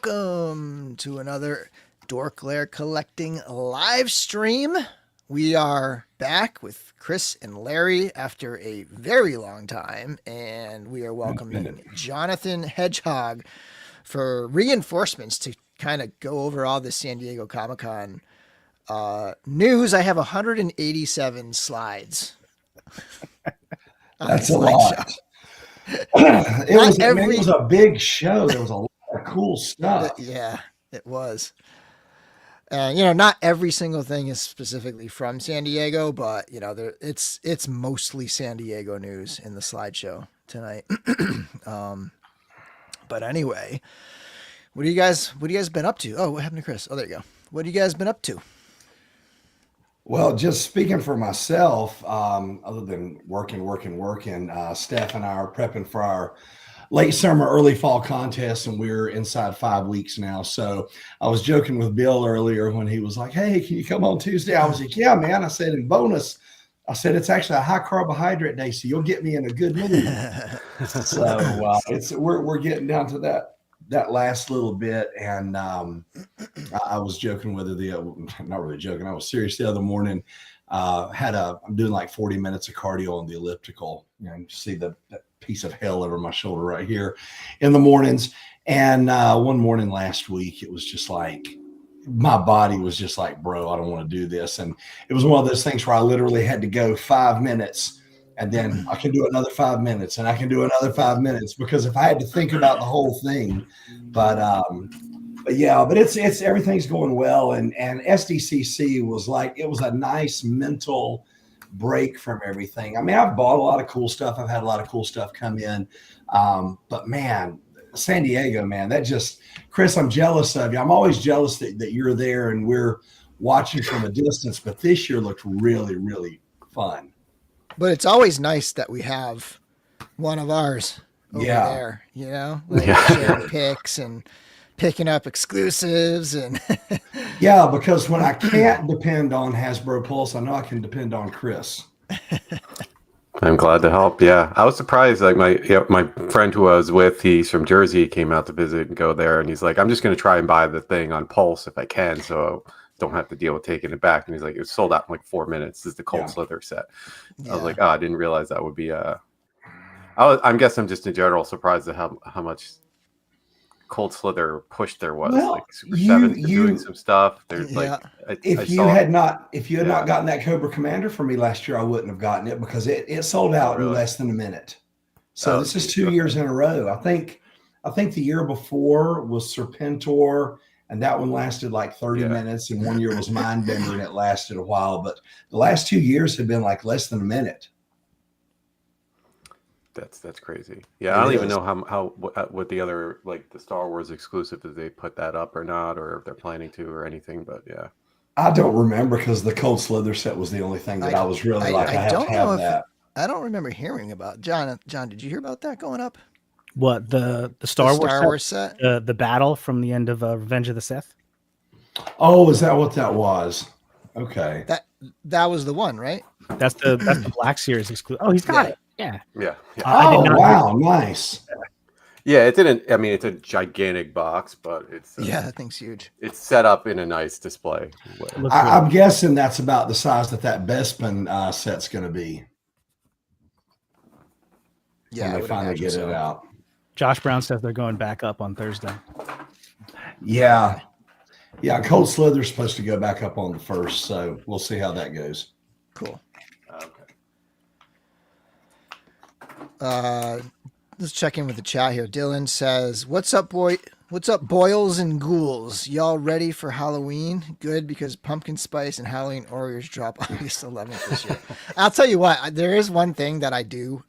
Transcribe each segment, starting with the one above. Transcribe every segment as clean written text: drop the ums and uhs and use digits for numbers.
welcome to another Dorklair Collecting live stream. We are back with Chris and Larry after a very long time, and we are welcoming Jonathan Hedgehog for reinforcements to kind of go over all the San Diego Comic-Con news. I have 187 slides. That's a lot. It was a big show. There was a lot of cool stuff. Yeah, it was. And not every single thing is specifically from San Diego, but it's mostly San Diego news in the slideshow tonight. But anyway, what do you guys been up to? Oh, what happened to Chris? Oh, there you go. What have you guys been up to? Well, just speaking for myself, other than working, Steph and I are prepping for our late summer, early fall contest, and we're inside 5 weeks now. So I was joking with Bill earlier when he was like, "Hey, can you come on Tuesday?" I was like, "Yeah, man." I said, "In bonus, I said it's actually a high carbohydrate day, so you'll get me in a good mood." So we're getting down to that last little bit, and I was joking with her not really joking. I was serious the other morning. I'm doing like 40 minutes of cardio on the elliptical. You see that piece of hell over my shoulder right here in the mornings. And one morning last week, it was just like my body was just like, bro, I don't want to do this. And it was one of those things where I literally had to go 5 minutes, and then I can do another 5 minutes, and I can do another 5 minutes, because if I had to think about the whole thing, but it's everything's going well. And Sdcc was like, it was a nice mental break from everything. I mean, I've bought a lot of cool stuff. I've had a lot of cool stuff come in. But man, San Diego, man, Chris, I'm jealous of you. I'm always jealous that you're there and we're watching from a distance, but this year looked really, really fun. But it's always nice that we have one of ours over there, sharing pics and picking up exclusives. And yeah, because when I can't depend on Hasbro Pulse, I know I can depend on Chris. I'm glad to help. Yeah, I was surprised. Like my friend who I was with, he's from Jersey, came out to visit and go there, and he's like, "I'm just going to try and buy the thing on Pulse if I can, so don't have to deal with taking it back." And he's like, "It was sold out in like 4 minutes. This is the Cold Slither set." I was like, "Oh, I didn't realize that would be I'm guessing I'm just in general surprised at how much Cold Slither push there was. Well, like Super 7 doing some stuff. There's if you had not gotten that Cobra Commander for me last year, I wouldn't have gotten it, because it sold out in less than a minute. So this is 2 years in a row. I think the year before was Serpentor, and that one lasted like 30 minutes, and 1 year was Mindbender, and it lasted a while. But the last 2 years have been like less than a minute. That's crazy. Yeah, I don't even know what the other, like the Star Wars exclusive, if they put that up or not, or if they're planning to or anything. But yeah, I don't remember, because the Cold Slither set was the only thing that I was really I have to have that. I don't remember hearing about John. Did you hear about that going up? What, the Star Wars set? The battle from the end of Revenge of the Sith. Oh, is that what that was? Okay, that was the one, right? That's the Black Series exclusive. Oh, he's got it. Yeah. Oh, wow, nice. Yeah, it didn't. I mean, it's a gigantic box, but it's that thing's huge. It's set up in a nice display. I'm guessing that's about the size that Bespin set's going to be. Yeah, when they finally get it out. Josh Brown says they're going back up on Thursday. Yeah, Cold Slither's supposed to go back up on the 1st, so we'll see how that goes. Cool. Okay. Let's check in with the chat here. Dylan says, "What's up, boy? What's up, boils and ghouls? Y'all ready for Halloween? Good, because Pumpkin Spice and Halloween Warriors drop August 11th this year." I'll tell you what. There is one thing that I do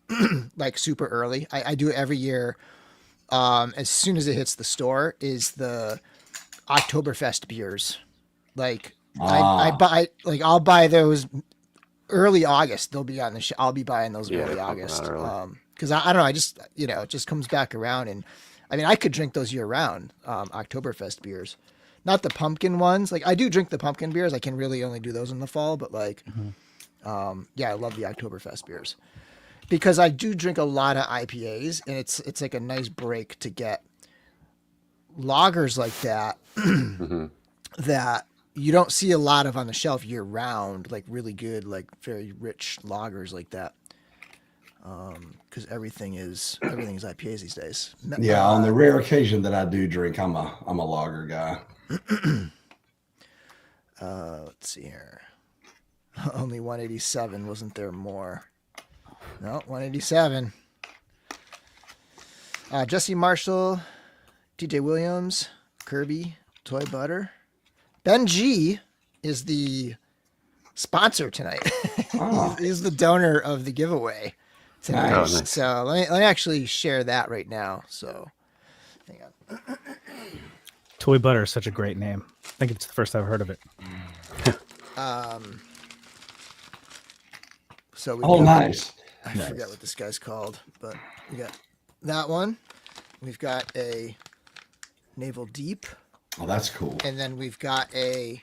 like super early. I do it every year. As soon as it hits the store, is the Oktoberfest beers. Like I'll buy those early August. They'll be on the I'll be buying those early August. Because I don't know, I just, it just comes back around. And I mean, I could drink those year round, Oktoberfest beers, not the pumpkin ones. Like, I do drink the pumpkin beers. I can really only do those in the fall, but like, I love the Oktoberfest beers, because I do drink a lot of IPAs, and it's like a nice break to get loggers like that that you don't see a lot of on the shelf year round, like really good, like very rich loggers like that. Because everyth's IPAs these days. Yeah, on the rare occasion that I do drink, I'm a lager guy. Let's see here. Only 187. Wasn't there more? No, 187. Jesse Marshall, DJ Williams, Kirby, Toy Butter. Ben G is the sponsor tonight. Oh. He's the donor of the giveaway tonight. Nice. So let me actually share that right now. So hang on. Toy Butter is such a great name. I think it's the first I've heard of it. So Nice. I forget what this guy's called, but we got that one. We've got a Naval Deep. Oh, that's cool. And then we've got an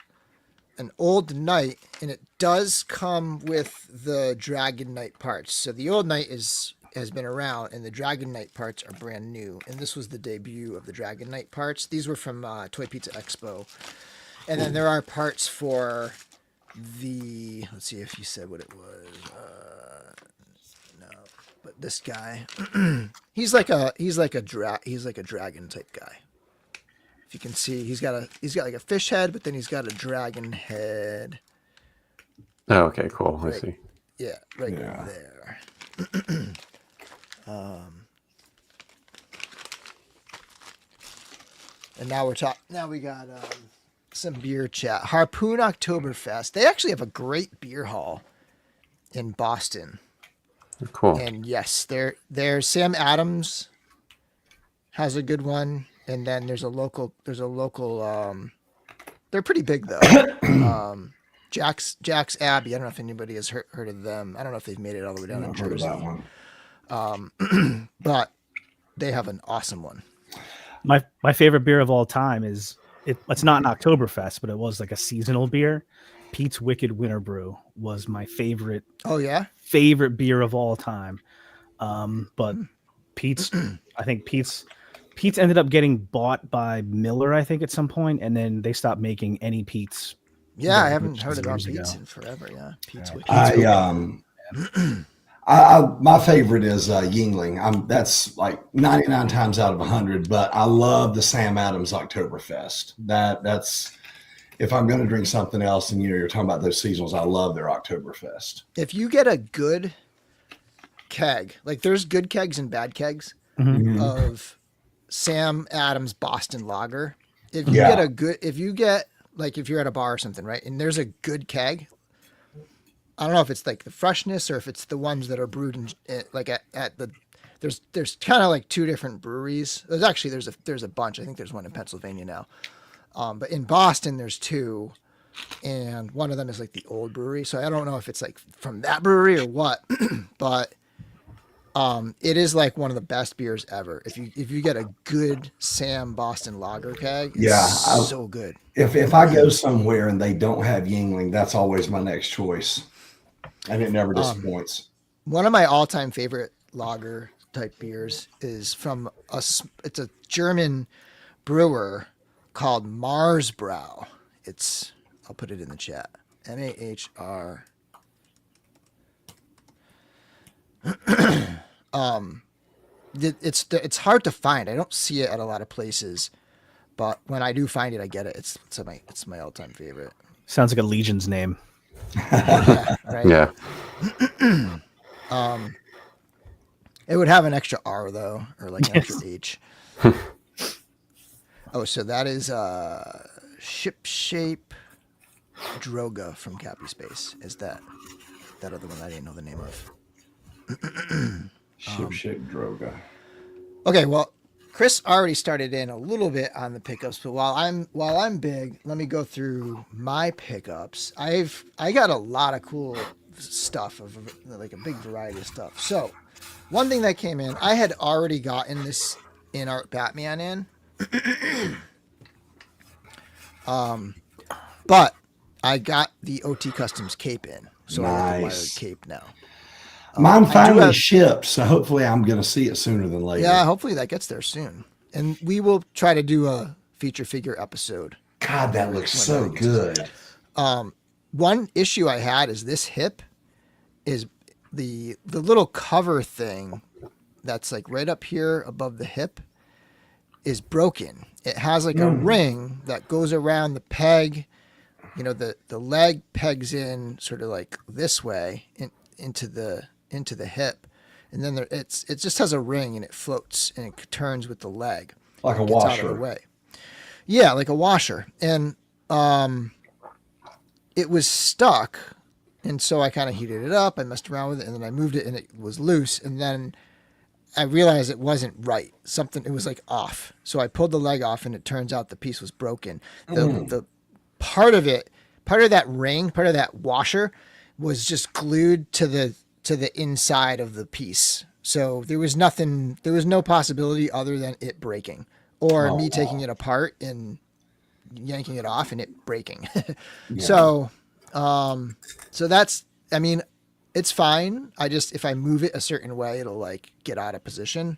Old Knight, and it does come with the Dragon Knight parts. So the Old Knight has been around, and the Dragon Knight parts are brand new. And this was the debut of the Dragon Knight parts. These were from Toy Pizza Expo. And then there are parts for the, let's see if you said what it was. No, but this guy, he's like a dragon type guy. If you can see, he's got like a fish head, but then he's got a dragon head. Oh, okay, cool. I Right. see. Yeah, right Yeah. there. And now we got some beer chat. Harpoon Oktoberfest. They actually have a great beer hall in Boston. Cool. And yes, there's Sam Adams has a good one, and then there's a local they're pretty big though. Jack's Abbey. I don't know if anybody has heard of them. I don't know if they've made it all the way down to I've heard of Jersey. that one. But they have an awesome one. My favorite beer of all time is it's not an Oktoberfest, but it was like a seasonal beer. Pete's Wicked Winter Brew was my favorite. Oh yeah, favorite beer of all time. But Pete's ended up getting bought by Miller, I think, at some point, and then they stopped making any Pete's. Yeah, I haven't heard years about ago. Pete's in forever. Yeah, Pete's Wicked. My favorite is Yingling. That's like 99 times out of 100, but I love the Sam Adams Oktoberfest. That's if I'm going to drink something else, and you're talking about those seasonals, I love their Oktoberfest. If you get a good keg, like there's good kegs and bad kegs of Sam Adams Boston Lager. If you're at a bar or something, right, and there's a good keg, I don't know if it's like the freshness or if it's the ones that are brewed in, like at the. There's kind of like two different breweries. There's a bunch. I think there's one in Pennsylvania now, but in Boston there's two, and one of them is like the old brewery. So I don't know if it's like from that brewery or what, but it is like one of the best beers ever. If you get a good Sam Boston Lager keg, it's so good. If I go somewhere and they don't have Yingling, that's always my next choice, and it never disappoints. One of my all-time favorite lager type beers is from it's a German brewer called Marsbrau. I'll put it in the chat. MAHR. It's hard to find. I don't see it at a lot of places, but when I do find it, I get it. It's my all-time favorite. Sounds like a Legion's name. Yeah, right? Yeah. It would have an extra R though, or like an extra H. Oh, so that is Ship Shape Droga from Cappy Space. Is that other one I didn't know the name of? Ship Droga. Okay, well, Chris already started in a little bit on the pickups, but while I'm big, let me go through my pickups. I got a lot of cool stuff, of like a big variety of stuff. So one thing that came in, I had already gotten this in art Batman in, but I got the OT Customs cape in, so I got the wired cape now. Mine finally shipped, so hopefully I'm going to see it sooner than later. Yeah, hopefully that gets there soon. And we will try to do a feature figure episode. God, that looks so good. One issue I had is this hip is the little cover thing that's like right up here above the hip is broken. It has like a ring that goes around the peg. You know, the leg pegs in sort of like this way into the hip, and then it just has a ring and it floats and it turns with the leg, like a gets washer. out of the way. Yeah, like a washer. And it was stuck, and so I kind of heated it up. I messed around with it, and then I moved it, and it was loose. And then I realized it wasn't right. It was like off. So I pulled the leg off, and it turns out the piece was broken. The part of that ring, part of that washer, was just glued to the inside of the piece. So there was no possibility other than it breaking or me taking it apart and yanking it off and it breaking. So that's, I mean, it's fine. If I move it a certain way, it'll like get out of position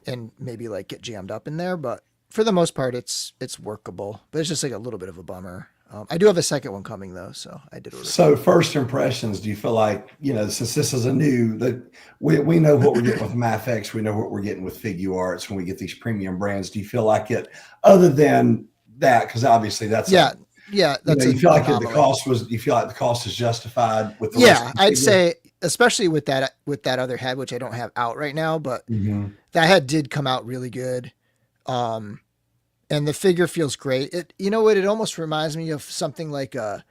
and maybe like get jammed up in there. But for the most part, it's workable, but it's just like a little bit of a bummer. I do have a second one coming though, so I did order. So first impressions, do you feel like, since this is we know what we're getting with MathX, we know what we're getting with Figuarts when we get these premium brands. Do you feel like it, other than that, because obviously that's that's you feel like the cost is justified with the I'd say especially with that other head, which I don't have out right now, but that head did come out really good. And the figure feels great. It almost reminds me of something like a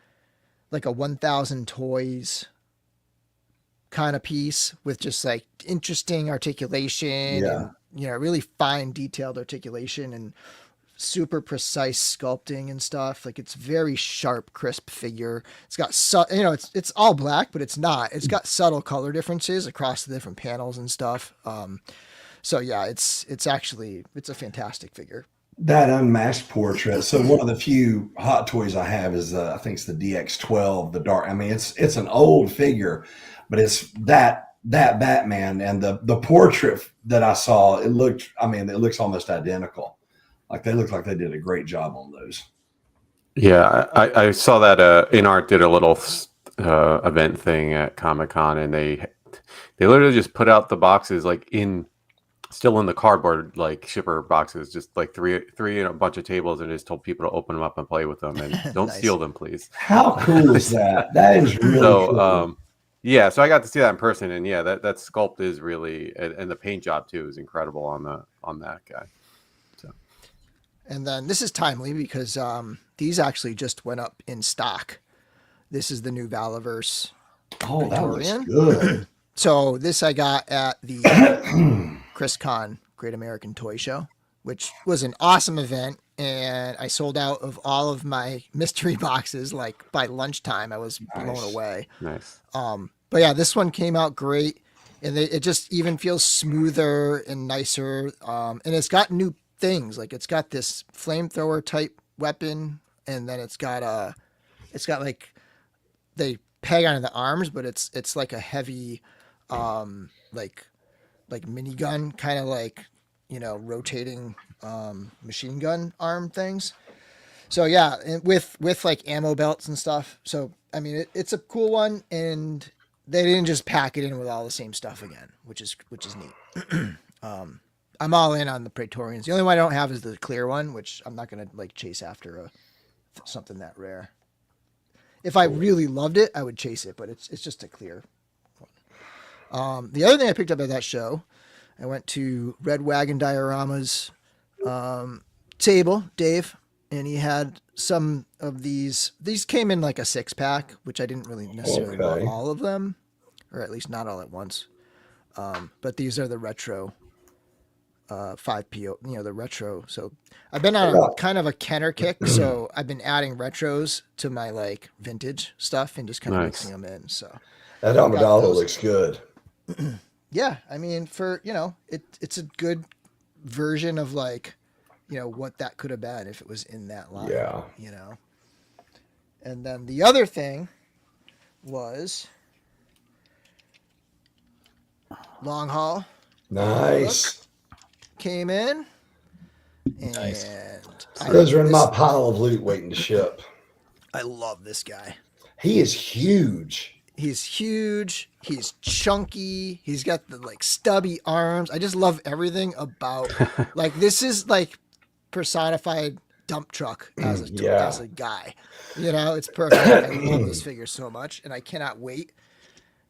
1000 Toys kind of piece with just like interesting articulation and, really fine detailed articulation and super precise sculpting and stuff. Like it's very sharp, crisp figure. It's got, it's all black, but it's not. It's got subtle color differences across the different panels and stuff. So yeah, it's a fantastic figure. That unmasked portrait. So one of the few Hot Toys I have is I think it's the DX12, the dark. I mean, it's an old figure, but it's that Batman, and the portrait that I saw, it looks almost identical. Like they look like they did a great job on those. Yeah, I saw that InArt did a little event thing at Comic-Con, and they literally just put out the boxes like still in the cardboard like shipper boxes, just like three and a bunch of tables, and just told people to open them up and play with them and don't Nice. steal them, please. How cool is that? That is really cool. Yeah, so I got to see that in person, and yeah, that sculpt is really, and the paint job too is incredible on that guy. So, and then this is timely because these actually just went up in stock. This is the new Valverse. Oh, that was Praetorian. good. So this I got at the ChrisCon Great American Toy Show, which was an awesome event, and I sold out of all of my mystery boxes. Like by lunchtime, I was blown away. nice. But yeah, this one came out great, and it just even feels smoother and nicer. And it's got new things, like it's got this flamethrower type weapon, and then it's got like they peg onto the arms, but it's like a heavy, like minigun, kind of like, rotating machine gun arm things. So yeah, and with like ammo belts and stuff. So I mean, it's a cool one, and they didn't just pack it in with all the same stuff again, which is neat. I'm all in on the Praetorians. The only one I don't have is the clear one, which I'm not gonna like chase after something that rare. If I really loved it, I would chase it, but it's just a clear one. The other thing I picked up at that show, I went to Red Wagon Diorama's table, Dave, and he had some of these. These came in like a 6-pack, which I didn't really necessarily want all of them, or at least not all at once. But these are the retro 5PO, the retro. So I've been on a kind of a Kenner kick, so I've been adding retros to my like vintage stuff and just kind of mixing them in. So that Amidala looks good. Yeah, I mean, for it's a good version of like, what that could have been if it was in that line. Yeah. And then the other thing was Long Haul. Nice. Came in. And Nice. Those are in my pile of loot waiting to ship. I love this guy. He is huge. He's huge. He's chunky. He's got the like stubby arms. I just love everything about like this is like personified dump truck as a guy. You know, it's perfect. I love this figure so much, and I cannot wait.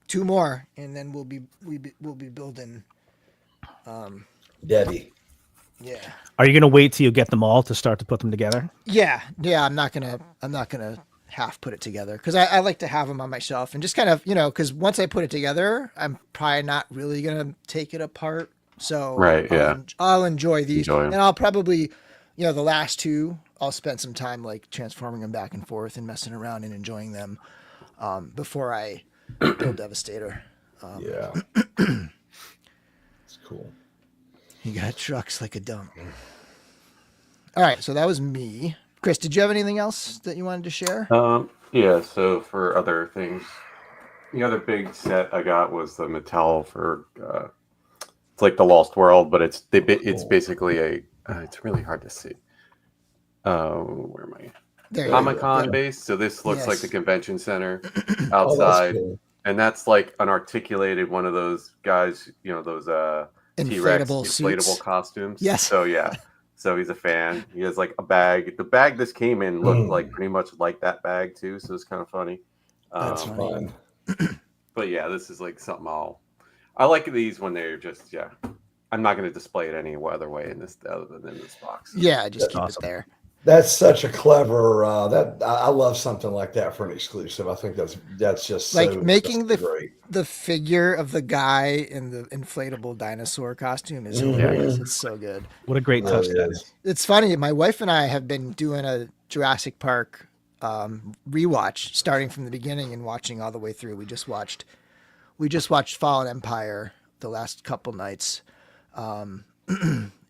2 more, and then we'll be building. Debbie. Yeah. Are you gonna wait till you get them all to start to put them together? Yeah. I'm not gonna half put it together because I like to have them on my shelf and just kind of because once I put it together, I'm probably not really gonna take it apart. So Right, yeah. I'll enjoy these, Enjoy 'em. and I'll probably the last 2 I'll spend some time like transforming them back and forth and messing around and enjoying them before I build Devastator. Yeah. It's cool. You got trucks like a dump. All right, so that was me. Chris, did you have anything else that you wanted to share? Yeah, so for other things, the other big set I got was the Mattel for it's like the Lost World, but it's basically a it's really hard to see. Where am I? There you Comic-Con go. based. So this looks like Yes. the convention center Oh, that's outside, cool. and that's like an articulated one of those guys, those T-Rex Inflatable inflatable suits. costumes. Yes. So yeah. So he's a fan. He has like a bag. The bag this came in looked like pretty much like that bag too. So it's kind of funny. That's funny. Fun. But yeah, this is like something I like these when they're just I'm not going to display it any other way in this other than in this box. Yeah, just keep awesome. it there. That's such a clever. I love something like that for an exclusive. I think that's just Like so, making that's great. the figure of the guy in the inflatable dinosaur costume is hilarious. It's so good. What a great touch that is. It's funny. My wife and I have been doing a Jurassic Park rewatch, starting from the beginning and watching all the way through. We just watched Fallen Empire the last couple nights. And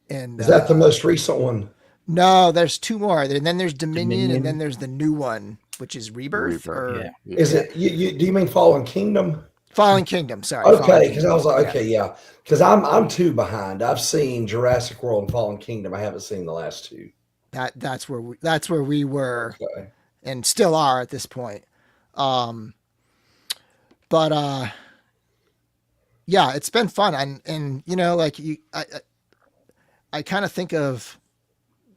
Is that the most recent one? No, there's 2 more. And then there's Dominion, and then there's the new one, which is Rebirth. Or Yeah. Is it? Do you mean Fallen Kingdom? Fallen Kingdom. Sorry. Okay, because I was like, okay, yeah, because I'm 2 behind. I've seen Jurassic World and Fallen Kingdom. I haven't seen the last 2. That's where we were Okay. and still are at this point. But yeah, it's been fun. And like I kind of think of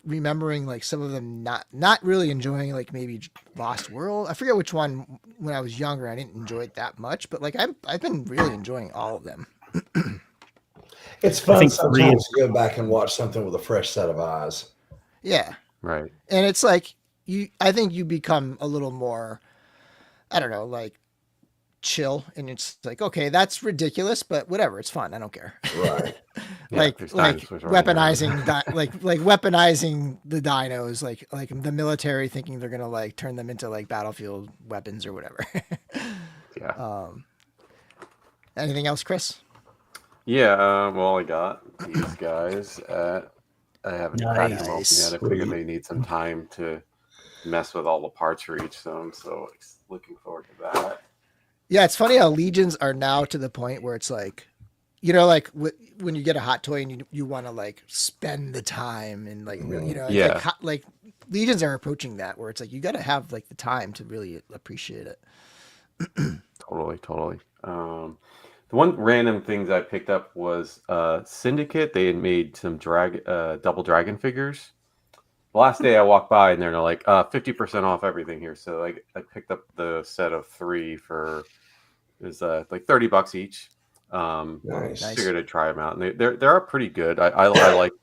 remembering like some of them not really enjoying like maybe Lost World. I forget which one when I was younger I didn't enjoy it that much, but like I've been really enjoying all of them. It's fun think sometimes to go back and watch something with a fresh set of eyes. Yeah. Right. And it's like I think you become a little more, I don't know, like chill, and it's like, okay, that's ridiculous, but whatever, it's fun. I don't care. Right. like there's like dinosaurs running weaponizing like weaponizing the dinos, like the military thinking they're gonna like turn them into like battlefield weapons or whatever. Yeah. Anything else, Chris? Yeah. Well, I got these guys. I haven't cracked them open Nice. yet. I figured they need some time to mess with all the parts for each. So I'm so looking forward to that. Yeah, it's funny how Legions are now to the point where it's like, like when you get a hot toy and you want to like spend the time and like really, it's Yeah. like Legions are approaching that where it's like you got to have like the time to really appreciate it. Totally. The one random things I picked up was Syndicate. They had made some double dragon figures. The last day I walked by and they're like 50% off everything here. So like I picked up the set of 3 for like $30 each. Nice. Figured I'd try them out, and they're pretty good. I like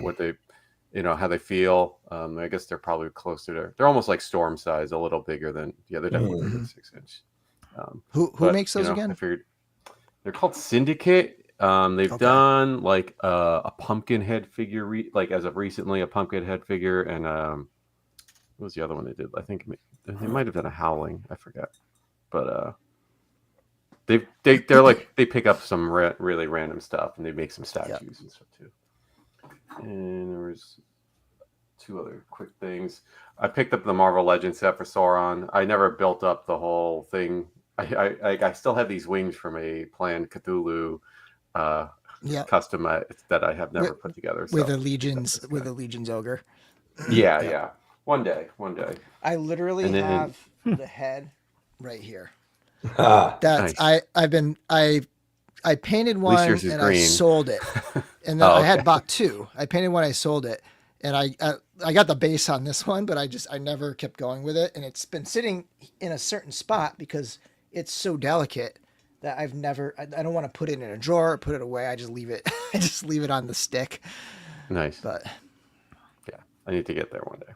what they how they feel. I guess they're probably closer to, they're almost like Storm size, a little bigger than they're definitely 6-inch. Who makes those again? I figured they're called Syndicate. They've done like a pumpkin head figure, like as of recently, a pumpkin head figure, and what was the other one they did? I think they might have done a Howling. I forget, but they're like they pick up some really random stuff, and they make some statues and stuff too. And there was 2 other quick things. I picked up the Marvel Legends set for Sauron. I never built up the whole thing. I still have these wings from a planned Cthulhu Yeah. customized that I have never put together. With So a Legions ogre. yeah. One day. I literally And then- have the head right here. Ah, That's Nice. I painted least one yours is and I green. sold it, and then Oh, I had okay. bought two. I painted one, I sold it, and I got the base on this one, but I never kept going with it, and it's been sitting in a certain spot because it's so delicate that I don't want to put it in a drawer or put it away. I just leave it. I just leave it on the stick. Nice. But Yeah, I need to get there one day.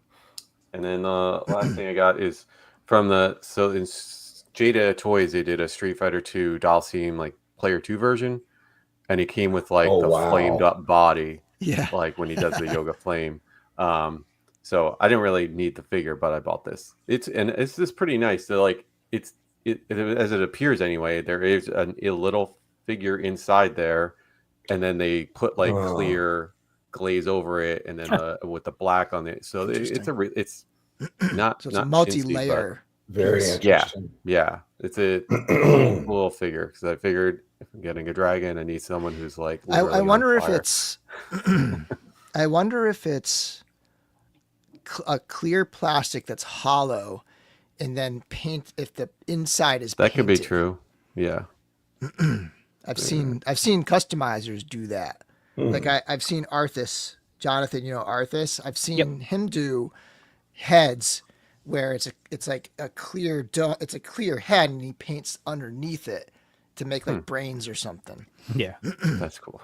And then the last thing I got is from in Jada Toys, they did a Street Fighter 2 Dalsim like Player 2 version, and it came with like the flamed up body, yeah, like when he does the yoga flame. So I didn't really need the figure, but I bought this. It's just pretty nice. So like it as it appears anyway. There is a little figure inside there, and then they put like clear glaze over it, and then with the black on it. So it's not so it's a not chintzy, multi-layer. very piece. interesting. yeah, it's a cool figure because I figured if I'm getting a dragon, I need someone who's like. I wonder if fire. it's. I wonder if it's a clear plastic that's hollow, and then paint. If the inside is that could be painted. true. Yeah, I've seen customizers do that. Like I've seen Arthas, Jonathan. You know Arthas. I've seen him do heads where it's like a clear it's a clear head, and he paints underneath it to make like brains or something. Yeah. that's cool.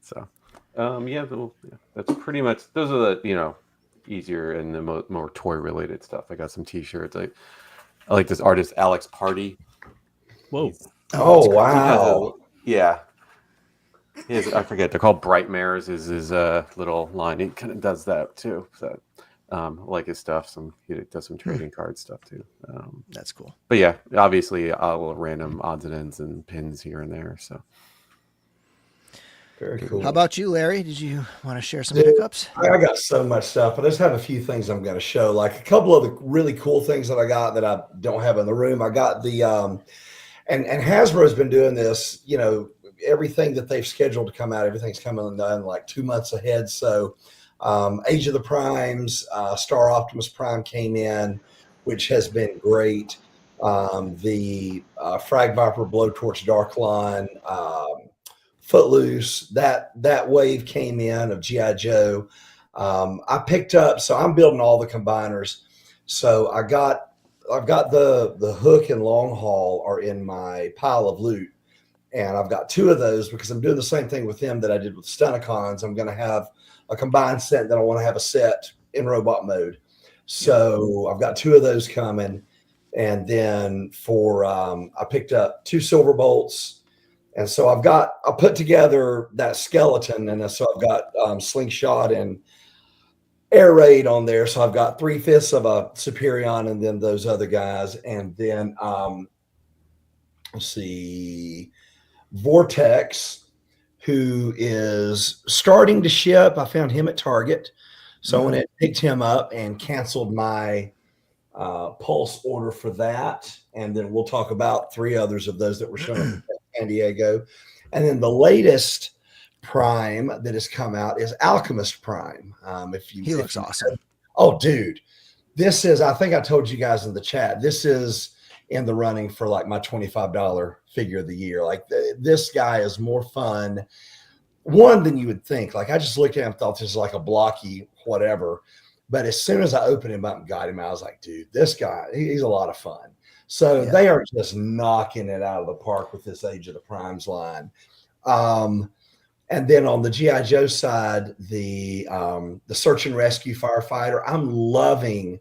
So, that's pretty much those are the easier and the more toy related stuff. I got some T-shirts. I like this artist Alex Party. Whoa. Oh, He wow. has I forget. They're called Brightmares. Is his little line? He kind of does that too. So, I like his stuff. He does some trading card stuff too. That's cool. But yeah, obviously, all random odds and ends and pins here and there. So. Very cool. How about you, Larry? Did you want to share some pickups? I got so much stuff, but I just have a few things I'm going to show. Like a couple of the really cool things that I got that I don't have in the room. I got the and Hasbro's been doing this. Everything that they've scheduled to come out, everything's coming done like 2 months ahead. So Age of the Primes, Star Optimus Prime came in, which has been great. The Frag Viper Blowtorch Dark Line. Footloose, that wave came in of G.I. Joe. I picked up, so I'm building all the combiners. So I've got the Hook and Long Haul are in my pile of loot. And I've got two of those because I'm doing the same thing with them that I did with Stunticons. I'm going to have a combined set, then I want to have a set in robot mode. So I've got two of those coming. And then I picked up 2 silver bolts. And so I put together that skeleton, and so I've got Slingshot and Air Raid on there. So I've got 3/5 of a Superion, and then those other guys, and then let's see, Vortex, who is starting to ship. I found him at Target, so I went and picked him up and canceled my Pulse order for that, and then we'll talk about 3 others of those that were shown. San Diego. And then the latest Prime that has come out is Alchemist Prime. He looks awesome. Oh, dude. This is, I think I told you guys in the chat, this is in the running for like my $25 figure of the year. Like this guy is more fun, one, than you would think. Like I just looked at him and thought this is like a blocky whatever. But as soon as I opened him up and got him, I was like, dude, this guy, he's a lot of fun. So they are just knocking it out of the park with this Age of the Primes line. And then on the G.I. Joe side, the Search and Rescue Firefighter, I'm loving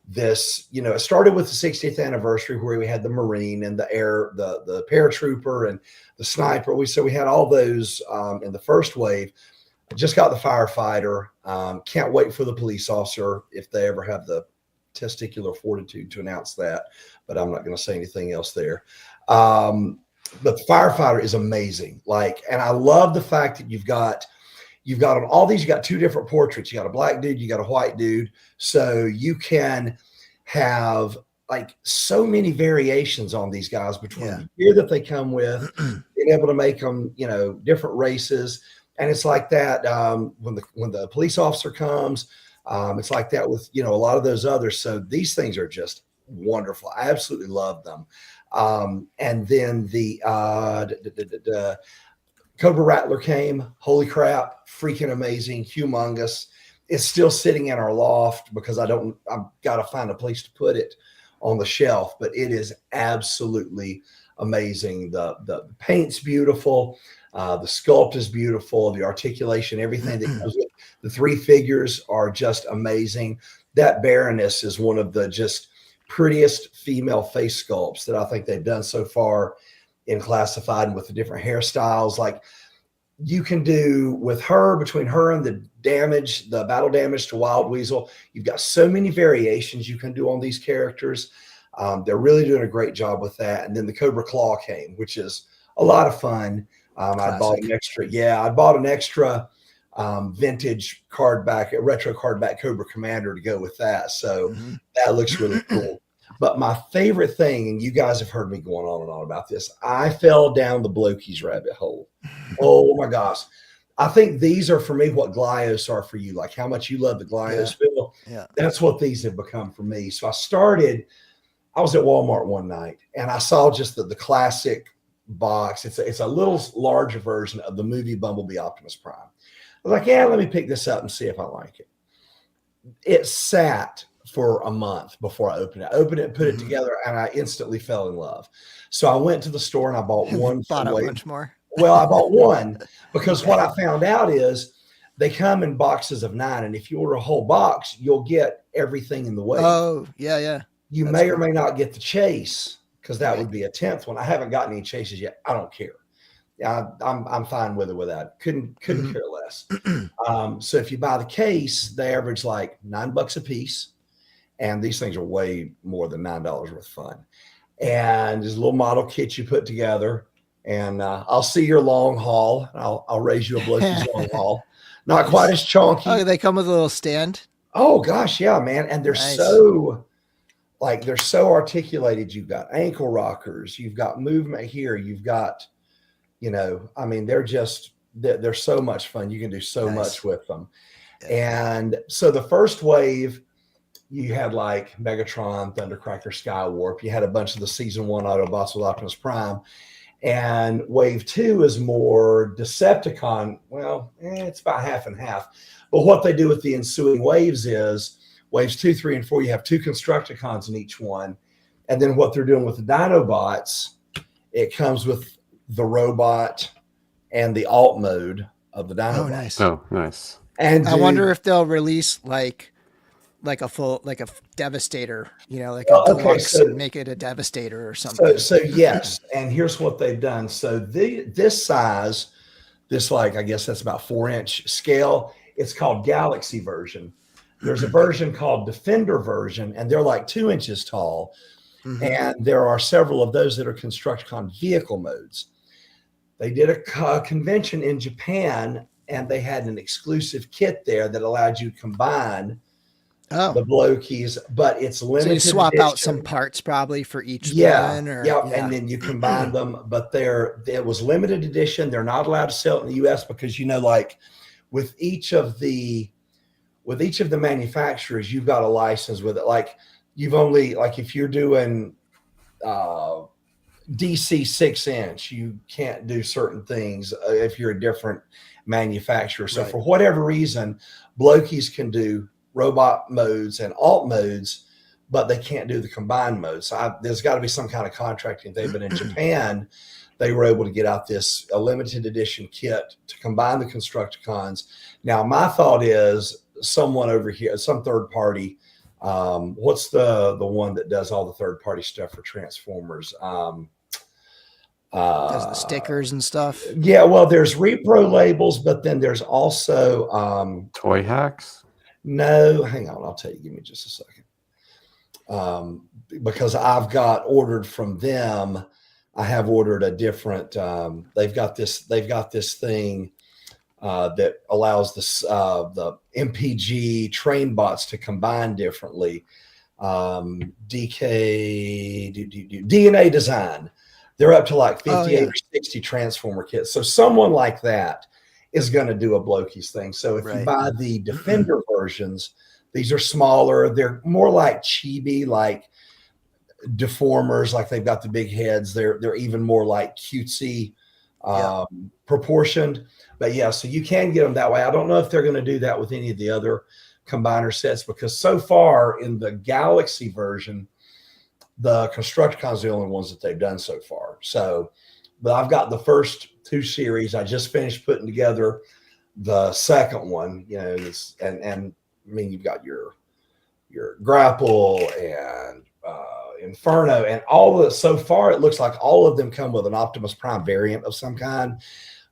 this. It started with the 60th anniversary where we had the Marine and the paratrooper and the sniper. We had all those in the first wave. I just got the firefighter. Can't wait for the police officer if they ever have the testicular fortitude to announce that, but I'm not going to say anything else there. But the firefighter is amazing. And I love the fact that you've got on all these, you got 2 different portraits. You got a black dude, you got a white dude. So you can have like so many variations on these guys between the gear that they come with, being able to make them, you know, different races. And it's like that when the police officer comes, it's like that with, you know, a lot of those others. So these things are just wonderful. I absolutely love them. And then the Cobra Rattler came. Holy crap, freaking amazing, humongous. It's still sitting in our loft because I've got to find a place to put it on the shelf, but it is absolutely amazing. The paint's beautiful. The sculpt is beautiful. The articulation, everything that comes with the 3 figures are just amazing. That Baroness is one of the just prettiest female face sculpts that I think they've done so far in Classified, and with the different hairstyles. Like, you can do with her, between her and the battle damage to Wild Weasel, you've got so many variations you can do on these characters. They're really doing a great job with that. And then the Cobra Claw came, which is a lot of fun. I bought an extra. Yeah, I bought an extra vintage retro cardback Cobra Commander to go with that. So that looks really cool. But my favorite thing, and you guys have heard me going on and on about this, I fell down the Blokies rabbit hole. Oh my gosh. I think these are for me what Glyos are for you, like how much you love the Glyos, Phil. Yeah. That's what these have become for me. So I was at Walmart one night and I saw just the classic box. It's a little larger version of the movie Bumblebee Optimus Prime. I was like, yeah, let me pick this up and see if I like it. It sat for a month before I opened it, put it together, and I instantly fell in love. So I went to the store and I bought one. Bought a bunch more. Well, I bought one because what I found out is they come in boxes of 9, and if you order a whole box, you'll get everything in the way. Oh, yeah. You may or may not get the chase, because that would be a 10th one. I haven't gotten any chases yet. I don't care. I'm fine with it without. Couldn't care less. So if you buy the case, they average like $9 a piece. And these things are way more than $9 worth of fun. And there's a little model kit you put together. And I'll see your long haul. I'll raise you a Blokies long haul. Not quite as chunky. Oh, they come with a little stand? Oh, gosh, yeah, man. And they're so articulated. You've got ankle rockers. You've got movement here. You've got, you know, I mean, they're so much fun. You can do so much with them. And so the first wave, you had like Megatron, Thundercracker, Skywarp. You had a bunch of the season 1 Autobots with Optimus Prime. And wave 2 is more Decepticon. Well, it's about half and half. But what they do with the ensuing waves is waves 2, 3, and 4, you have 2 Constructicons in each one. And then what they're doing with the Dinobots, it comes with the robot and the alt mode of the Dinobots. Oh, nice. Oh, nice. And I wonder if they'll release like a Devastator, you know, like a deluxe, and make it a Devastator or something. So yes, and here's what they've done. So this size, like, I guess that's about 4-inch scale. It's called Galaxy version. There's a version called Defender version, and they're like 2 inches tall. And there are several of those that are Constructicon vehicle modes. They did a convention in Japan, and they had an exclusive kit there that allowed you to combine the Blokees, but it's limited. So you swap out some parts probably for each one, and then you combine them. But it was limited edition. They're not allowed to sell it in the U.S. because, you know, like with each of the manufacturers, you've got a license with it. Like you've only, like if you're doing DC 6-inch, you can't do certain things if you're a different manufacturer. So for whatever reason, Blokees can do robot modes and alt modes, but they can't do the combined mode. So there's got to be some kind of contracting thing. But in Japan, they were able to get out a limited edition kit to combine the Constructicons. Now, my thought is someone over here, some third party. What's the one that does all the third party stuff for Transformers? Does the stickers and stuff? Yeah, well, there's repro labels, but then there's also Toy Hacks. No, hang on. I'll tell you. Give me just a second. Because I've got ordered from them. I have ordered a different. They've got this thing that allows the MPG train bots to combine differently. DNA Design. They're up to like 58 yeah. or 60 Transformer kits. So someone like that is going to do a Blokies thing. So if you buy the Defender versions, these are smaller. They're more like chibi, like Deformers, like they've got the big heads. They're even more like cutesy proportioned. But yeah, so you can get them that way. I don't know if they're going to do that with any of the other combiner sets, because so far in the Galaxy version, the Constructicons are the only ones that they've done so far. So, but I've got the first 2 series. I just finished putting together the second one, you know, and I mean, you've got your Grapple and Inferno, and all of it. So far, it looks like all of them come with an Optimus Prime variant of some kind.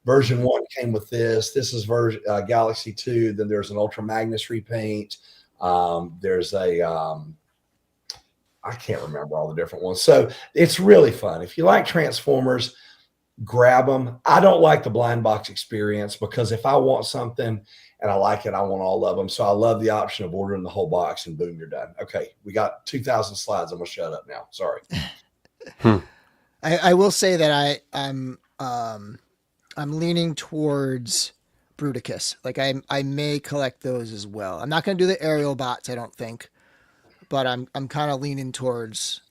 Version 1 came with this. This is version Galaxy 2. Then there's an Ultra Magnus repaint. There's a I can't remember all the different ones. So it's really fun. If you like Transformers, grab them. I don't like the blind box experience, because if I want something and I like it, I want all of them. So I love the option of ordering the whole box and boom, you're done. Okay, we got 2,000 slides. I'm gonna shut up now. Sorry. I will say that I'm leaning towards Bruticus. Like I may collect those as well. I'm not gonna do the aerial bots, I don't think, but I'm kind of leaning towards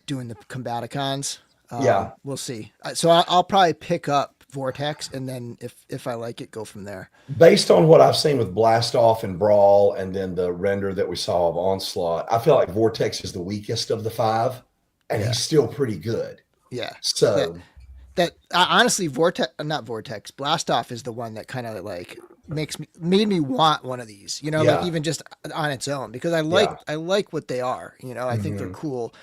doing the Combaticons. Yeah, we'll see. So I'll probably pick up Vortex, and then if I like it, go from there. based on what I've seen with Blast Off and Brawl, and then the render that we saw of Onslaught, I feel like Vortex is the weakest of the 5, and he's still pretty good. Yeah. So that honestly, not Vortex, Blast Off is the one that kind of like made me want one of these, you know, like even just on its own, because I like what they are, you know. I think they're cool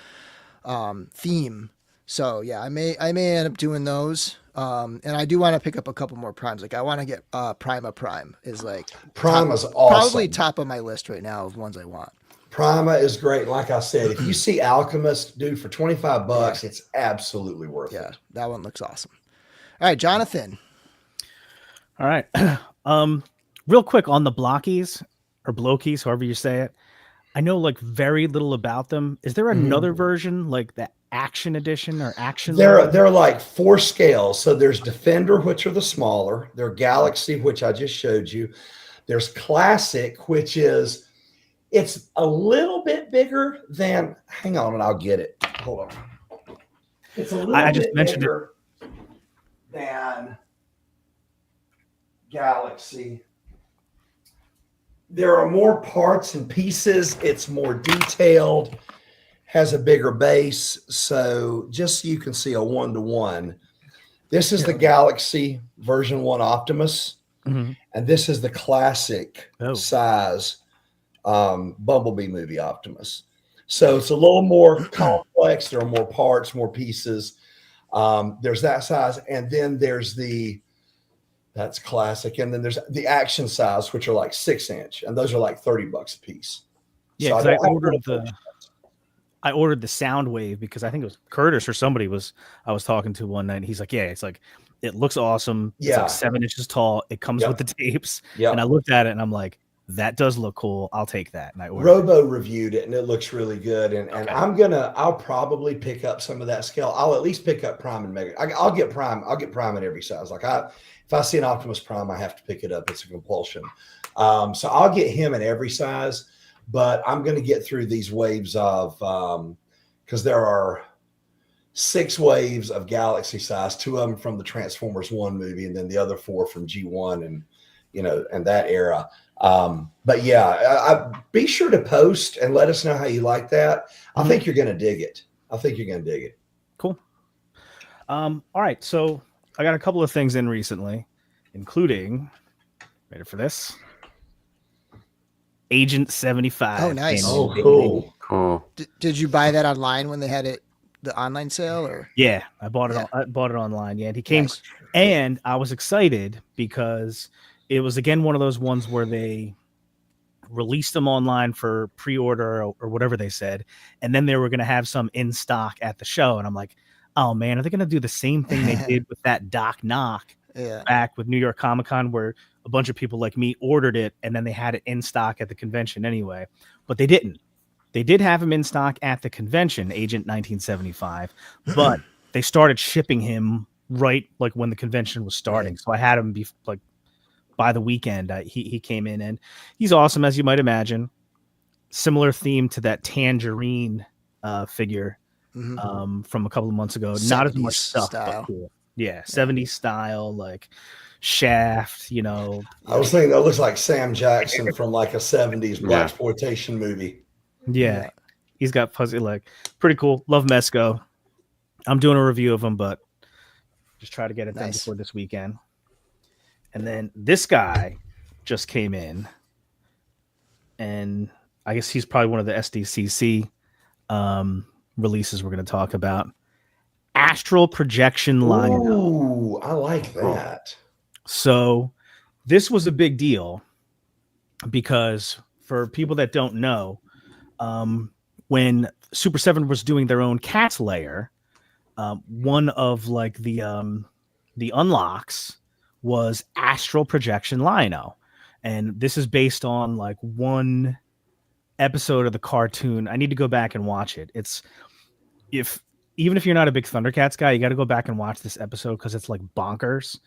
theme. So yeah, I may end up doing those. And I do want to pick up a couple more primes. Like I want to get Prima Prime is like Prima is awesome. Probably top of my list right now of ones I want. Prima is great. Like I said, if you see Alchemist, dude, for $25, it's absolutely worth it. Yeah, that one looks awesome. All right, Jonathan. All right. Real quick on the Blokies or Blokees, however you say it. I know like very little about them. Is there another version, like the Action Edition or Action? They're like 4 scales. So there's Defender, which are the smaller. There's Galaxy, which I just showed you. There's Classic, which is it's a little bit bigger than. Hang on, and I'll get it. Hold on. It's a little bit bigger than Galaxy. There are more parts and pieces. It's more detailed, has a bigger base. So just so you can see a 1-to-1, this is the Galaxy version 1 Optimus. And this is the classic size Bumblebee movie Optimus. So it's a little more complex. There are more parts, more pieces. There's that size. And then there's that's classic. And then there's the action size, which are like 6-inch, and those are like $30 a piece. Yeah, so I ordered the Soundwave because I think it was Curtis or somebody I was talking to one night. He's like, yeah, it's like, it looks awesome. It's like 7 inches tall. It comes with the tapes. And I looked at it and I'm like, that does look cool. I'll take that. And I ordered Robo reviewed it and it looks really good. And I'll probably pick up some of that scale. I'll at least pick up Prime and Mega. I'll get Prime in every size. Like if I see an Optimus Prime, I have to pick it up. It's a compulsion. So I'll get him in every size, but I'm going to get through these waves of, because there are 6 waves of Galaxy size, 2 of them from the Transformers 1 movie, and then the other 4 from G1 and, you know, and that era. But yeah, I be sure to post and let us know how you like that. I think you're going to dig it. Cool. All right. So I got a couple of things in recently, including, ready for this? Agent 75. Oh, nice. Oh, Cool. Did you buy that online when they had it, the online sale, or? Yeah, I bought it. I bought it online. Yeah, and he came, Nice. and I was excited because it was again one of those ones where they released them online for pre-order or whatever they said, and then they were going to have some in stock at the show, and I'm like, oh man, are they going to do the same thing they did with that Doc Knock back with New York Comic Con, where a bunch of people like me ordered it and then they had it in stock at the convention anyway, but they didn't. They did have him in stock at the convention, Agent 1975, but they started shipping him right like when the convention was starting. Right. So I had him be like by the weekend. He came in, and he's awesome, as you might imagine. Similar theme to that Tangerine figure from a couple of months ago. Not as much 70s stuff, style. but cool. Yeah, 70s style, like Shaft, you know. I was thinking that looks like Sam Jackson from like a 70s blaxploitation movie. Yeah. He's got fuzzy leg. Pretty cool. Love Mezco. I'm doing a review of him, but just try to get it done before this weekend. And then this guy just came in, and I guess he's probably one of the SDCC releases we're going to talk about. Astral Projection Line. Ooh, I like that. So this was a big deal because for people that don't know, when Super 7 was doing their own Cats layer, one of like the unlocks was Astral Projection Lino. And this is based on like one episode of the cartoon. I need to go back and watch it. Even if you're not a big Thundercats guy, you got to go back and watch this episode because it's like bonkers.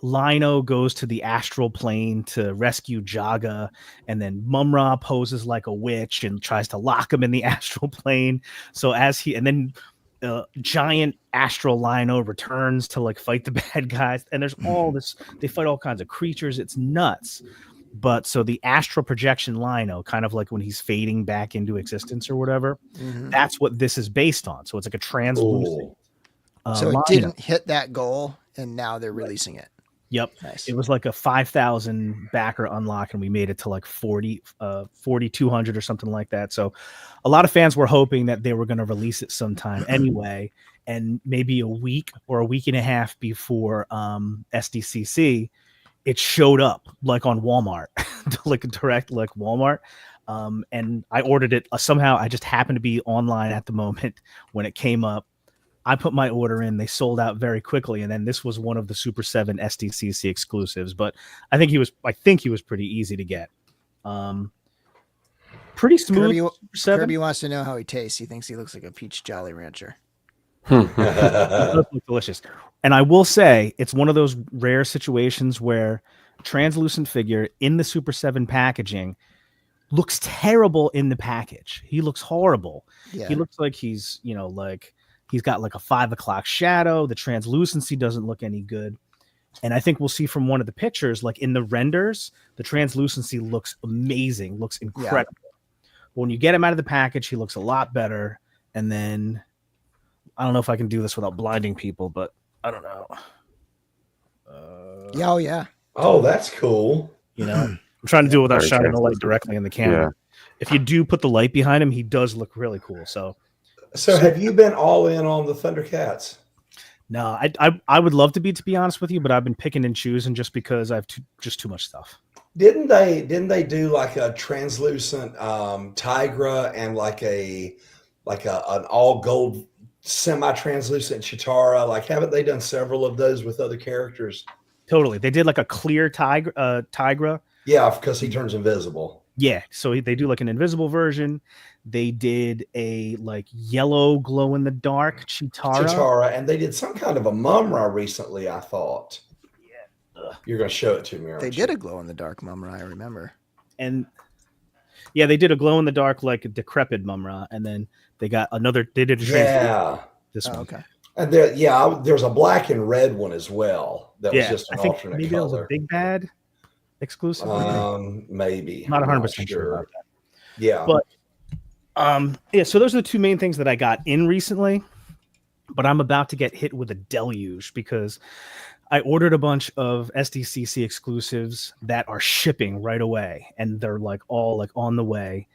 Lino goes to the astral plane to rescue Jaga, and then Mum-Ra poses like a witch and tries to lock him in the astral plane. So giant astral Lino returns to like fight the bad guys, and there's all this. They fight all kinds of creatures. It's nuts. But so the astral projection Lino, kind of like when he's fading back into existence or whatever, that's what this is based on. So it's like a translucent. So it Lino. didn't hit that goal, and now they're releasing it. Yep. Nice. It was like a 5,000 backer unlock, and we made it to like 4,200 or something like that. So a lot of fans were hoping that they were going to release it sometime anyway. And maybe a week or a week and a half before SDCC, it showed up like on Walmart, like direct like Walmart. And I ordered it. Somehow I just happened to be online at the moment when it came up. I put my order in. They sold out very quickly, and then this was one of the Super 7 SDCC exclusives. But I think he was pretty easy to get. Pretty smooth. Kirby wants to know how he tastes. He thinks he looks like a peach Jolly Rancher. It does look delicious. And I will say it's one of those rare situations where a translucent figure in the Super 7 packaging looks terrible in the package. He looks horrible. Yeah. He looks like he's, like he's got like a 5 o'clock shadow. The translucency doesn't look any good. And I think we'll see from one of the pictures, like in the renders, the translucency looks amazing, looks incredible. Yeah. When you get him out of the package, he looks a lot better. And then I don't know if I can do this without blinding people, but I don't know. Yeah. Oh, that's cool. I'm trying to do it without shining the light directly in the camera. Yeah. If you do put the light behind him, he does look really cool. So have you been all in on the Thundercats? No, I would love to be honest with you, but I've been picking and choosing just because I have just too much stuff. Didn't they do like a translucent Tigra and like an all gold semi-translucent Chitara? Like, haven't they done several of those with other characters? Totally. They did like a clear Tigra. Yeah, because he turns invisible. Yeah, so they do like an invisible version. They did a like yellow glow in the dark Chitara, and they did some kind of a Mum-Ra recently, I thought. Yeah. You're going to show it to me, aren't you? They did a glow in the dark Mum-Ra, I remember. And yeah, they did a glow in the dark like a decrepit Mum-Ra, and then they did a this one. Okay. And there's a black and red one as well. That was just an alternate maybe color. It was a Big Bad exclusive. Maybe. Not 100% sure about that. Yeah. But so those are the two main things that I got in recently. But I'm about to get hit with a deluge because I ordered a bunch of SDCC exclusives that are shipping right away, and they're like all like on the way.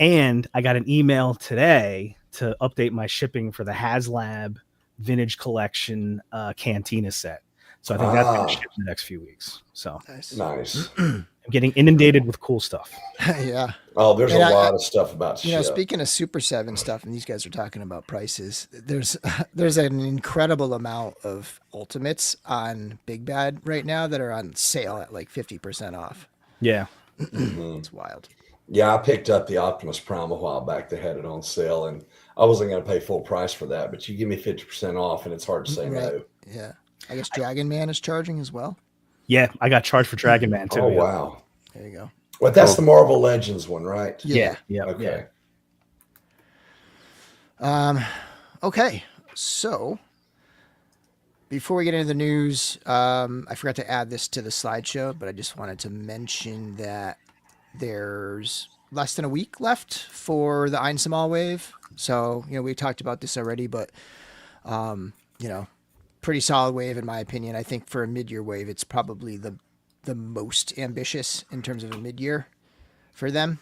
And I got an email today to update my shipping for the Haslab Vintage Collection Cantina set. So I think that's going to ship in the next few weeks. So nice. I'm getting inundated with cool stuff. Yeah. Oh, there's a lot of stuff about ship. Speaking of Super 7 stuff, and these guys are talking about prices, there's an incredible amount of Ultimates on Big Bad right now that are on sale at like 50% off. Yeah. It's wild. Yeah, I picked up the Optimus Prime a while back. They had it on sale, and I wasn't going to pay full price for that. But you give me 50% off, and it's hard to say Right. no. Yeah. I guess Dragon Man is charging as well. Yeah, I got charged for Dragon Man too. Oh, yeah. wow. There you go. Well, that's the Marvel Legends one, right? Yeah. Yeah. Okay. Okay. So before we get into the news, I forgot to add this to the slideshow, but I just wanted to mention that there's less than a week left for the Einsamal wave. So, we talked about this already, but, pretty solid wave in my opinion. I think for a mid-year wave, it's probably the most ambitious in terms of a mid-year for them.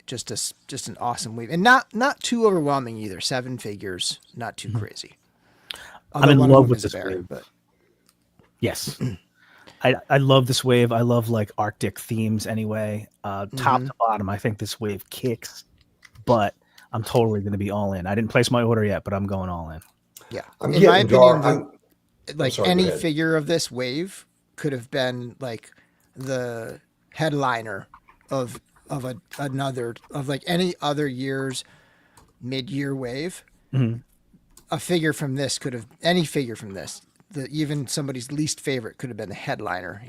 Just an awesome wave, and not too overwhelming either. 7 figures, not too crazy. I'm in one of love them with is this a bear, wave. but Yes. I love this wave. I love like Arctic themes anyway. Top to bottom, I think this wave kicks, but I'm totally going to be all in. I didn't place my order yet, but I'm going all in. yeah, I'm in my getting opinion, I'm sorry, go any ahead. figure of this wave could have been like the headliner of any other year's mid-year wave. Mhm. A figure from this could have any figure from this. Even somebody's least favorite could have been the headliner.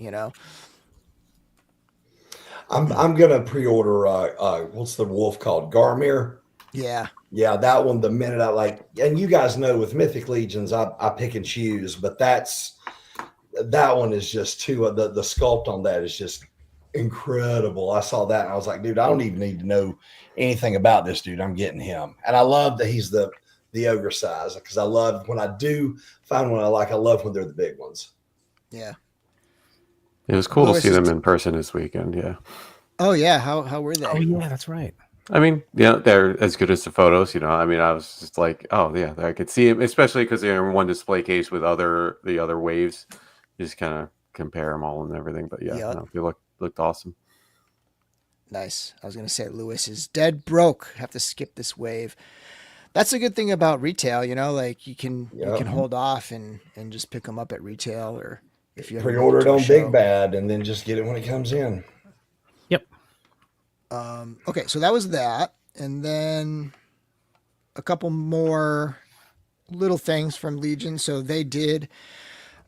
I'm gonna pre-order. What's the wolf called? Garmir. Yeah. Yeah, that one. The minute I like, and you guys know with Mythic Legions, I pick and choose, but that one is just too. The sculpt on that is just incredible. I saw that and I was like, dude, I don't even need to know anything about this dude. I'm getting him, and I love that he's the ogre size, because I love when I do find one I like. I love when they're the big ones. Yeah. It was cool to Lewis see is them in person this weekend. Yeah. Oh yeah. How were they? Oh yeah, that's right. I mean, they're as good as the photos. I mean, I was just like, oh yeah, I could see them, especially because they're in one display case with the other waves. You just kind of compare them all and everything. But yeah, Yep. no, they looked awesome. Nice. I was gonna say Lewis is dead broke. Have to skip this wave. That's a good thing about retail, like you can hold off and just pick them up at retail, or if you ever Pre-order go it to a on show. Big Bad and then just get it when it comes in. Yep. Okay, so that was that, and then a couple more little things from Legion. So they did.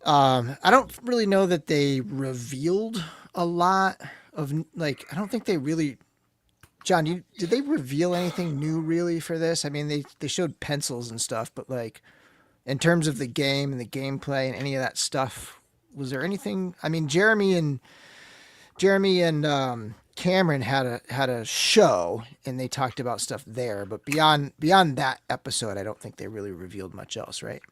I don't really know that they revealed a lot of I don't think they really. John, did they reveal anything new really for this? I mean, they showed pencils and stuff, but in terms of the game and the gameplay and any of that stuff, was there anything? I mean, Jeremy and Cameron had a show and they talked about stuff there, but beyond that episode, I don't think they really revealed much else, right?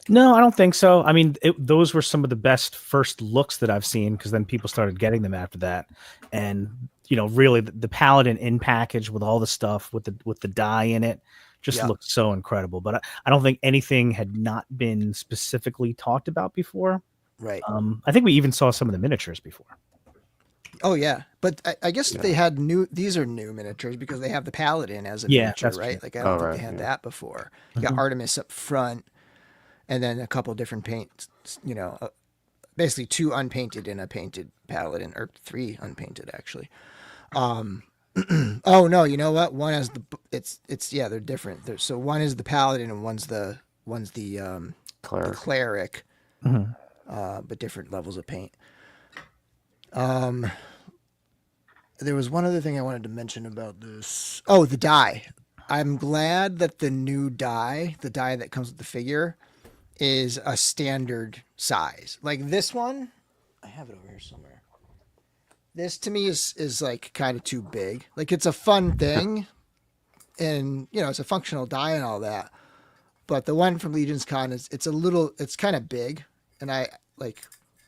No, I don't think so. I mean, those were some of the best first looks that I've seen, because then people started getting them after that, and really the Paladin in package with all the stuff with the dye in it just looked so incredible. But I don't think anything had not been specifically talked about before. Right. I think we even saw some of the miniatures before. Oh yeah, but I guess they had these are new miniatures because they have the Paladin as a miniature, that's right? true. I don't think they had that before. You got Artemis up front, and then a couple different paints. Basically 2 unpainted and a painted Paladin, or 3 unpainted actually. Oh no, you know what? One has they're different. So one is the Paladin and one's the cleric, but different levels of paint. There was one other thing I wanted to mention about this. Oh, the die. I'm glad that the new die, the die that comes with the figure, is a standard size. Like this one, I have it over here somewhere. This to me is like kind of too big. Like it's a fun thing, and it's a functional die and all that. But the one from Legion's Con it's kind of big, and I like.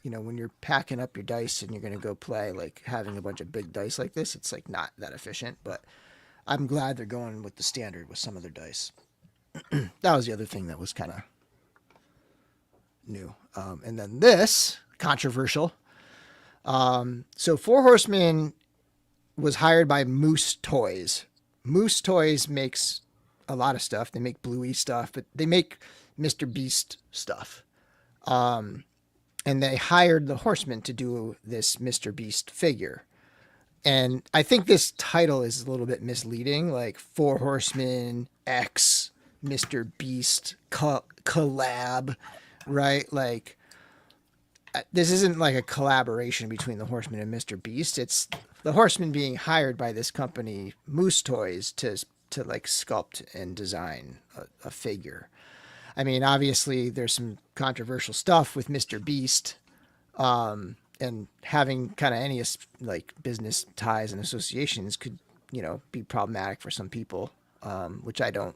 When you're packing up your dice and you're going to go play, like having a bunch of big dice like this, it's like not that efficient, but I'm glad they're going with the standard with some of their dice. That was the other thing that was kind of new. And then this controversial. So 4 Horsemen was hired by Moose Toys. Moose Toys makes a lot of stuff. They make Bluey stuff, but they make Mr. Beast stuff. And they hired the Horsemen to do this Mr. Beast figure. And I think this title is a little bit misleading, like Four Horsemen X Mr. Beast collab, right? Like this isn't like a collaboration between the Horsemen and Mr. Beast. It's the Horsemen being hired by this company, Moose Toys, to like sculpt and design a figure. I mean, obviously there's some controversial stuff with Mr. Beast, and having kind of any like business ties and associations could, you know, be problematic for some people, which I don't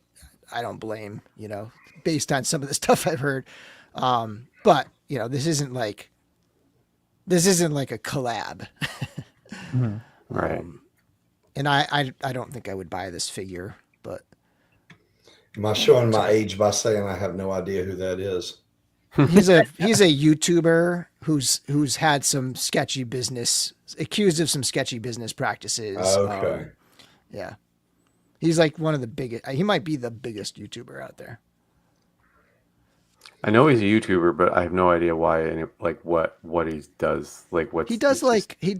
blame, you know, based on some of the stuff I've heard. But you know, this isn't like a collab. Mm-hmm. Right. And I don't think I would buy this figure, but Am I showing my age by saying I have no idea who that is? he's a YouTuber who's had some sketchy business, accused of some sketchy business practices. Okay. Yeah. He's like one of the biggest, he might be the biggest YouTuber out there. I know he's a YouTuber, but I have no idea why. Like what he does. Like what He does like a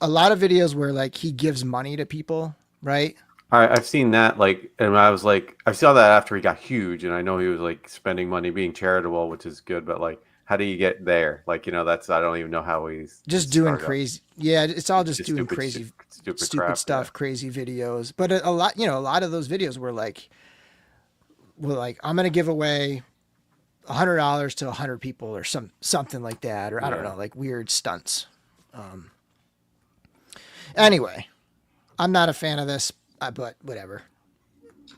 lot of videos where like he gives money to people, right? I've seen that, like, and I was like, I saw that after he got huge, and I know he was like spending money being charitable, which is good, but like, how do you get there? Like, you know, I don't even know how he's just doing crazy. Yeah, it's all just doing stupid, crazy, stupid crap, stuff, yeah. Crazy videos. But a lot of those videos were like, I'm gonna give away $100 to 100 people or something like that, or I don't know, like weird stunts. Anyway, I'm not a fan of this. But whatever,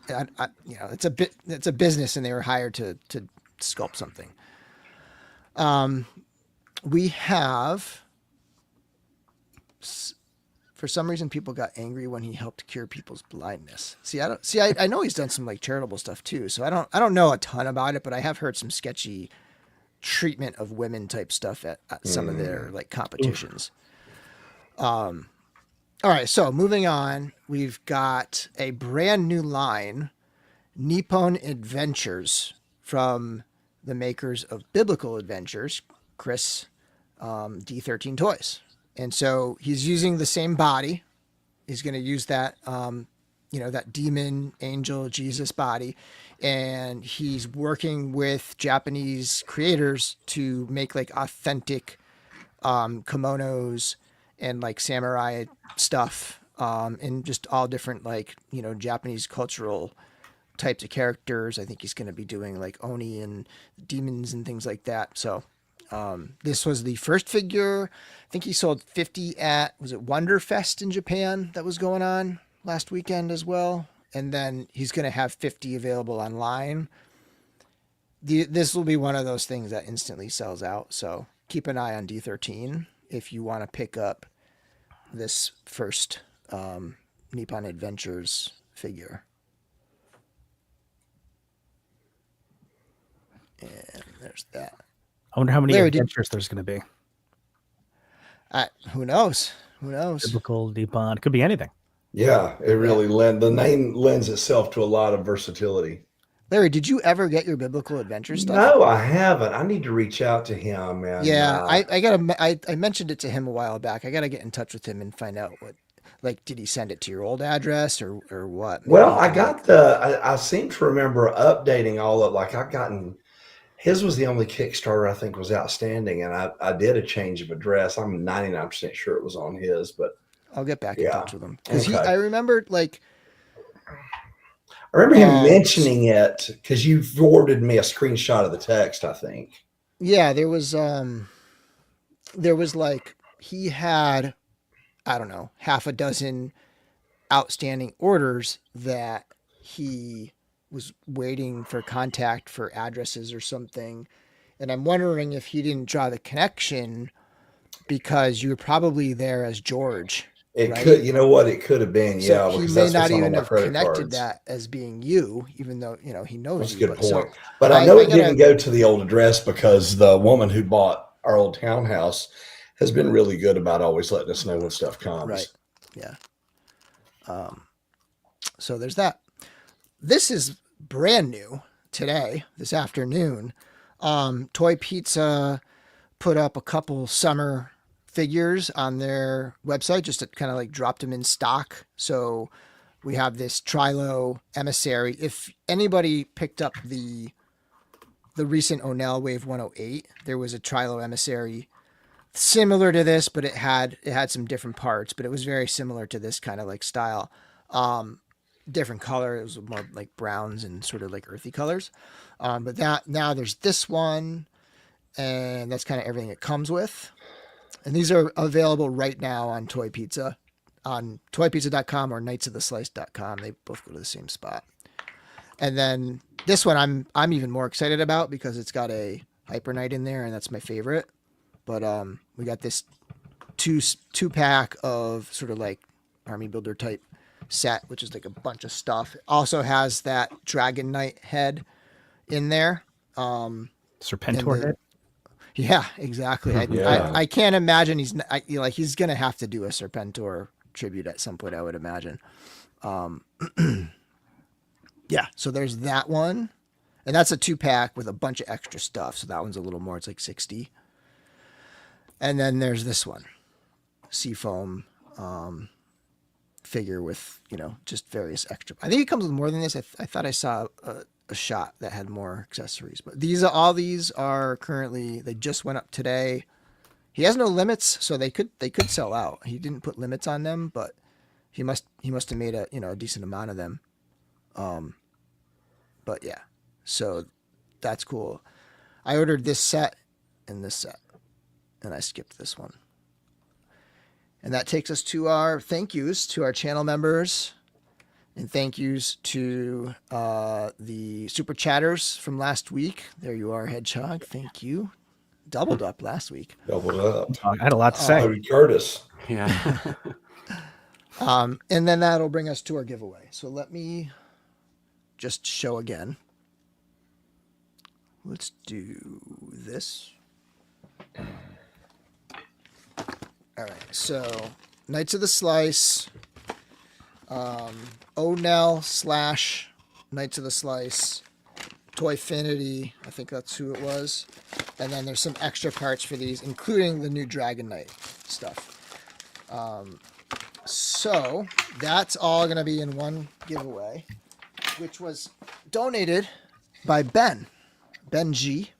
you know, it's a business, and they were hired to sculpt something. We have, for some reason, people got angry when he helped cure people's blindness. I know he's done some like charitable stuff too, so I don't know a ton about it, but I have heard some sketchy treatment of women type stuff at some of their like competitions. All right, so moving on, we've got a brand new line, Nippon Adventures, from the makers of Biblical Adventures, Chris, D13 Toys. And so he's using the same body. He's going to use that, that demon, angel, Jesus body. And he's working with Japanese creators to make like authentic kimonos and like samurai stuff, and just all different, like, you know, Japanese cultural types of characters. I think he's going to be doing like Oni and demons and things like that. So this was the first figure. I think he sold 50 at, was it Wonderfest in Japan that was going on last weekend as well? And then he's going to have 50 available online. This will be one of those things that instantly sells out. So keep an eye on D13 if you want to pick up this first Nippon Adventures figure. And there's that. I wonder how many Larry, adventures there's going to be. Who knows? Who knows? Biblical, Nippon, could be anything. Yeah, it really the name lends itself to a lot of versatility. Larry, did you ever get your Biblical Adventure stuff? No, I haven't. I need to reach out to him. And, yeah, I mentioned it to him a while back. I gotta get in touch with him and find out what, like, did he send it to your old address or what? Maybe well, I seem to remember updating all of, like, I've gotten, his was the only Kickstarter I think was outstanding, and I did a change of address. I'm 99% sure it was on his, but I'll get back in touch with him because I remembered, like. I remember him mentioning it because you forwarded me a screenshot of the text, I think. Yeah, there was like, he had, I don't know, half a dozen outstanding orders that he was waiting for contact for addresses or something. And I'm wondering if he didn't draw the connection because you were probably there as George. It right? could, you know what? It could have been, so yeah. He may not even have connected that as being you, even though, you know, he knows That's you. a good point. So but I know it didn't go to the old address because the woman who bought our old townhouse has been really good about always letting us know when stuff comes. Right. Yeah. So there's that. This is brand new today, this afternoon. Toy Pizza put up a couple summer figures on their website, just to kind of like dropped them in stock. So we have this Trilo Emissary. If anybody picked up the recent Onell Wave 108, there was a Trilo Emissary similar to this, but it had some different parts, but it was very similar to this kind of like style. Different color. It was more like browns and sort of like earthy colors. But now there's this one, and that's kind of everything it comes with. And these are available right now on Toy Pizza, on toypizza.com or knightsoftheslice.com. They both go to the same spot. And then this one I'm even more excited about because it's got a Hyper Knight in there, and that's my favorite. But we got this two pack of sort of like army builder type set, which is like a bunch of stuff. It also has that Dragon Knight head in there. Serpentor head. Yeah, exactly. I can't imagine he's gonna have to do a Serpentor tribute at some point, I would imagine. Yeah, so there's that one, and that's a 2-pack with a bunch of extra stuff. So that one's a little more. It's like 60. And then there's this one, Seafoam figure with, just various extra. I think it comes with more than this. I thought I saw a shot that had more accessories, but all these are currently, they just went up today. He has no limits, so they could sell out. He didn't put limits on them, but he must have made a decent amount of them. But yeah, so that's cool. I ordered this set and this set, and I skipped this one. And that takes us to our thank yous to our channel members, and thank yous to the super chatters from last week. There you are, Hedgehog. Thank you. Doubled up last week. Doubled up. I had a lot to say. Cody Curtis. Yeah. And then that'll bring us to our giveaway. So let me just show again. Let's do this. All right, so Knights of the Slice, Onell / Knights of the Slice, Toyfinity, I think that's who it was. And then there's some extra parts for these, including the new Dragon Knight stuff. So that's all going to be in one giveaway, which was donated by Ben G.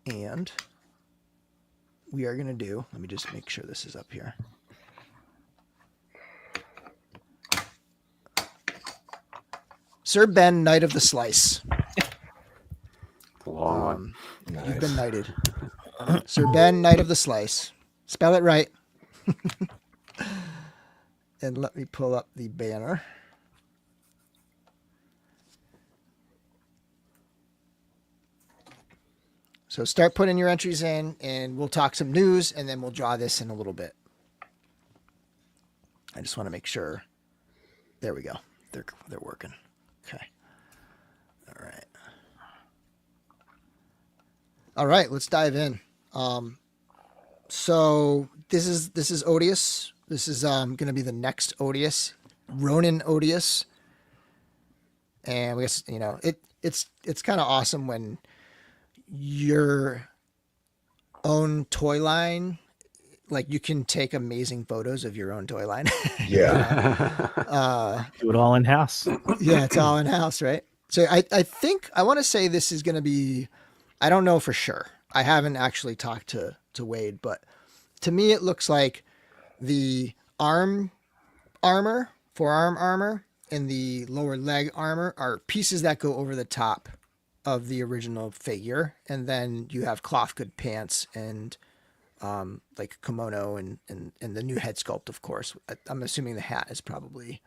And we are going to do, let me just make sure this is up here. Sir Ben, Knight of the Slice. Long one. Nice. You've been knighted. Sir Ben, Knight of the Slice. Spell it right. And let me pull up the banner. So start putting your entries in, and we'll talk some news, and then we'll draw this in a little bit. I just want to make sure. There we go. They're working. Okay. All right. Let's dive in. So this is Odious. This is going to be the next Odious, Ronin Odious, and we guess it's kind of awesome when your own toy line, like you can take amazing photos of your own toy line. Yeah. Do it all in house. Yeah, it's all in house, right? So I think I want to say this is going to be, I don't know for sure. I haven't actually talked to Wade, but to me it looks like the forearm armor, and the lower leg armor are pieces that go over the top of the original figure, and then you have cloth good pants and like kimono and the new head sculpt, of course. I'm assuming the hat is probably.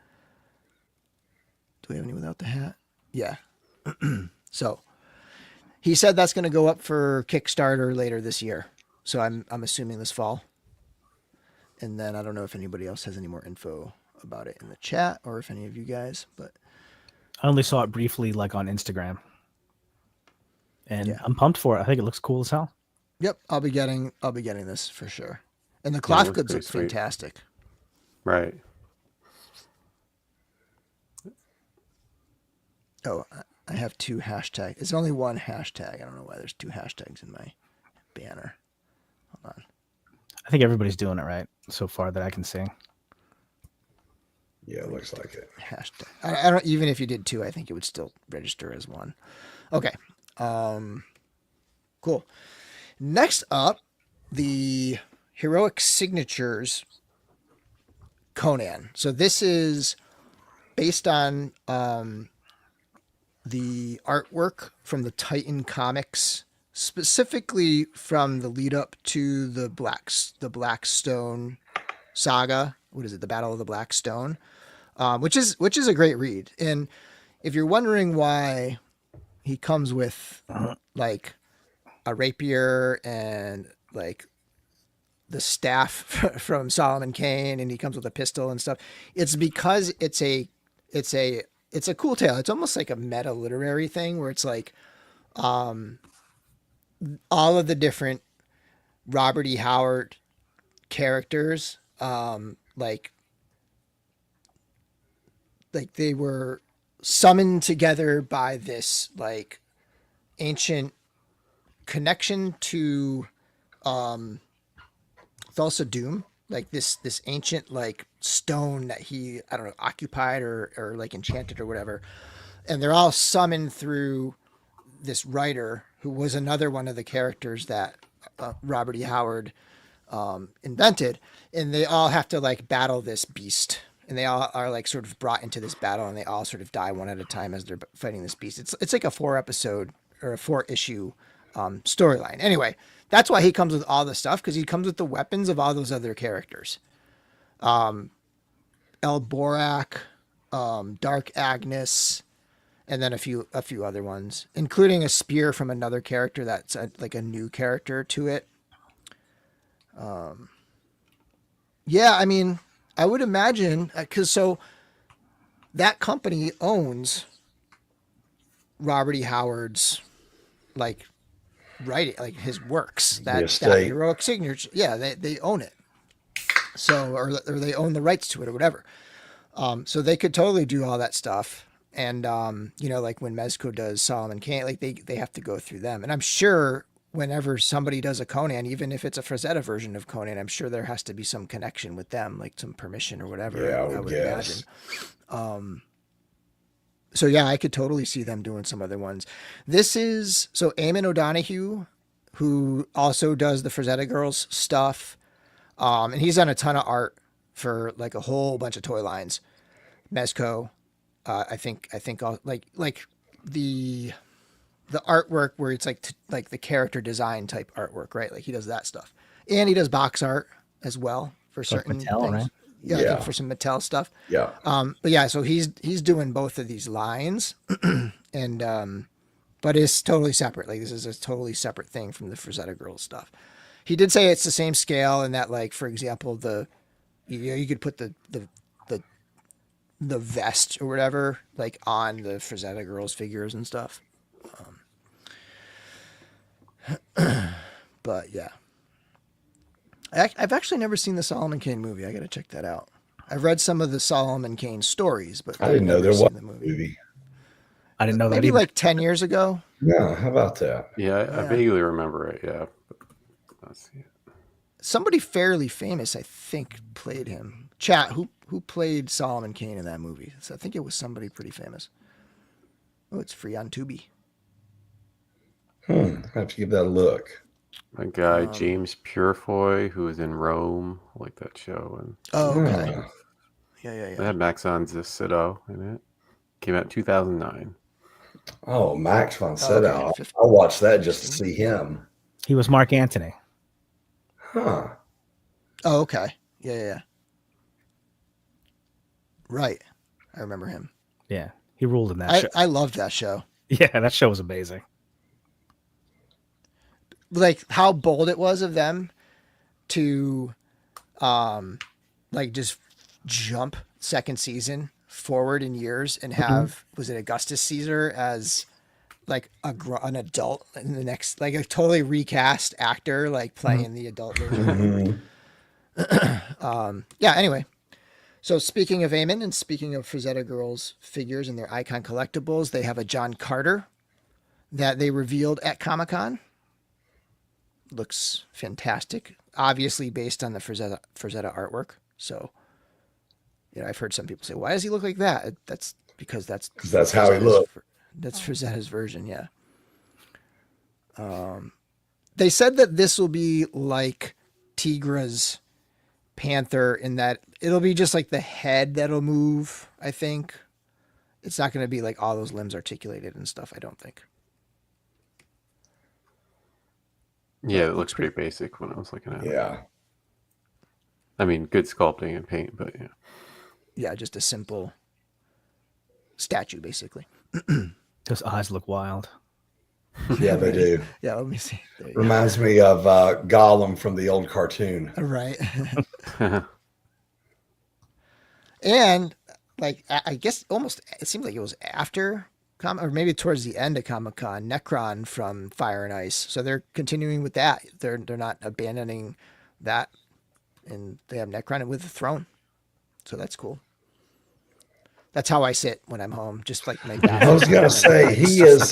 Do we have any without the hat? Yeah. So he said that's going to go up for Kickstarter later this year. So I'm assuming this fall. And then I don't know if anybody else has any more info about it in the chat, or if any of you guys, but I only saw it briefly, like on Instagram, and yeah. I'm pumped for it. I think it looks cool as hell. Yep, I'll be getting this for sure. And the cloth goods look sweet. fantastic. Right. Oh, I have 2 hashtags. It's only one hashtag. I don't know why there's 2 hashtags in my banner. I think everybody's doing it right so far that I can see. Yeah, it looks like it. Hashtag. I don't, even if you did 2, I think it would still register as 1. Okay. Cool. Next up, the Heroic Signatures Conan. So this is based on the artwork from the Titan comics, specifically from the lead up to the Blackstone saga. What is it? The Battle of the Blackstone, which is a great read. And if you're wondering why he comes with like a rapier and like the staff from Solomon Kane, and he comes with a pistol and stuff, it's because it's a cool tale. It's almost like a meta literary thing where it's like all of the different Robert E. Howard characters, like they were summoned together by this like ancient connection to Thulsa Doom, like this ancient like stone that he, I don't know, occupied or like enchanted or whatever. And they're all summoned through this writer who was another one of the characters that Robert E. Howard invented. And they all have to like battle this beast. And they all are like sort of brought into this battle, and they all sort of die one at a time as they're fighting this beast. It's like a 4-episode or a 4-issue storyline. Anyway, that's why he comes with all the stuff, because he comes with the weapons of all those other characters. El Borak, Dark Agnes, and then a few other ones, including a spear from another character that's like a new character to it. Yeah, I mean, I would imagine, because so that company owns Robert E. Howard's like writing, like his works, that Heroic Signature. Yeah, they own it. So, or they own the rights to it or whatever. So they could totally do all that stuff. And, you know, like when Mezco does Solomon Kane, like they have to go through them. And I'm sure whenever somebody does a Conan, even if it's a Frazetta version of Conan, I'm sure there has to be some connection with them, like some permission or whatever. Yeah, I would guess. Imagine. So yeah, I could totally see them doing some other ones. This is, so Eamon O'Donoghue, who also does the Frazetta Girls stuff. And he's done a ton of art for like a whole bunch of toy lines. Mezco, I think all, like the artwork where it's like the character design type artwork, right? Like he does that stuff, and he does box art as well for certain Mattel, things. right? Yeah, I think for some Mattel stuff. Yeah. But yeah, so he's doing both of these lines, and but it's totally separate. Like this is a totally separate thing from the Frazetta Girls stuff. He did say it's the same scale, and that, like, for example, you could put the vest or whatever like on the Frazetta Girls figures and stuff. But yeah, I've actually never seen the Solomon Kane movie. I got to check that out. I've read some of the Solomon Kane stories, but I didn't know there was a movie. I didn't know that. Maybe Either. like 10 years ago. Yeah, how about that? Yeah, I vaguely remember it. Yeah. Let's see. Somebody fairly famous, I think, played him. Chat, who played Solomon Kane in that movie? So I think it was somebody pretty famous. Oh, it's free on Tubi. I have to give that a look. A guy, James Purefoy, who was in Rome, I like that show. And Oh, okay. Yeah. it had Max von Sydow in it. Came out in 2009. Oh, Max von Sydow. Okay. I'll watch that just to see him. He was Mark Antony. Huh. Oh, okay. Yeah. Right. I remember him. Yeah, he ruled in that show. I loved that show. Yeah, that show was amazing. Like how bold it was of them to like just jump second season forward in years and have was it Augustus Caesar as like an adult in the next, like a totally recast actor like playing the adult version. Yeah, anyway, so speaking of Eamon and speaking of Frazetta Girls figures and their icon collectibles, they have a John Carter that they revealed at Comic-Con. looks fantastic. Obviously based on the Frazetta artwork. So, I've heard some people say, "Why does he look like that?" That's because that's how he looks. That's Frazetta's version, yeah. They said that this will be like Tigra's Panther in that it'll be just like the head that'll move, I think. It's not going to be like all those limbs articulated and stuff, I don't think. Yeah, it looks pretty basic when I was looking at it. Yeah. I mean, good sculpting and paint, but yeah. Yeah, just a simple statue, basically. Those eyes look wild. Yeah, they do. Yeah, let me see. There you go. Reminds me of Gollum from the old cartoon. Right. And like, I guess almost it seemed like it was after or maybe towards the end of Comic-Con, Necron from Fire and Ice. So they're continuing with that. They're not abandoning that, and they have Necron with the throne. So that's cool. That's how I sit when I'm home, just like my dad. I was gonna say he is.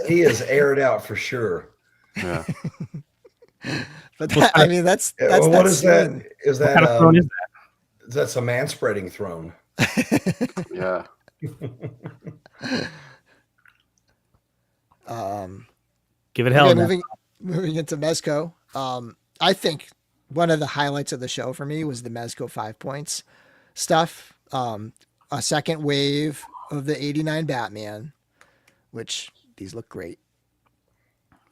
He is aired out for sure. Yeah. But that, I mean, that's what is that? Is that What kind of throne is that? That's a man spreading throne. Yeah. Give it hell. Okay, moving into Mezco. I think one of the highlights of the show for me was the Mezco 5 points stuff. A second wave of the 89 Batman, which these look great.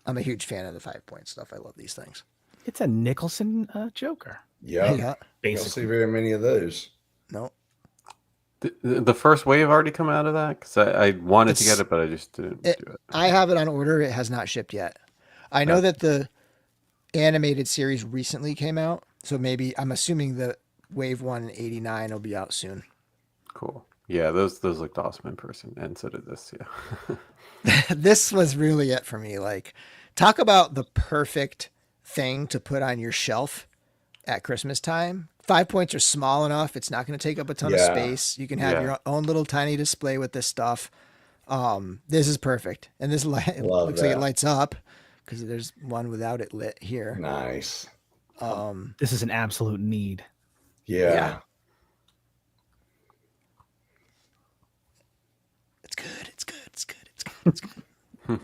I'm a huge fan of the 5 point stuff. I love these things. It's a Nicholson Joker. Yeah. Yeah. You don't see very many of those. No. The first wave already come out of that? Because I wanted to get it, but I just didn't do it. I have it on order. It has not shipped yet. I know that the animated series recently came out, so maybe I'm assuming the Wave 1 89 will be out soon. Cool. Yeah, those looked awesome in person, and so did this. Yeah. This was really it for me. Like, talk about the perfect thing to put on your shelf at Christmas time. 5 points are small enough. It's not going to take up a ton of space. You can have your own little tiny display with this stuff. This is perfect. And this looks like it lights up because there's one without it lit here. Nice. This is an absolute need. Yeah. It's good. It's good. It's good. It's good. It's good.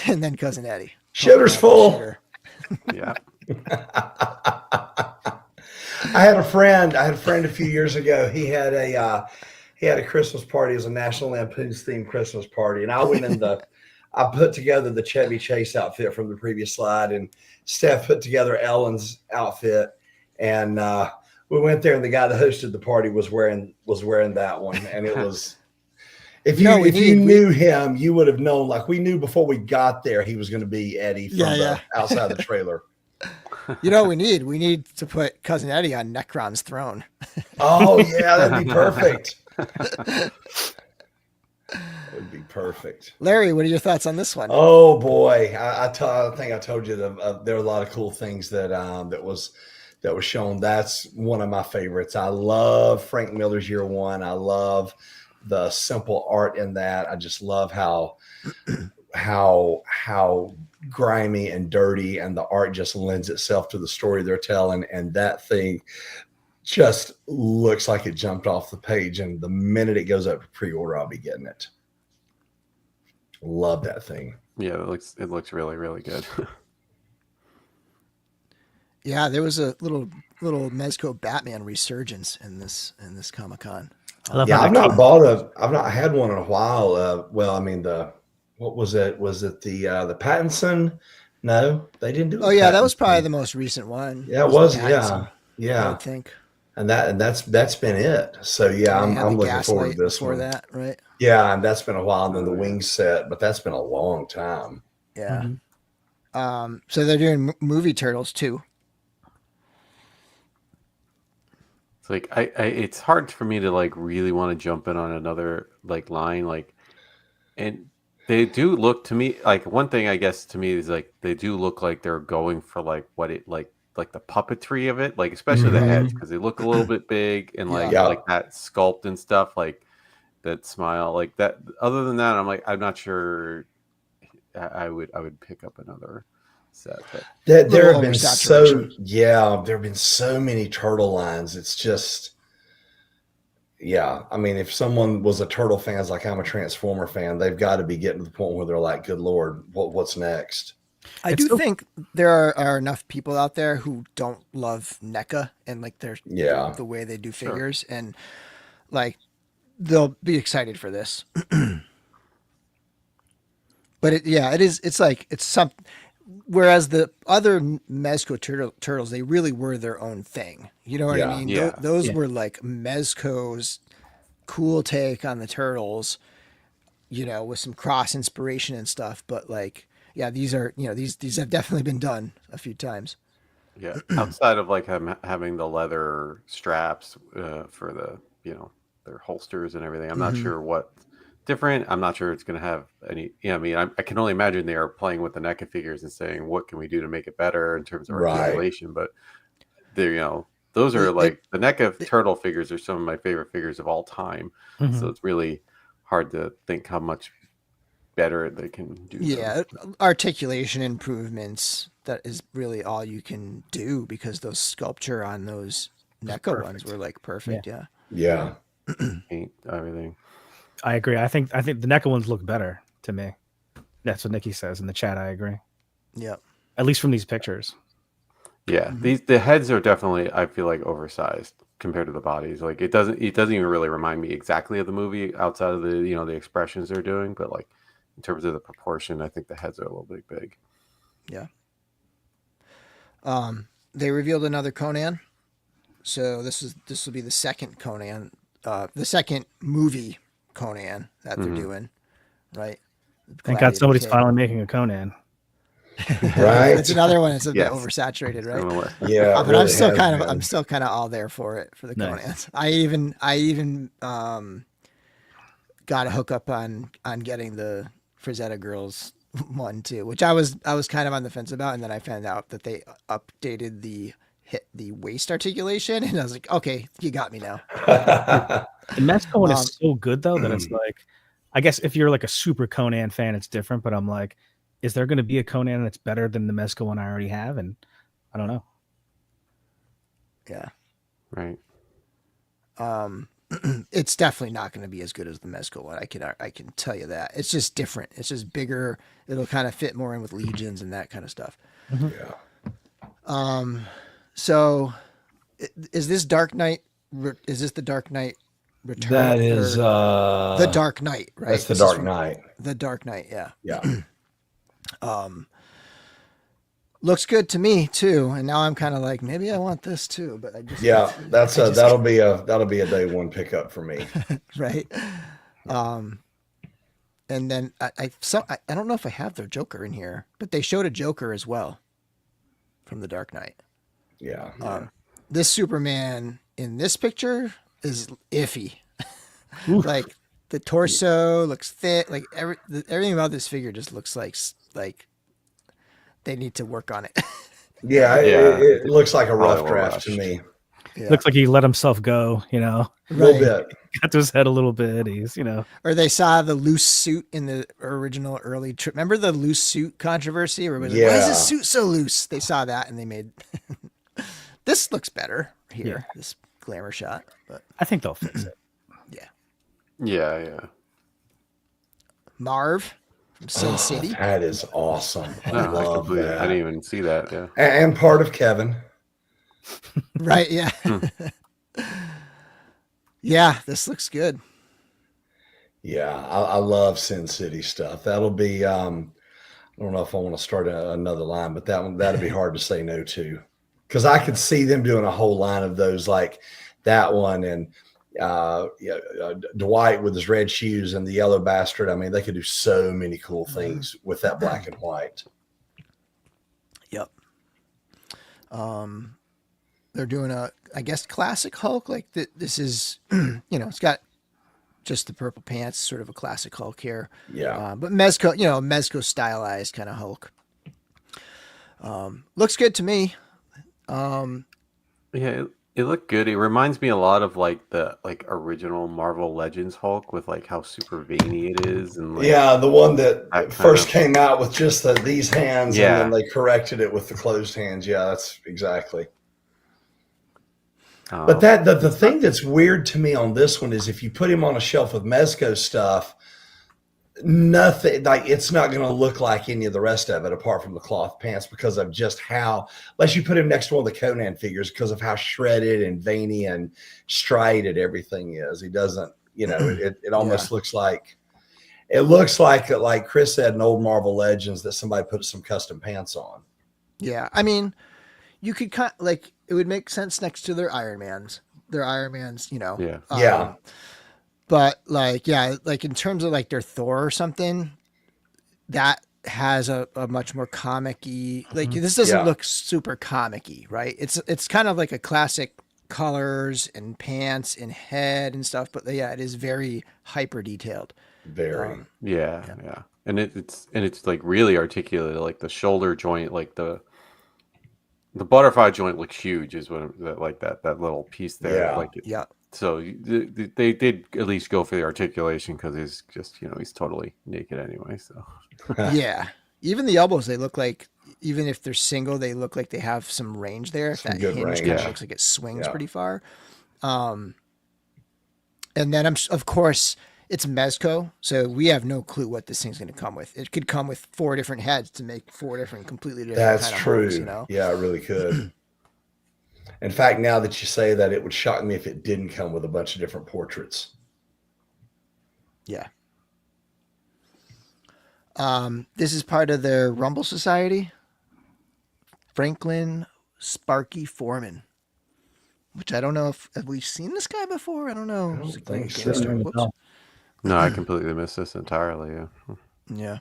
And then Cousin Eddie. Shitter's full. Shitter. Yeah. I had a friend a few years ago. He had a Christmas party. It was a National Lampoon's themed Christmas party. And I went in I put together the Chevy Chase outfit from the previous slide, and Steph put together Ellen's outfit. And we went there, and the guy that hosted the party was wearing that one. And it was, if you knew him, you would have known, like we knew before we got there, he was going to be Eddie from outside the trailer. You know what we need? We need to put Cousin Eddie on Necron's throne. Oh, yeah, that'd be perfect. That would be perfect. Larry, what are your thoughts on this one? Oh, boy. I think I told you that there are a lot of cool things that was shown. That's one of my favorites. I love Frank Miller's Year One. I love the simple art in that. I just love how grimy and dirty, and the art just lends itself to the story they're telling. And that thing just looks like it jumped off the page. And the minute it goes up to pre-order, I'll be getting it. Love that thing. Yeah, it looks really, really good. Yeah, there was a little Mezco Batman resurgence in this Comic-Con. I've not had one in a while. What was it? Was it the Pattinson? No, they didn't do it. Oh yeah, that was probably the most recent one. Yeah, it was. Yeah. I think. And that's been it. So yeah, I'm looking forward to this one. That, right? Yeah, and that's been a while. And then the wings set, but that's been a long time. Yeah. Mm-hmm. So they're doing movie Turtles too. It's like it's hard for me to like really want to jump in on another like line, like, and they do look to me like, one thing I guess to me is like they do look like they're going for like what it like the puppetry of it, like especially the heads, because they look a little bit big, and like that sculpt and stuff, like that smile, like that. Other than that, I'm not sure. I would pick up another set. But There have been oversaturation. there have been so many turtle lines. It's just, yeah. I mean, if someone was a turtle fan, it's like I'm a Transformer fan, they've got to be getting to the point where they're like, good Lord, what's next? I do think there are enough people out there who don't love NECA and like the way they do figures, and like they'll be excited for this. But it's some. Whereas the other Mezco turtles, they really were their own thing. You know what I mean? Yeah. Those were like Mezco's cool take on the turtles, with some cross inspiration and stuff. But like, yeah, these are, these have definitely been done a few times. Yeah, outside of like having the leather straps for the, their holsters and everything, I'm not sure what different. I'm not sure it's going to have any. I mean, I can only imagine they are playing with the NECA figures and saying, what can we do to make it better in terms of articulation? But they, those are like the NECA turtle figures are some of my favorite figures of all time. So it's really hard to think how much better they can do. Yeah, articulation improvements. That is really all you can do, because those sculpture on those NECA ones were like perfect. Yeah. Paint, everything. I agree. I think the NECA ones look better to me. That's what Nikki says in the chat. I agree. Yep. At least from these pictures. Yeah, the heads are definitely, I feel like, oversized compared to the bodies. Like it doesn't even really remind me exactly of the movie outside of the the expressions they're doing, but like in terms of the proportion, I think the heads are a little bit big. Yeah. They revealed another Conan, so this will be the second Conan, the second movie Conan that they're doing, right? Thank God somebody's finally making a Conan. Right. It's another one. It's a bit oversaturated, right? Yeah, but I'm still kind of all there for it, for the Conans. I even got a hookup on getting the Frazetta girls one too, which I was kind of on the fence about, and then I found out that they updated the waist articulation, and I was like, okay, you got me now. The Mezco one is so good though that it's like, I guess if you're like a super Conan fan, it's different. But I'm like, is there going to be a Conan that's better than the Mezco one I already have? And I don't know. Yeah. Right. It's definitely not going to be as good as the Mezco one. I can tell you that. It's just different. It's just bigger. It'll kind of fit more in with Legions and that kind of stuff. Yeah. So is this Dark Knight? Is this the Dark Knight Return? That is the Dark Knight, right? That's the Dark Knight. The Dark Knight, yeah. Yeah. Looks good to me too, and now I'm kind of like, maybe I want this too, but I just that'll be a day one pickup for me. Right. And then I don't know if I have their Joker in here, but they showed a Joker as well from the Dark Knight. Yeah. This Superman in this picture is iffy. Like the torso looks thick. Like everything about this figure just looks like they need to work on it. It looks like a rough draft to me. Yeah. Looks like he let himself go, A little bit. got to his head a little bit. He's, Or they saw the loose suit in the original early trip. Remember the loose suit controversy? Everybody was like, why is this suit so loose? They saw that and they made this looks better here. This glamour shot, but I think they'll fix it. Yeah. Marv from Sin City. That is awesome. I love that. I didn't even see that. Yeah. And part of Kevin. Right. Yeah. Yeah. This looks good. Yeah. I love Sin City stuff. That'll be, I don't know if I want to start another line, but that'd be hard to say no to, because I could see them doing a whole line of those, like that one and Dwight with his red shoes and the yellow bastard. I mean, they could do so many cool things with that black and white. Yep. They're doing I guess classic Hulk. Like this is, it's got just the purple pants, sort of a classic Hulk here. Yeah. But Mezco, Mezco stylized kind of Hulk. Looks good to me. Yeah. It looked good. It reminds me a lot of like the original Marvel Legends Hulk with like how super veiny it is and like Yeah, the one that that kind first of came out with just these hands, and then yeah. they corrected it with the closed hands. Yeah, that's exactly. But the thing that's weird to me on this one is if you put him on a shelf with Mezco stuff, nothing like it's not going to look like any of the rest of it apart from the cloth pants because of just how, unless you put him next to one of the Conan figures, because of how shredded and veiny and striated everything is. He doesn't, it almost looks like like Chris said in old Marvel Legends that somebody put some custom pants on. Yeah, I mean, you could like it would make sense next to their Iron Mans. Their Iron Mans, Yeah. Yeah. But like, yeah, like in terms of like their Thor or something, that has a much more comic-y, like this doesn't look super comic-y, right? It's kind of like a classic colors and pants and head and stuff, but yeah, it is very hyper detailed. Very. Yeah. And it's like really articulated, like the shoulder joint, like the butterfly joint looks huge is what like that little piece there. Yeah. Like Yeah. So they did at least go for the articulation because he's just he's totally naked anyway. So Yeah, even the elbows, they look like, even if they're single, they look like they have some range there. If Some that good hinge range. kind of Yeah. looks like it swings pretty far. And then of course it's Mezco, so we have no clue what this thing's going to come with. It could come with 4 different heads to make 4 different completely different. That's kind of true. Hulks, Yeah, it really could. In fact, now that you say that, it would shock me if it didn't come with a bunch of different portraits. Yeah. This is part of their Rumble Society. Franklin Sparky Foreman, which I don't know if have we seen this guy before. I don't know. I don't It's a think great so. gangster. Whoops. no, I completely missed this entirely. Yeah. Yeah.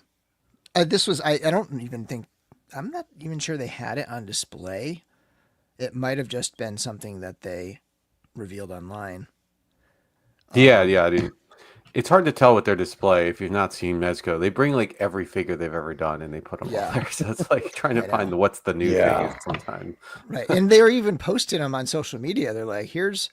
This was, I don't even think, I'm not even sure they had it on display. It might have just been something that they revealed online. Yeah. I didn't. It's hard to tell with their display if you've not seen Mezco. They bring like every figure they've ever done and they put them Yeah. on there. So it's like trying to I find know. what's the new Yeah. thing sometimes. Right. And they were even posting them on social media. They're like, here's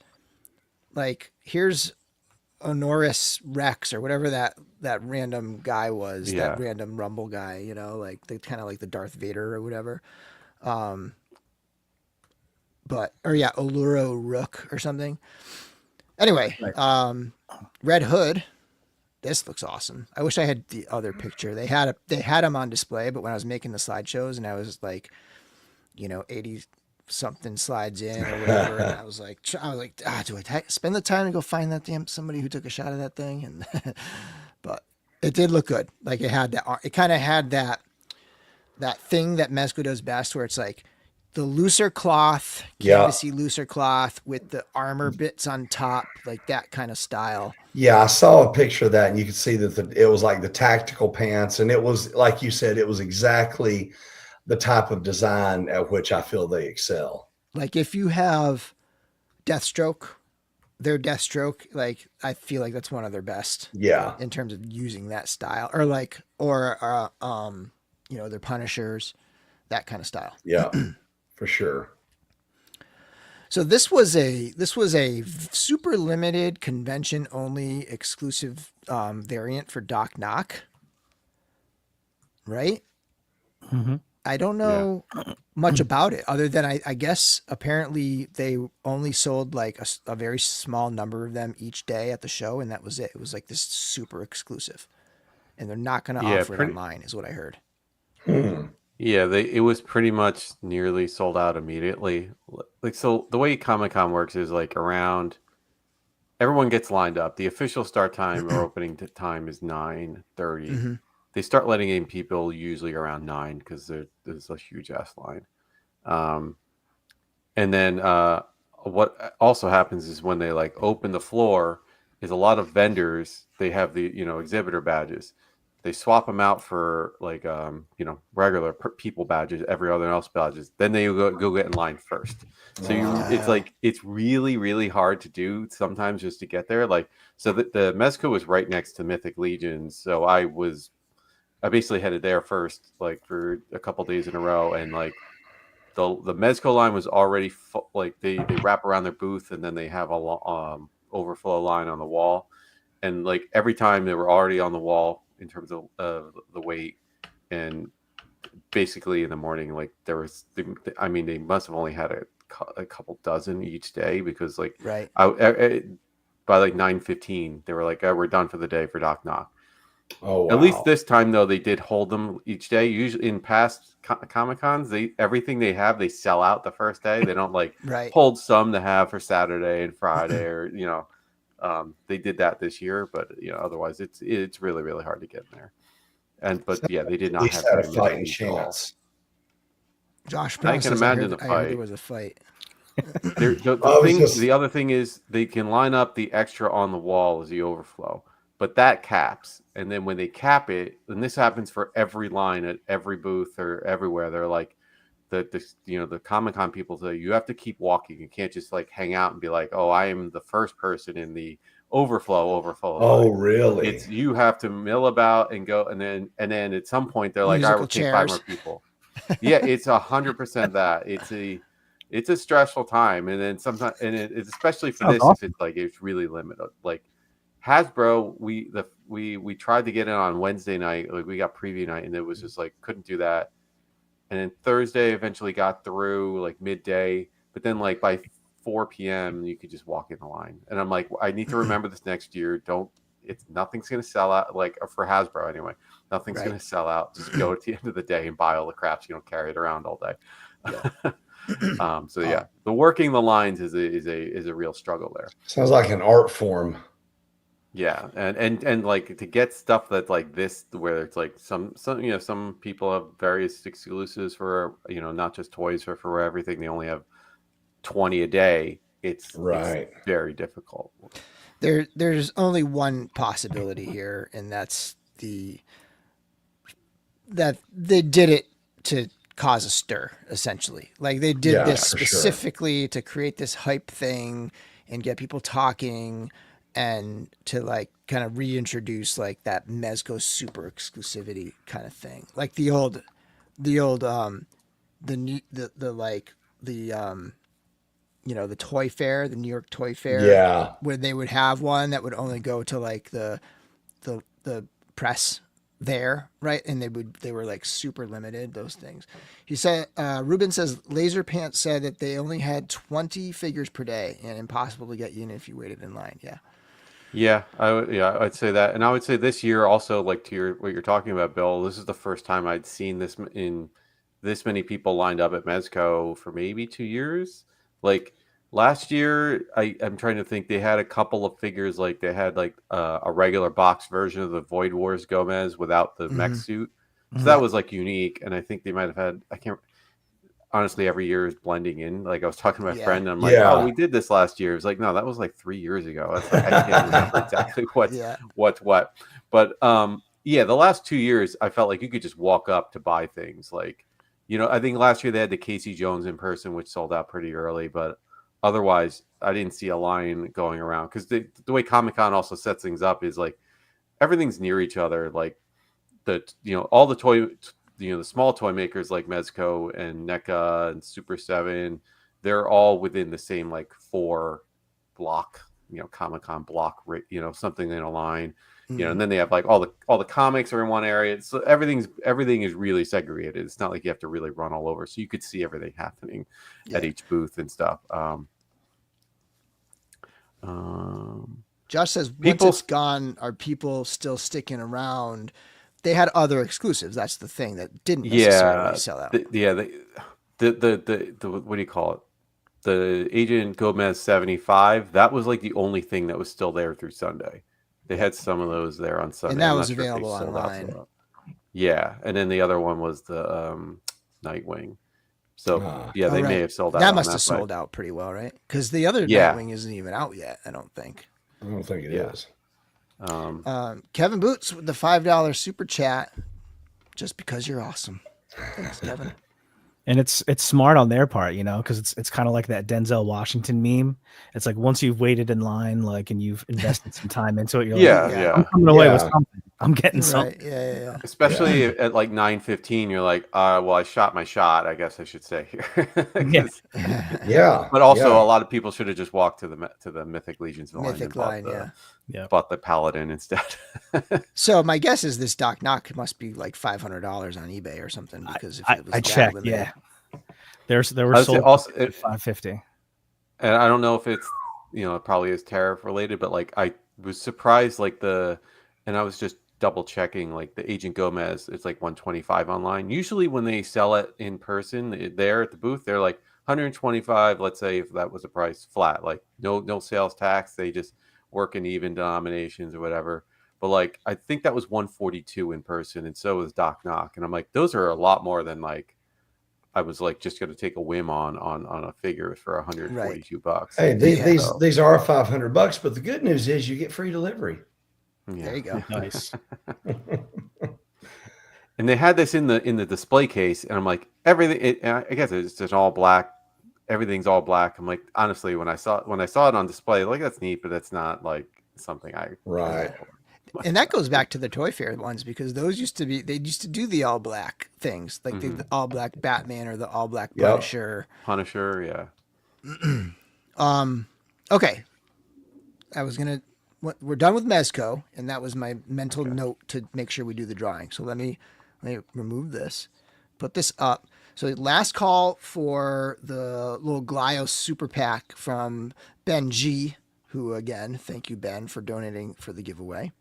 Honoris Rex or whatever that random guy was, that random Rumble guy, like the kind of like the Darth Vader or whatever. Oluro Rook or something. Anyway, Red Hood. This looks awesome. I wish I had the other picture. They had him on display, but when I was making the slideshows and I was like, 80 something slides in or whatever, and I was like, do I spend the time to go find that somebody who took a shot of that thing? And but it did look good. Like it had that. It kind of had that thing that Mezco does best, where it's like the looser cloth, canvasy looser cloth with the armor bits on top, like that kind of style. Yeah, I saw a picture of that, and you could see that it was like the tactical pants, and it was like you said, it was exactly the type of design at which I feel they excel. Like if you have Deathstroke, their Deathstroke, like I feel like that's one of their best. Yeah. In terms of using that style, or their Punishers, that kind of style. Yeah, for sure. So this was a super limited convention only exclusive variant for Doc Knock, right? Mm-hmm. I don't know much about it other than I guess apparently they only sold like a very small number of them each day at the show, and that was it. It was like this super exclusive, and they're not going to offer it online, is what I heard. Yeah, it was pretty much nearly sold out immediately. Like, so the way Comic-Con works is like around, everyone gets lined up. The official start time or opening time is 9:30. Mm-hmm. They start letting in people usually around 9 because there's a huge ass line. And then what also happens is when they like open the floor, is a lot of vendors, they have the exhibitor badges. They swap them out for like regular people badges, every other else badges. Then they go get in line first. So it's like it's really, really hard to do sometimes just to get there. Like, so the Mezco was right next to Mythic Legions, so I basically headed there first, like for a couple days in a row, and like the Mezco line was already like they wrap around their booth, and then they have a overflow line on the wall, and like every time they were already on the wall in terms of the weight, and basically in the morning, like there was, I mean, they must have only had a couple dozen each day, because like Right. by like 9:15 they were like, oh, we're done for the day for Doc Knock. Oh, wow. At least this time though, they did hold them each day. Usually in past Comic Cons, everything they have, they sell out the first day. They don't like Right. hold some to have for Saturday and Friday, or they did that this year, but otherwise it's really, really hard to get in there. But yeah, they did not have a fighting chance. Josh Brown I can says, imagine the I heard fight. there was a fight. The other thing is they can line up the extra on the wall as the overflow, but that caps. And then when they cap it, and this happens for every line at every booth or everywhere, they're like, the Comic-Con people say, you have to keep walking. You can't just like hang out and be like, oh, I am the first person in the overflow. Oh, really? It's, you have to mill about and go, and then at some point they're like, Musical I will take 5 more people. Yeah, it's 100% that. It's a stressful time, and then sometimes, and it's especially for this, if it's like it's really limited. Like Hasbro, we tried to get in on Wednesday night, like we got preview night, and it was just like couldn't do that. And then Thursday eventually got through like midday, but then like by 4 p.m. you could just walk in the line, and I'm like, I need to remember this next year. Nothing's gonna sell out, like for Hasbro anyway. Nothing's gonna sell out. Just go at the end of the day and buy all the crap, so you don't carry it around all day. Yeah. The working the lines is a real struggle there. Sounds like an art form. Yeah, and like to get stuff that's like this, where it's like some people have various exclusives for not just toys, or for everything. They only have 20 a day. It's very difficult. There's only one possibility here, and that's that they did it to cause a stir, essentially. Like they did this specifically to create this hype thing and get people talking, and to like kind of reintroduce like that Mezco Super exclusivity kind of thing, like the toy fair, the New York Toy Fair, where they would have one that would only go to like the press there, right? And they were like super limited, those things. He said, Ruben says Laser Pants said that they only had 20 figures per day and impossible to get in if you waited in line. I'd say that. And I would say this year also, like to what you're talking about, Bill, this is the first time I'd seen this many people lined up at Mezco for maybe 2 years. Like last year, I'm trying to think, they had a couple of figures, like they had like a regular box version of the Void Wars Gomez without the mech suit. So that was like unique. And I think they might have had, honestly, every year is blending in. Like I was talking to my friend, and I'm like, oh, we did this last year. It was like, no, that was like 3 years ago. I can't remember exactly what. But the last 2 years, I felt like you could just walk up to buy things. Like, I think last year they had the Casey Jones in person, which sold out pretty early, but otherwise I didn't see a line going around, because the way Comic-Con also sets things up is like everything's near each other. Like all the toy, the small toy makers like Mezco and NECA and Super 7, they're all within the same like 4 block, Comic-Con block, something in a line, and then they have like all the comics are in one area. So everything is really segregated. It's not like you have to really run all over. So you could see everything happening at each booth and stuff. Josh says, once it's gone, are people still sticking around? They had other exclusives. That's the thing that didn't necessarily sell out. The what do you call it? The Agent Gomez 75. That was like the only thing that was still there through Sunday. They had some of those there on Sunday, and that was available online. Yeah, and then the other one was the Nightwing. So they may have sold out. That must have sold out pretty well, right? Because the other Nightwing isn't even out yet. I don't think it is. Kevin Boots with the $5 super chat, just because you're awesome. Thanks, Kevin. And it's smart on their part, because it's kind of like that Denzel Washington meme. It's like once you've waited in line, like, and you've invested some time into it, you're like, I'm coming away with something. I'm getting Right. something. Yeah. Especially at like 9:15, you're like, well, I shot my shot. I guess I should stay here. Yeah. Yeah. But also, yeah. a lot of people should have just walked to the Mythic Legions line Mythic and bought line, the, yeah. bought the Paladin instead. So my guess is this Doc Knock must be like $500 on eBay or something, because if it was I that checked. limited- There were I would say sold also, at 550. and I don't know if it's, it probably is tariff related, but like I was surprised, and I was just double checking, like the Agent Gomez, it's like 125 online. Usually when they sell it in person there at the booth, they're like 125, let's say, if that was the price flat, like no sales tax, they just work in even denominations or whatever. But like I think that was 142 in person, and so was Doc Knock, and I'm like, those are a lot more than like I was like just going to take a whim on a figure for 142 bucks. Hey, Yeah. these are $500, but the good news is you get free delivery. Yeah. There you go. Nice. And they had this in the display case, and I'm like, everything. I guess it's just all black. Everything's all black. I'm like, honestly, when I saw it on display, like that's neat, but that's not like something I Right. And that goes back to the Toy Fair ones, because those used to do the all black things, like the all black Batman or the all black Yep. Punisher, yeah. Okay. We're done with Mezco, and that was my mental note to make sure we do the drawing. So let me remove this, put this up. So last call for the little Glios super pack from Ben G, who, again, thank you, Ben, for donating for the giveaway.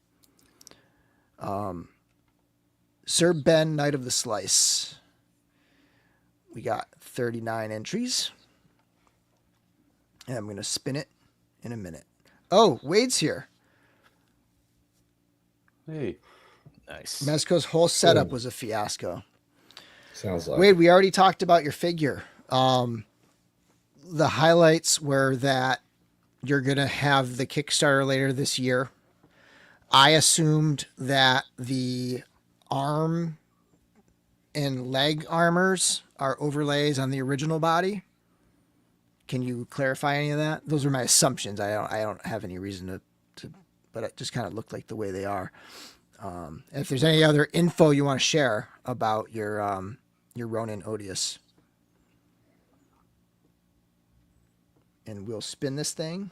Sir Ben, Knight of the Slice. We got 39 entries. And I'm going to spin it in a minute. Oh, Wade's here. Hey, Nice. Mezco's whole setup was a fiasco. Sounds like Wade, we already talked about your figure. The highlights were that you're going to have the Kickstarter later this year. I assumed that the arm and leg armors are overlays on the original body. Can you clarify any of that? Those are my assumptions. I don't have any reason to, but it just kind of looked like the way they are. If there's any other info you want to share about your Ronin Odious. And we'll spin this thing.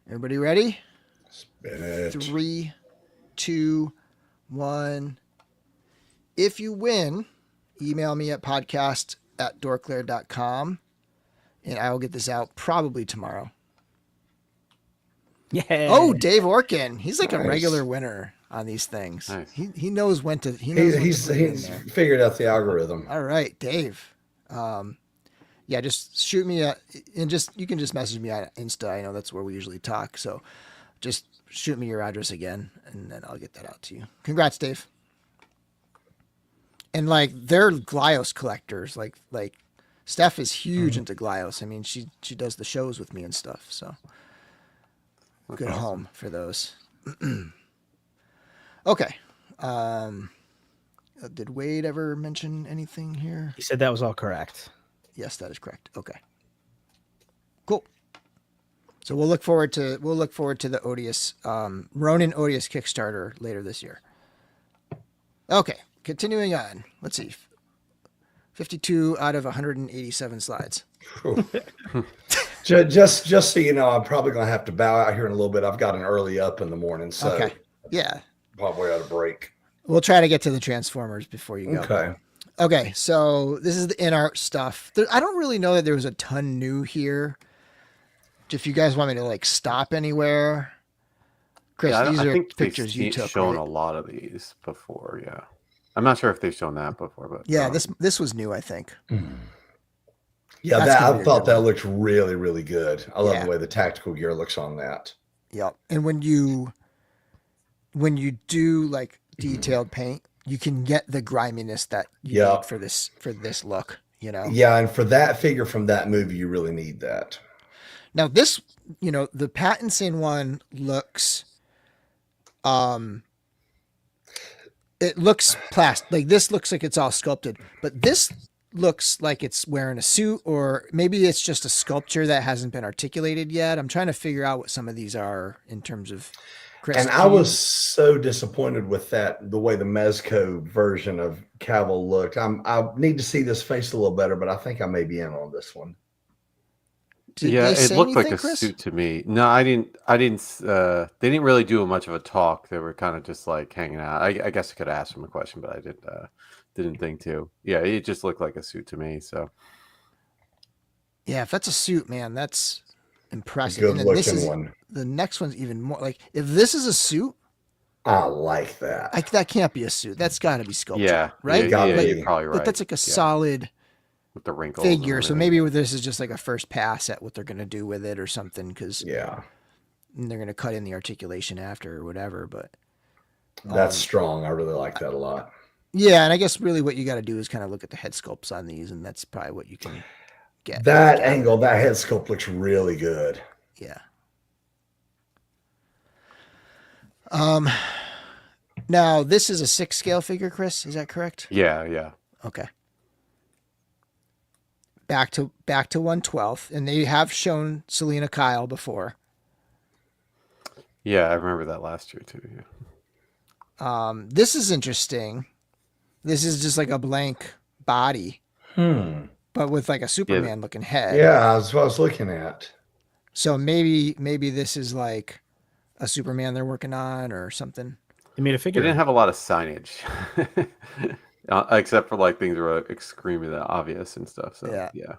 Everybody ready? Spin it. 3, 2, 1. If you win, email me at podcast@dorklair.com, and I will get this out probably tomorrow. Yeah. Oh, Dave Orkin. He's like a Nice. regular winner on these things. Nice. He knows when to. He knows when He's to put it in there. figured out the algorithm. All right, Dave. Yeah, just shoot me you can just message me on Insta. I know that's where we usually talk. So just shoot me your address again, and then I'll get that out to you. Congrats, Dave. And like, they're Glios collectors. Like Steph is huge into Glios. I mean, she does the shows with me and stuff. So good awesome. home for those. Okay. Did Wade ever mention anything here? He said that was all correct. Yes, that is correct. Okay. Cool. So we'll look forward to the Odious Ronin Odious Kickstarter later this year. Okay, continuing on. Let's see. 52 out of 187 slides. Just so you know, I'm probably going to have to bow out here in a little bit. I've got an early up in the morning, so Okay. Yeah. probably out of break. We'll try to get to the Transformers before you go. Okay. Okay, so this is the in-art stuff. I don't really know that there was a ton new here. If you guys want me to like stop anywhere, Chris, Yeah, these I are think pictures you took. shown Right? a lot of these before. Yeah, I'm not sure if they've shown that before, but Yeah, this was new, I think. Yeah, That's gonna be I a thought good that looked really, really good. I love Yeah. the way the tactical gear looks on that. Yep. And when you do like detailed paint, you can get the griminess that you Yeah. need for this look, you know. Yeah, and for that figure from that movie, you really need that. Now this, the Pattinson one looks it looks plastic. Like this looks like it's all sculpted, but this looks like it's wearing a suit, or maybe it's just a sculpture that hasn't been articulated yet. I'm trying to figure out what some of these are in terms of Chris, And I was so disappointed with the way the Mezco version of Cavill looked. I need to see this face a little better, but I think I may be in on this one. Did Yeah, they it say looked like anything, a Chris? suit to me. No, I didn't. They didn't really do much of a talk. They were kind of just like hanging out. I guess I could ask them a question, but I didn't think to. Yeah, it just looked like a suit to me. So Yeah, if that's a suit, man, that's impressive. Good And then this looking is one. the next one's even more like if this is a suit, I like that. that can't be a suit. That's got to be sculpture, yeah, right? Yeah, Gotta yeah, be. you're probably right. Like that's like a Yeah, solid with the wrinkles and figure. So everything. maybe this is just like a first pass at what they're gonna do with it or something, because Yeah, they're gonna cut in the articulation after or whatever. But that's strong. I really like that a lot. yeah, and I guess really what you got to do is kind of look at the head sculpts on these, and that's probably what you can get. That angle, that head sculpt looks really good. Yeah. Now this is a 6 scale figure, Chris. Is that correct? Yeah. Okay. Back to 1/12, and they have shown Selena Kyle before. Yeah, I remember that last year too. Yeah. This is interesting. This is just like a blank body, but with like a Superman looking head. Yeah, that's what I was looking at. So maybe this is like a Superman they're working on or something. They made a They figure. didn't have a lot of signage, except for like things that were extremely obvious and stuff. So yeah.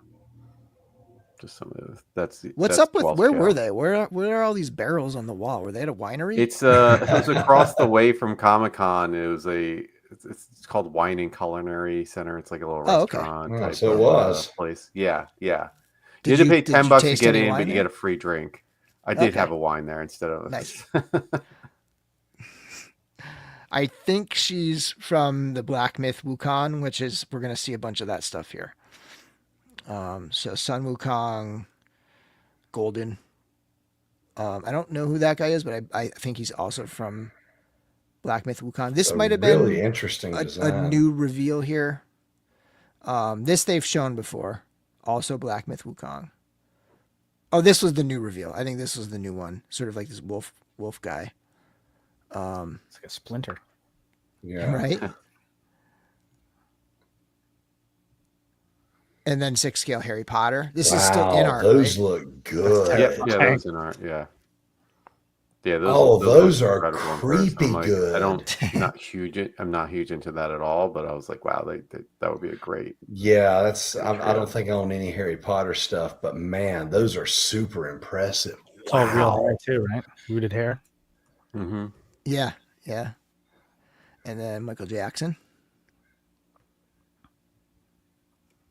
Just some of that's What's that's up with 12 where scale. were they? Where are all these barrels on the wall? Were they at a winery? It was across the way from Comic-Con. It was it's called Wine and Culinary Center. It's like a little Oh, okay. restaurant. Oh, type so it of, was. place. Yeah. You Did had to pay did $10 to taste get any in, wine but you there? get a free drink. I did Okay. have a wine there instead of Nice. I think she's from the Black Myth Wukong, which is we're gonna see a bunch of that stuff here. So Sun Wukong, Golden. I don't know who that guy is, but I think he's also from Black Myth Wukong. This A might have really been interesting a design. new reveal here. This they've shown before. Also Black Myth Wukong. Oh, this was the new reveal. I think this was the new one. Sort of like this wolf guy. It's like a splinter. Yeah. Right? And then 6 scale Harry Potter. This is still in art. Those right? look good. yeah, those in art. Yeah. Those those look are incredible in person. creepy I'm like, good. I'm not huge into that at all, but I was like, wow, that would be a great. Yeah, I don't think I own any Harry Potter stuff, but man, those are super impressive. It's all real hair too, right? Rooted hair. Mm-hmm. Yeah. And then Michael Jackson.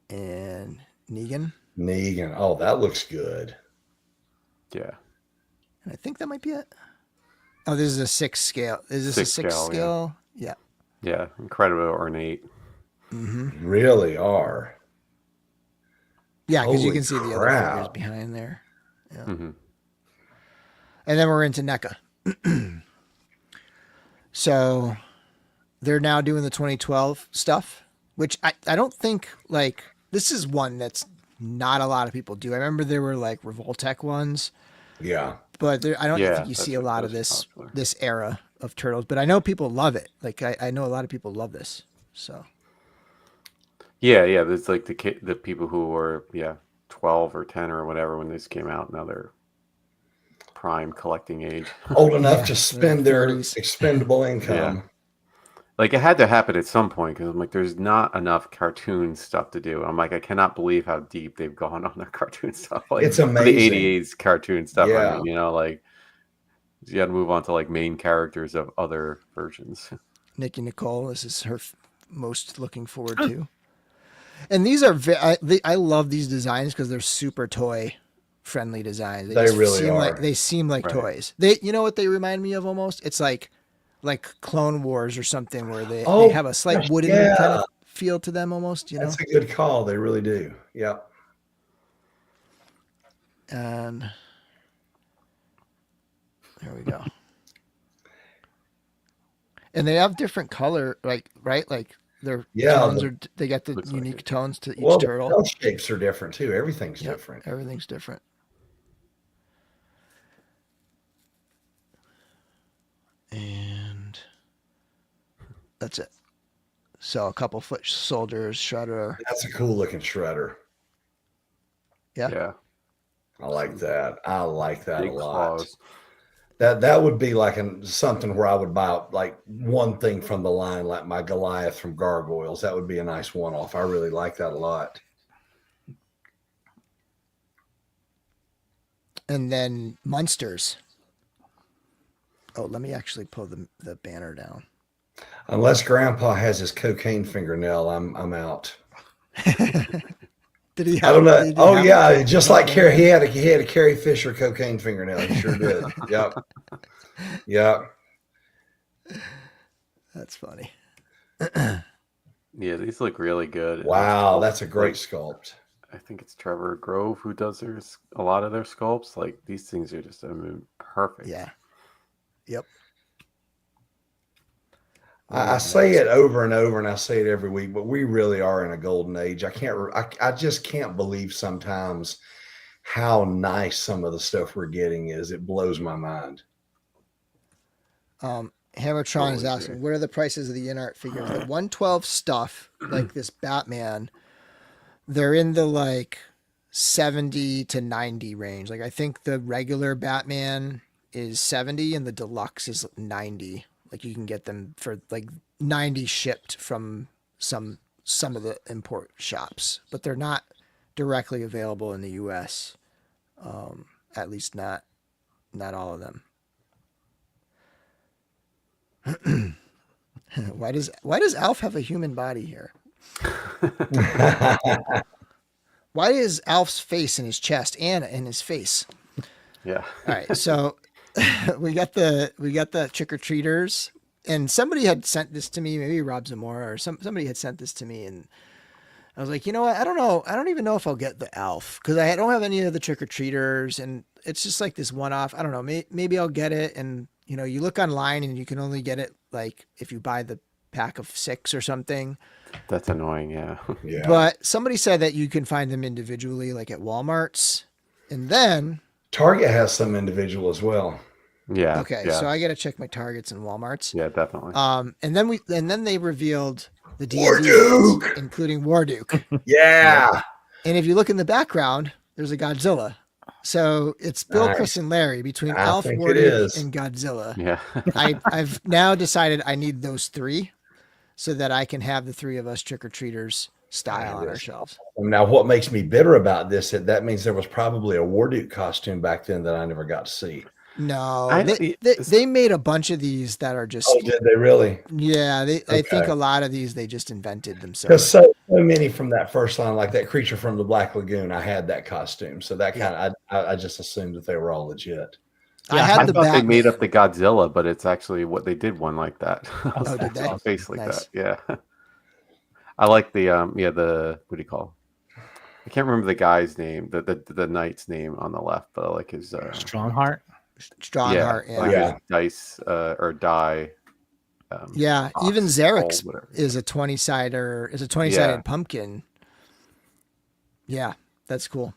And Negan. Oh, that looks good. Yeah. And I think that might be it. Oh, this is a 6 scale. Is this a 6 scale? Yeah. Yeah, incredibly ornate. Mm-hmm. Really are. Yeah, because you Holy can see the other crap. figures behind there. Yeah. Mm-hmm. And then we're into NECA. So they're now doing the 2012 stuff, which I don't think, like, this is one that's not a lot of people do. I remember there were like Revoltech ones, Yeah. but I don't think you that's- see a lot of that's this popular. this era of Turtles. But I know people love it. Like I know a lot of people love this. So Yeah. There's like the people who were 12 or 10 or whatever when this came out. Now they're prime collecting age. Old enough Yeah, to spend their 30s. expendable income. Like it had to happen at some point because I'm like, there's not enough cartoon stuff to do. I'm like, I cannot believe how deep they've gone on their cartoon stuff. Like It's for amazing. the 88's cartoon stuff. Yeah. I mean, like you got to move on to like main characters of other versions. Nikki Nicole, this is her most looking forward to. And these are I love these designs because they're super toy friendly designs. They just really seem are. they seem like Right. toys. You know what they remind me of almost? It's like Clone Wars or something where they have a slight wooden kind of feel to them almost, you know? That's a good call. They really do. Yep. And there we go. And they have different color, right? Like their tones they got the Looks like unique it. tones to each Well, the turtle. shell shapes are different too. Everything's Yep, different. Everything's different. That's it. So a couple foot soldiers, Shredder. That's a cool looking Shredder. Yeah. I like that. I like that Big a lot. claws. That would be like something where I would buy like one thing from the line, like my Goliath from Gargoyles. That would be a nice one-off. I really like that a lot. And then Monsters. Oh, let me actually pull the banner down. Unless Grandpa has his cocaine fingernail, I'm out. Did he? I don't know. Did he Oh have yeah, a just like Carrie, he had a Carrie Fisher cocaine fingernail. He sure did. Yep. Yep. That's funny. Yeah, these look really good. Wow, that's a great sculpt. I think it's Trevor Grove who does a lot of their sculpts. Like these things are just, perfect. Yeah. Yep. I say it over and over, and I say it every week, but we really are in a golden age. I just can't believe sometimes how nice some of the stuff we're getting is. It blows my mind. Hammertron is asking, what are the prices of the in-art figures? The 112 stuff, like this Batman, they're in the like 70 to 90 range. Like I think the regular Batman is 70 and the deluxe is 90. Like you can get them for like 90 shipped from some of the import shops, but they're not directly available in the US. At least not all of them. Why does Alf have a human body here? Why is Alf's face in his chest and in his face? Yeah. All right, so we got the trick-or-treaters, and somebody had sent this to me, maybe Rob Zamora or somebody had sent this to me, and I was like, you know what? I don't know. I don't even know if I'll get the Alf because I don't have any of the trick-or-treaters, and it's just like this one-off. I don't know. Maybe I'll get it, and you know, you look online and you can only get it like if you buy the pack of 6 or something. That's annoying. Yeah. Yeah. But somebody said that you can find them individually, like at Walmart's, and then Target has some individual as well. Yeah. okay, Yeah. so I got to check my Targets and Walmart's. Yeah, definitely. And then they revealed the Warduke! D13s, including Warduke. Yeah. And if you look in the background, there's a Godzilla. So it's Bill, Nice. Chris, and Larry between I Alf, think it Warduke, is. and Godzilla. Yeah. I've now decided I need those 3 so that I can have the 3 of us trick-or-treaters style on our shelves. Now, what makes me bitter about this is that means there was probably a Warduke costume back then that I never got to see. No, they made a bunch of these that are just. Oh, did they really? Yeah, I think Okay. a lot of these they just invented Because themselves. so many from that first line, like that creature from the Black Lagoon, I had that costume. So that kind of, I just assumed that they were all legit. I I had the thought they made Batman. up the Godzilla, but it's actually what they did one like that. Oh, did they? A face like Nice. that. Yeah. I like the the what do you call? I can't remember the guy's name, the knight's name on the left, but I like his Strongheart. Strongheart. yeah, Yeah, like Yeah. his dice or die. yeah. ox, Even Xerix bull, whatever. is a 20-sider. Is a 20-sided Yeah. pumpkin. Yeah, that's cool.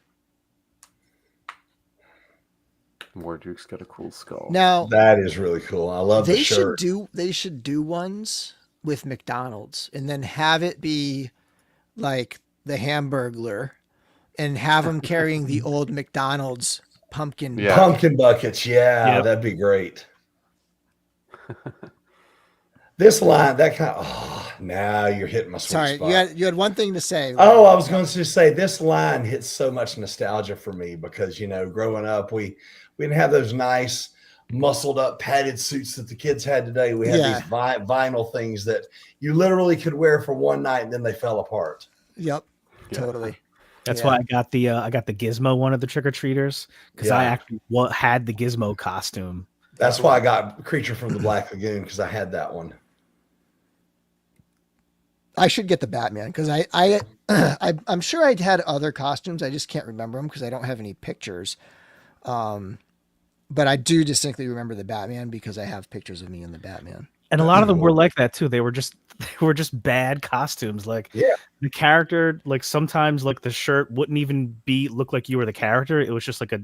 Warduke's got a cool skull. Now That is really cool. I love the they shirt. should do ones with McDonald's and then have it be like the Hamburglar and have them carrying the old McDonald's pumpkin. Yeah. Pumpkin buckets. Yeah, Yep. that'd be great. This line, that kind of, now you're hitting my sweet Sorry, spot. you had one thing to say. Oh, I was going to say this line hits so much nostalgia for me because, you know, growing up, we didn't have those nice muscled up padded suits that the kids had today. We had Yeah. these vinyl things that you literally could wear for one night and then they fell apart. Yep, Yeah. totally. That's Yeah. why I got the Gizmo one of the trick or treaters because I Yeah. actually had the Gizmo costume. That's why I got Creature from the Black Lagoon because I had that one. I should get the Batman because I'm sure I had other costumes. I just can't remember them because I don't have any pictures. But I do distinctly remember the Batman because I have pictures of me in the Batman. And a lot of them were like that too. They were just bad costumes. Like Yeah. the character, like sometimes like the shirt wouldn't even look like you were the character. It was just like a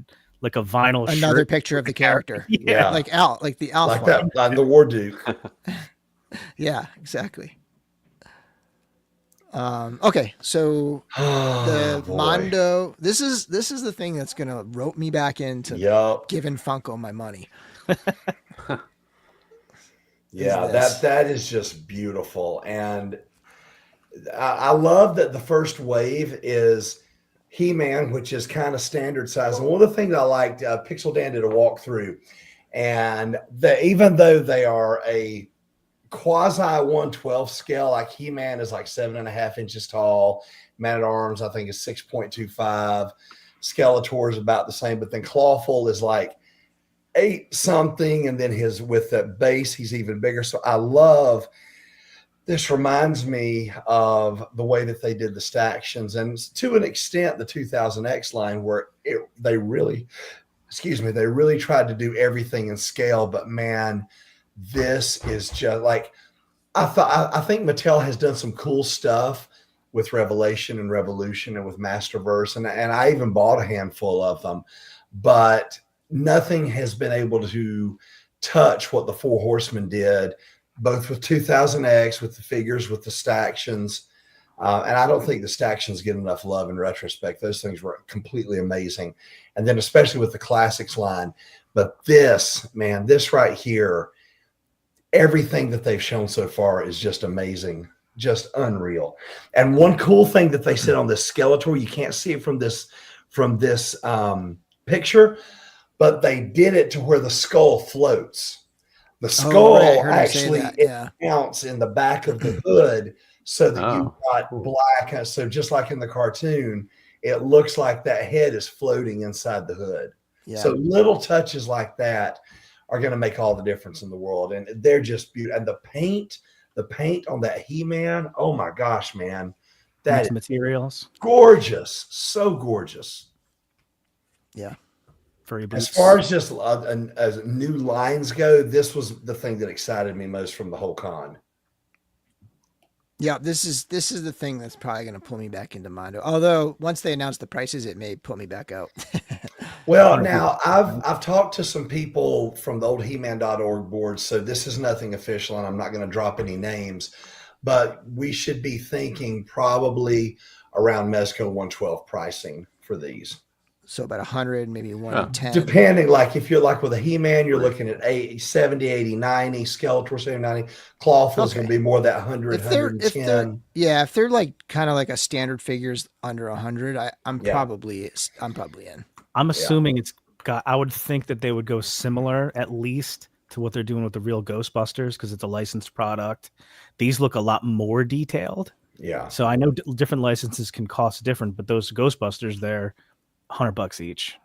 vinyl Another shirt. picture of the character. Yeah. Like the Alf Like one. that, like the Warduke. Yeah, exactly. Okay, so Oh, the boy. Mondo. This is the thing that's gonna rope me back into Yup. giving Funko my money. Yeah, this. that is just beautiful. And I love that the first wave is He-Man, which is kind of standard size. And one of the things I liked, Pixel Dan did a walkthrough, and even though they are a quasi 1/12 scale, like He-Man is like 7.5 inches tall, Man-at-Arms I think is 6.25, Skeletor is about the same, but then Clawful is like 8 something, and then his with the base he's even bigger. So I love this. Reminds me of the way that they did the Stactions, and to an extent the 2000X line, where they really tried to do everything in scale. But man, this is just like, I think Mattel has done some cool stuff with Revelation and Revolution and with Masterverse, and I even bought a handful of them, but nothing has been able to touch what the Four Horsemen did, both with 2000X, with the figures, with the Stactions. And I don't think the Stactions get enough love in retrospect. Those things were completely amazing. And then especially with the Classics line. But this, man, this right here, everything that they've shown so far is just amazing, just unreal. And one cool thing that they said on this Skeletor, you can't see it from this picture, but they did it to where the skull floats. The skull actually counts in the back of the hood, so that you've got black. So just like in the cartoon, it looks like that head is floating inside the hood. Yeah. So little touches like that are going to make all the difference in the world. And they're just beautiful. And the paint on that He-Man, oh my gosh, man. That is materials. Gorgeous. So gorgeous. Yeah. As far as just as new lines go, this was the thing that excited me most from the whole con. Yeah, this is the thing that's probably going to pull me back into Mondo. Although once they announce the prices, it may put me back out. Well, now I've talked to some people from the old He-Man.org board, so this is nothing official, and I'm not going to drop any names, but we should be thinking probably around Mezco 112 pricing for these. So about 100, maybe 110. Depending, like if you're like with a He-Man, you're looking at 80, 70, 80, 90, Skeletor 70, 90. Clawful is going to be more that 100, 110. If they're like kind of like a standard figures under 100, I'm probably in. I'm assuming it's got, I would think that they would go similar at least to what they're doing with the real Ghostbusters, because it's a licensed product. These look a lot more detailed. Yeah. So I know different licenses can cost different, but those Ghostbusters, they're $100 each.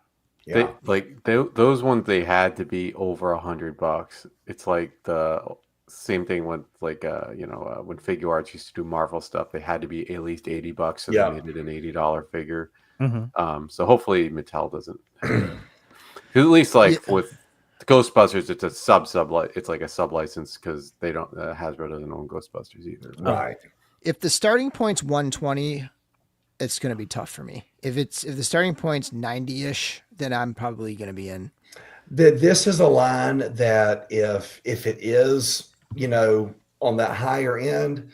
Yeah. Those ones, they had to be over $100. It's like the same thing with when Figure Arts used to do Marvel stuff, they had to be at least $80, so they made it an $80 figure. Mm-hmm. So hopefully Mattel doesn't. At least with Ghostbusters, it's it's like a sub license, because they don't Hasbro doesn't own Ghostbusters either. Right. If the starting point's 120, it's going to be tough for me. If the starting point's 90-ish, then I'm probably going to be in. This is a line that if it is, on that higher end,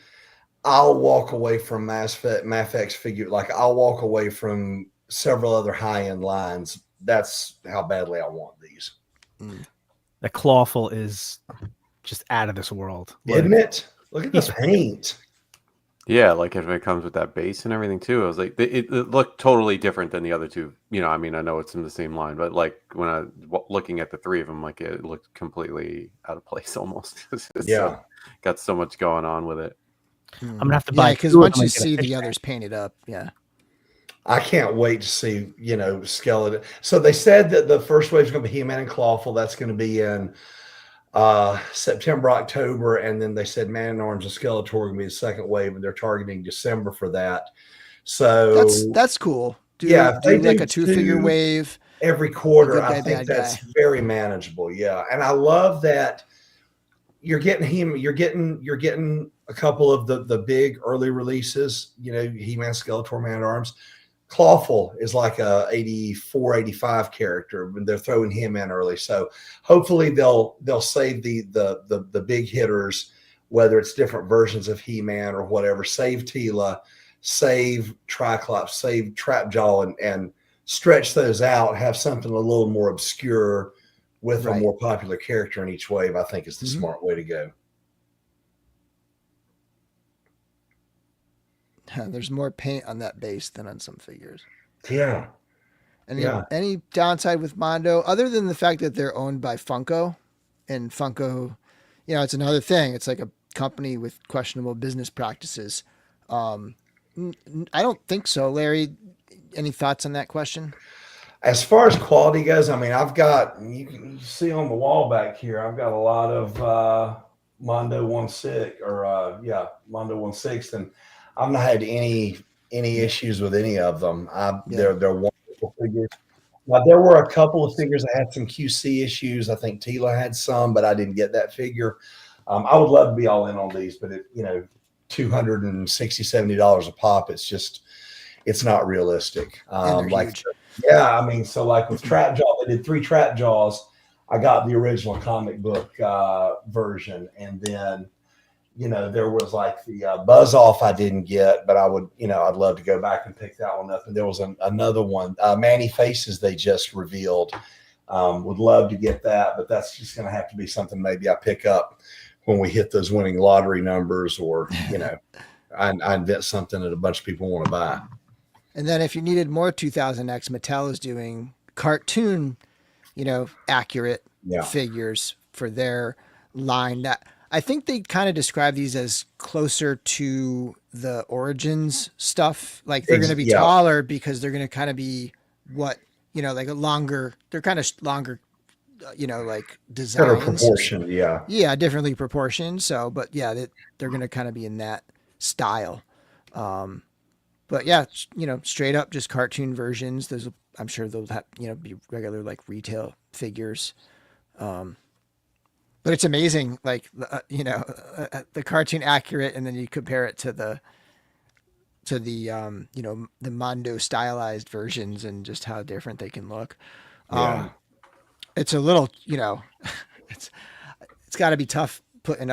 I'll walk away from Mafex figure. Like I'll walk away from several other high-end lines. That's how badly I want these. The Clawful is just out of this world. Isn't it? Look at the paint. Yeah, like if it comes with that base and everything too, I was like, it looked totally different than the other two. I mean, I know it's in the same line, but like when I looking at the three of them, like it looked completely out of place almost. Got so much going on with it. I'm gonna have to buy, because once you see the others painted up, I can't wait to see, Skeleton. So they said that the first wave is going to be He-Man and Clawful. That's going to be in September, October, and then they said Man-at-Arms and Skeletor are going to be the second wave, and they're targeting December for that. So that's cool. If they do like a 2-figure wave every quarter, I think that's very manageable. Yeah, and I love that you're getting him. You're getting a couple of the big early releases. He-Man, Skeletor, Man-at-Arms. Clawful is like a 84, 85 character, and they're throwing him in early. So hopefully they'll save the big hitters whether it's different versions of He-Man or whatever, save Tila, save Triclops, save Trapjaw, and stretch those out, have something a little more obscure with a more popular character in each wave, I think is the smart way to go. There's more paint on that base than on some figures. Yeah. Any downside with Mondo, other than the fact that they're owned by Funko, and Funko, it's another thing. It's like a company with questionable business practices. I don't think so. Larry, any thoughts on that question? As far as quality goes, I mean, I've got, you can see on the wall back here, I've got a lot of Mondo 1/6 or Mondo 1/6, and I've not had any issues with any of them. They're wonderful figures. Now, there were a couple of figures that had some QC issues. I think Tila had some, but I didn't get that figure. I would love to be all in on these, but $260, $70 a pop. It's not realistic. Huge. Yeah, I mean, so like with Trapjaw, they did 3 Trapjaws. I got the original comic book version, and then there was like the Buzz Off I didn't get, but I would, I'd love to go back and pick that one up. And there was another one, Manny Faces, they just revealed. Would love to get that, but that's just going to have to be something maybe I pick up when we hit those winning lottery numbers, or I invent something that a bunch of people want to buy. And then if you needed more 2000X, Mattel is doing cartoon, accurate figures for their line. That I think they kind of describe these as closer to the Origins stuff. Like they're going to be taller because they're going to kind of be like a longer. They're kind of longer, like designs. Better proportioned, yeah, differently proportioned. So, but yeah, they're going to kind of be in that style. But yeah, straight up just cartoon versions. I'm sure they'll have, be regular like retail figures. But it's amazing, like, the cartoon accurate, and then you compare it to the the Mondo stylized versions and just how different they can look. It's a little, it's got to be tough putting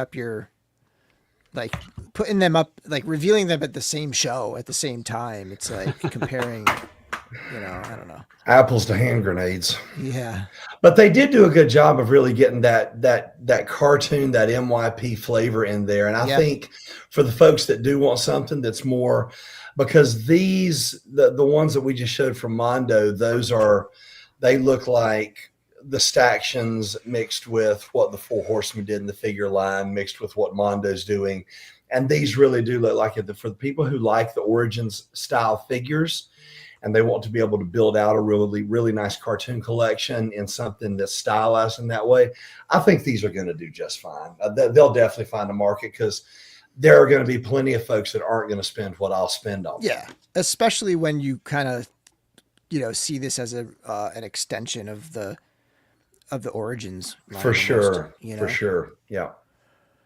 them up, like revealing them at the same show at the same time. It's like comparing, I don't know. Apples to hand grenades. Yeah. But they did do a good job of really getting that cartoon, that MYP flavor in there. And I think for the folks that do want something that's more, because the ones that we just showed from Mondo, they look like the Stactions mixed with what the 4 Horsemen did in the figure line, mixed with what Mondo's doing. And these really do look like it. For the people who like the Origins style figures and they want to be able to build out a really, really nice cartoon collection in something that's stylized in that way, I think these are going to do just fine. They'll definitely find a market, because there are going to be plenty of folks that aren't going to spend what I'll spend on. Yeah, especially when you kind of, see this as an extension of the Origins line. For sure. For sure. Yeah.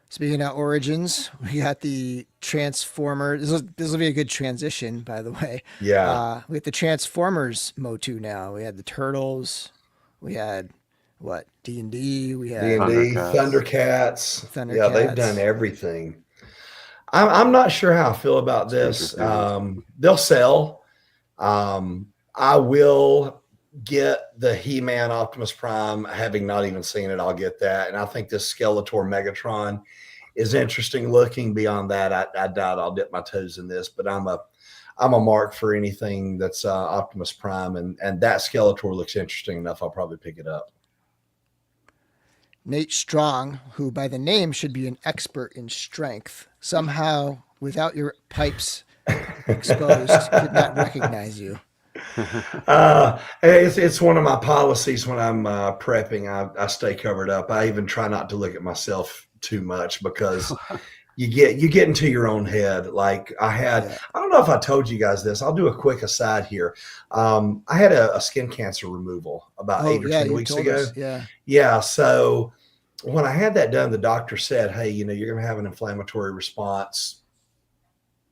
Speaking of Origins, we got the Transformers. This will be a good transition, by the way. Yeah. We got the Transformers MOTU now. We had the Turtles. We had D&D. We had D&D, Thundercats. Yeah, they've done everything. I'm not sure how I feel about this. They'll sell. I will get the He-Man Optimus Prime, having not even seen it. I'll get that. And I think this Skeletor Megatron is interesting looking. Beyond that, I doubt I'll dip my toes in this, but I'm a mark for anything that's Optimus Prime, and that Skeletor looks interesting enough. I'll probably pick it up. Nate Strong, who by the name should be an expert in strength, somehow without your pipes exposed could not recognize you. It's one of my policies when I'm prepping. I stay covered up. I even try not to look at myself too much, because you get into your own head. Like I don't know if I told you guys this. I'll do a quick aside here. I had a skin cancer removal about 8 or 10 weeks ago. Yeah. So when I had that done, the doctor said, "Hey, you're going to have an inflammatory response.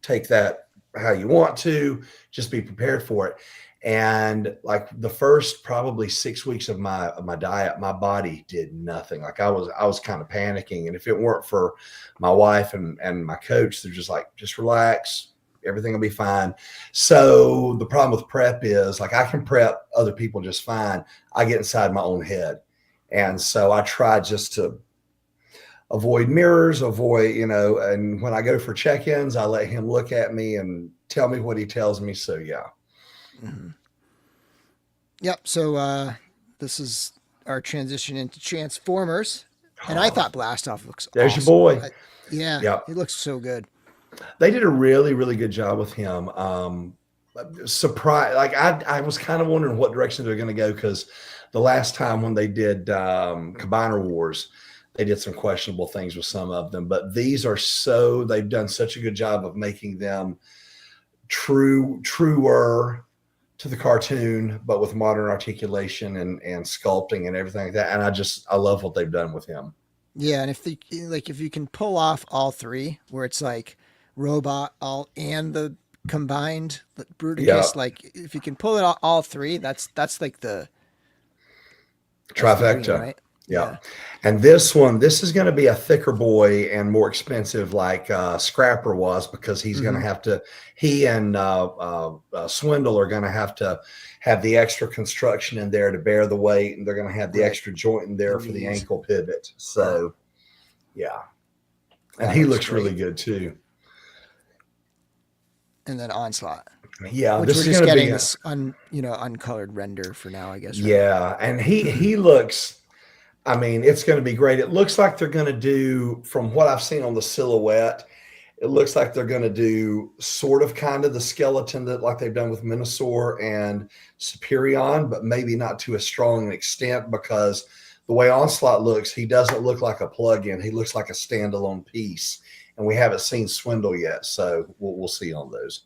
Take that how you want to. Just be prepared for it." And like the first probably 6 weeks of my diet, my body did nothing. Like I was kind of panicking. And if it weren't for my wife and my coach, they're just like, just relax, everything will be fine. So the problem with prep is like I can prep other people just fine. I get inside my own head. And so I try just to avoid mirrors, and when I go for check-ins, I let him look at me and tell me what he tells me. So yeah. Mm-hmm. Yep. So this is our transition into Transformers, and I thought Blastoff looks. There's awesome. your boy. Yeah, he looks so good. They did a really, really good job with him. Surprise! Like I was kind of wondering what direction they're going to go because the last time when they did Combiner Wars, they did some questionable things with some of them. But these are they've done such a good job of making them truer to the cartoon, but with modern articulation and sculpting and everything like that. And I love what they've done with him. Yeah, and if you can pull off all three, where it's like robot and the combined Bruticus, like if you can pull it all three, that's like the trifecta, dream, right? Yeah. And this is going to be a thicker boy and more expensive like Scrapper was, because he's going to have to, he and Swindle are going to have the extra construction in there to bear the weight, and they're going to have the extra joint in there for the ankle pivot. So yeah. And he looks really good too. And then Onslaught. Yeah, which we're just getting this uncolored render for now, I guess. Right? Yeah, and he looks, I mean, it's going to be great. It looks like they're going to do, from what I've seen on the silhouette, it looks like they're going to do sort of kind of the skeleton that like they've done with Minosaur and Superion, but maybe not to a strong extent, because the way Onslaught looks, he doesn't look like a plug-in. He looks like a standalone piece, and we haven't seen Swindle yet, so we'll see on those.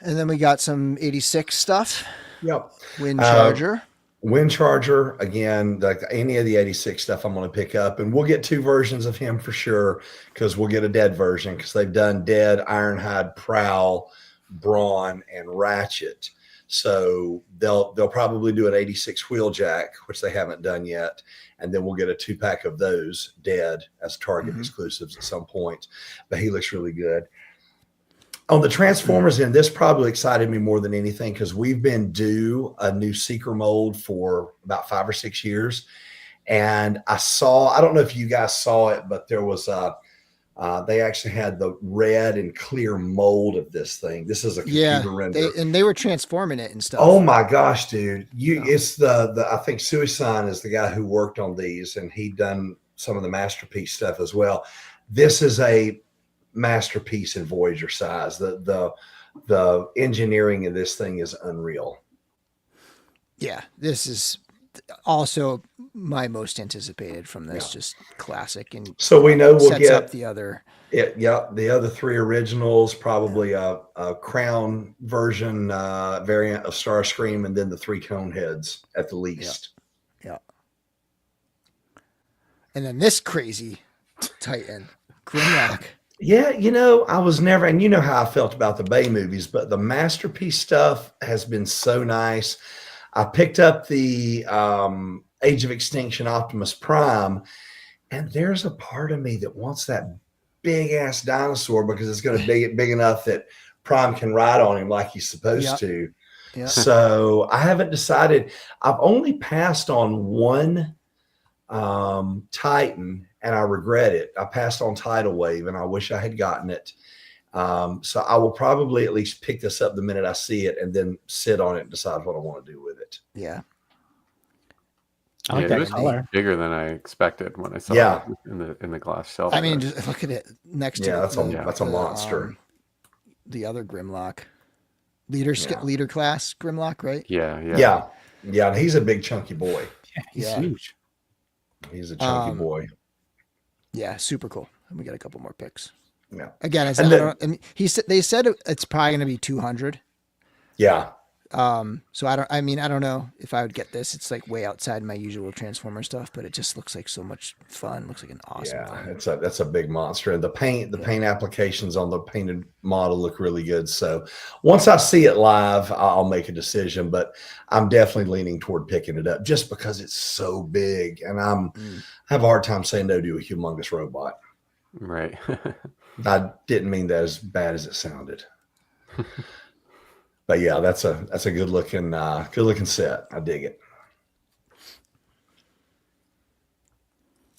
And then we got some 86 stuff. Yep. Wind Charger. Wind Charger, again, like any of the 86 stuff I'm going to pick up. And we'll get two versions of him for sure, because we'll get a dead version, because they've done Dead, Ironhide, Prowl, Brawn, and Ratchet. So they'll probably do an 86 Wheeljack, which they haven't done yet. And then we'll get a 2-pack of those Dead as Target exclusives at some point. But he looks really good. On the Transformers end, this probably excited me more than anything, because we've been due a new Seeker mold for about 5 or 6 years. And I don't know if you guys saw it, but there was they actually had the red and clear mold of this thing. This is a computer render. They were transforming it and stuff. Oh my gosh, dude. It's I think Suicide is the guy who worked on these, and he'd done some of the Masterpiece stuff as well. This is a masterpiece in Voyager size. The engineering of this thing is unreal. Yeah, this is also my most anticipated from this. Just classic, and so we know we'll get up the other. The other 3 originals, probably a crown version variant of Starscream, and then the 3 cone heads at the least. Yeah. And then this crazy Titan, Grimlock. Yeah, I was never, and you know how I felt about the Bay movies, but the Masterpiece stuff has been so nice. I picked up the Age of Extinction Optimus Prime, and there's a part of me that wants that big ass dinosaur, because it's going to be big enough that Prime can ride on him like he's supposed to. Yeah. So I haven't decided. I've only passed on one Titan, and I regret it. I passed on Tidal Wave, and I wish I had gotten it. So I will probably at least pick this up the minute I see it, and then sit on it and decide what I want to do with it. Yeah. I like that color. Bigger than I expected when I saw it in the glass shelf. I mean, just look at it next to that's a monster. The other Grimlock, leader class Grimlock, right? Yeah. And he's a big chunky boy. He's huge. He's a chunky boy. Yeah, super cool. And we got a couple more picks. Yeah. Again, they said it's probably going to be 200. Yeah. So I don't know if I would get this. It's like way outside my usual Transformer stuff, but it just looks like so much fun. Looks like an awesome thing. That's a big monster. And the paint applications on the painted model look really good. So once I see it live, I'll make a decision, but I'm definitely leaning toward picking it up just because it's so big. And I have a hard time saying no to a humongous robot. Right. I didn't mean that as bad as it sounded. But yeah, that's a good looking set. I dig it.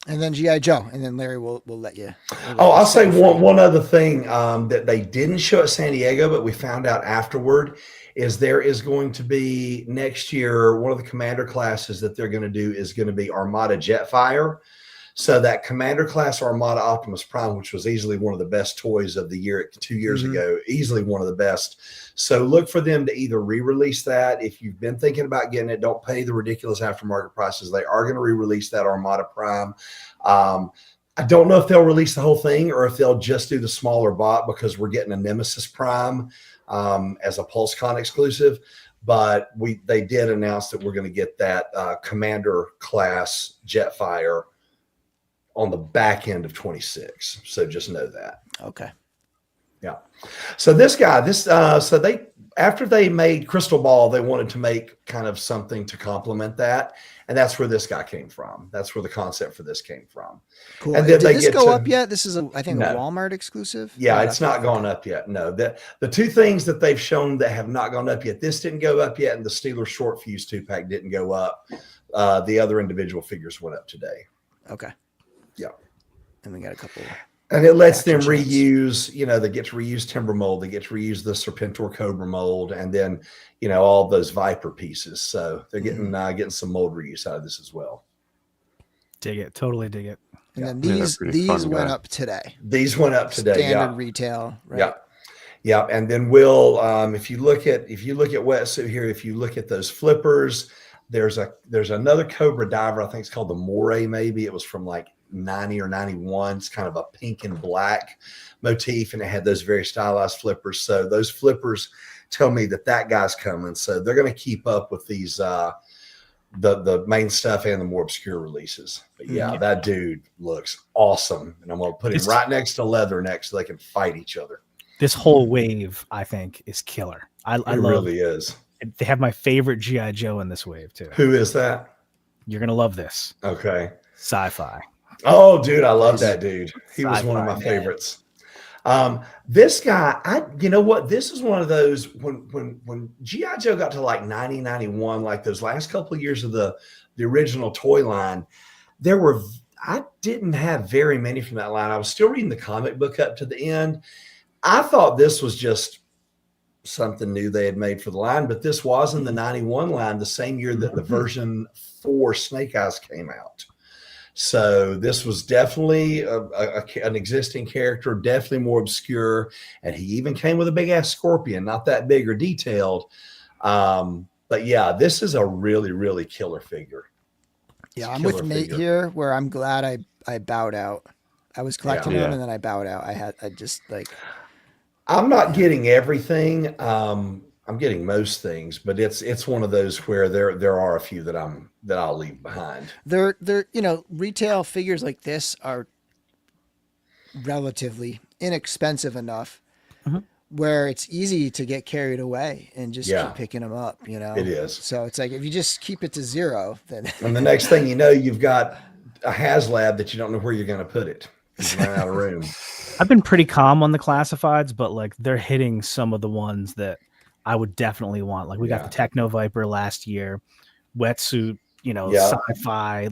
And then G.I. Joe, and then Larry will let you. I'll say one other thing that they didn't show at San Diego, but we found out afterward is there is going to be next year, one of the commander classes that they're going to do is going to be Armada Jetfire. So that Commander class Armada Optimus Prime, which was easily one of the best toys of the year 2 years ago, easily one of the best. So look for them to either re-release that. If you've been thinking about getting it, don't pay the ridiculous aftermarket prices. They are going to re-release that Armada Prime. I don't know if they'll release the whole thing or if they'll just do the smaller bot because we're getting a Nemesis Prime as a PulseCon exclusive. But they did announce that we're going to get that Commander class Jetfire on the back end of 26. So just know that. Okay. Yeah. So this guy, after they made Crystal Ball, they wanted to make kind of something to complement that. And that's where this guy came from. That's where the concept for this came from. Cool. And Did this go up yet? This is I think a Walmart exclusive. Yeah, it's not gone up yet. No, the two things that they've shown that have not gone up yet, this didn't go up yet. And the Steelers Short Fuse 2-pack didn't go up. The other individual figures went up today. Okay. Yeah. And we got a couple. And it lets them reuse, they get to reuse Timber mold. They get to reuse the Serpentor Cobra mold and then, all those Viper pieces. So they're getting some mold reuse out of this as well. Dig it. Totally dig it. And then these went up today. These went up today. Standard retail. Right? Yeah. Yeah. And then we'll, if you look at Wetsuit here, if you look at those flippers, there's another Cobra diver. I think it's called the Moray. Maybe it was from like 90 or 91. It's kind of a pink and black motif, and it had those very stylized flippers. So those flippers tell me that guy's coming. So they're going to keep up with these the main stuff and the more obscure releases. But yeah, that dude looks awesome, and I'm going to put him right next to Leatherneck so they can fight each other. This whole wave, I think, is killer. I love really is. They have my favorite G.I. Joe in this wave too. Who is that? You're gonna love this. Okay. Sci-Fi. Oh, dude, I love that dude. He was one of my favorites. This guy, you know what? This is one of those when G.I. Joe got to like 90, 91, like those last couple of years of the original toy line, I didn't have very many from that line. I was still reading the comic book up to the end. I thought this was just something new they had made for the line, but this was in the 91 line, the same year that the version 4 Snake Eyes came out. So this was definitely an existing character, definitely more obscure. And he even came with a big ass scorpion, not that big or detailed. But yeah, this is a really, really killer figure. Yeah, I'm with Nate here, where I'm glad I bowed out. I was collecting them and then I bowed out. I'm not getting everything. I'm getting most things, but it's one of those where there are a few that I'll leave behind. They're retail figures like this are relatively inexpensive enough where it's easy to get carried away and just keep picking them up. It is. So it's like if you just keep it to zero, then and the next thing you know, you've got a Haslab that you don't know where you're going to put it. You run out of room. I've been pretty calm on the classifieds, but like they're hitting some of the ones that I would definitely want. Like we got the Techno Viper last year, Wetsuit, Sci-Fi,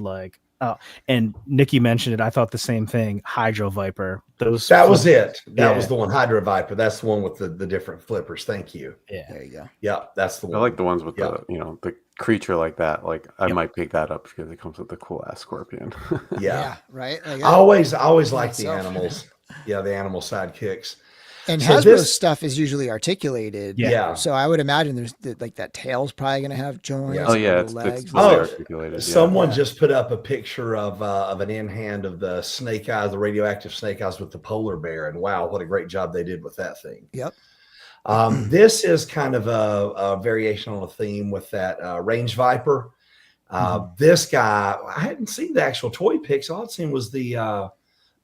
and Nikki mentioned it. I thought the same thing. Hydro Viper. That was it. That was the one. Hydro Viper. That's the one with the different flippers. Thank you. Yeah. There you go. Yeah, that's the one. I like the ones with the creature like that. Like I might pick that up because it comes with the cool ass scorpion. Yeah. Right. Like, I always like the animals. Yeah, the animal sidekicks. And Hasbro's stuff is usually articulated. Yeah. So I would imagine there's that tail's probably going to have joints. Oh yeah, it's fully articulated. Someone just put up a picture of an in hand of the Snake Eyes, the radioactive Snake Eyes with the polar bear, and wow, what a great job they did with that thing. Yep. This is kind of a variation on a theme with that Range Viper. This guy, I hadn't seen the actual toy pics. All I'd seen was the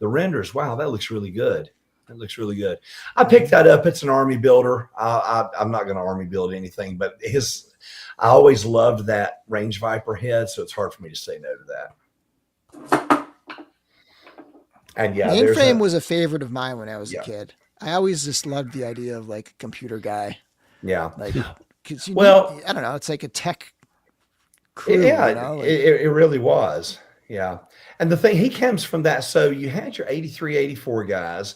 renders. Wow, that looks really good. That looks really good. I picked that up. It's an army builder. I'm not going to army build anything, but I always loved that Range Viper head, so it's hard for me to say no to that. And yeah, Mainframe was a favorite of mine when I was a kid. I always just loved the idea of like a computer guy. Yeah. Like, cause I don't know. It's like a tech crew. Yeah, you know? Like, it really was. Yeah. And the thing, he comes from that. So you had your 83, 84 guys,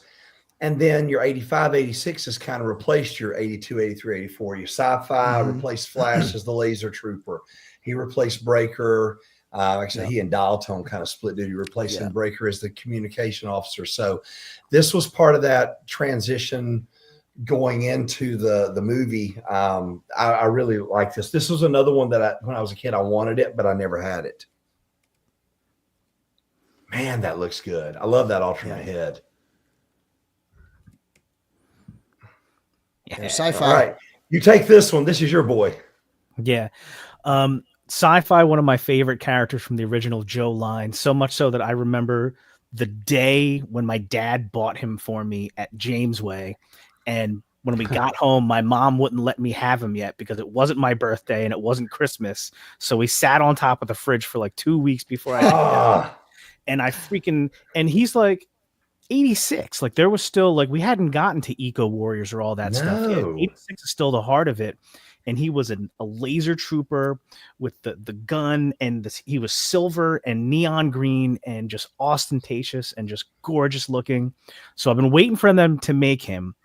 and then your 85, 86 has kind of replaced your 82, 83, 84. Your Sci-Fi replaced Flash as the laser trooper. He replaced Breaker. Actually, he and Dial Tone kind of split duty, replacing Breaker as the communication officer. So this was part of that transition going into the movie. I really like this. This was another one that when I was a kid, I wanted it, but I never had it. Man, that looks good. I love that alternate head. Yeah. Sci-Fi. All right. You take this one. This is your boy. Yeah. Sci-Fi, one of my favorite characters from the original Joe line, so much so that I remember the day when my dad bought him for me at Jamesway. And when we got home, my mom wouldn't let me have him yet because it wasn't my birthday and it wasn't Christmas. So we sat on top of the fridge for like 2 weeks before I and he's like 86. Like there was still like, we hadn't gotten to Eco Warriors or all that stuff yet. 86 is still the heart of it. And he was a laser trooper with the gun, and he was silver and neon green and just ostentatious and just gorgeous looking. So I've been waiting for them to make him.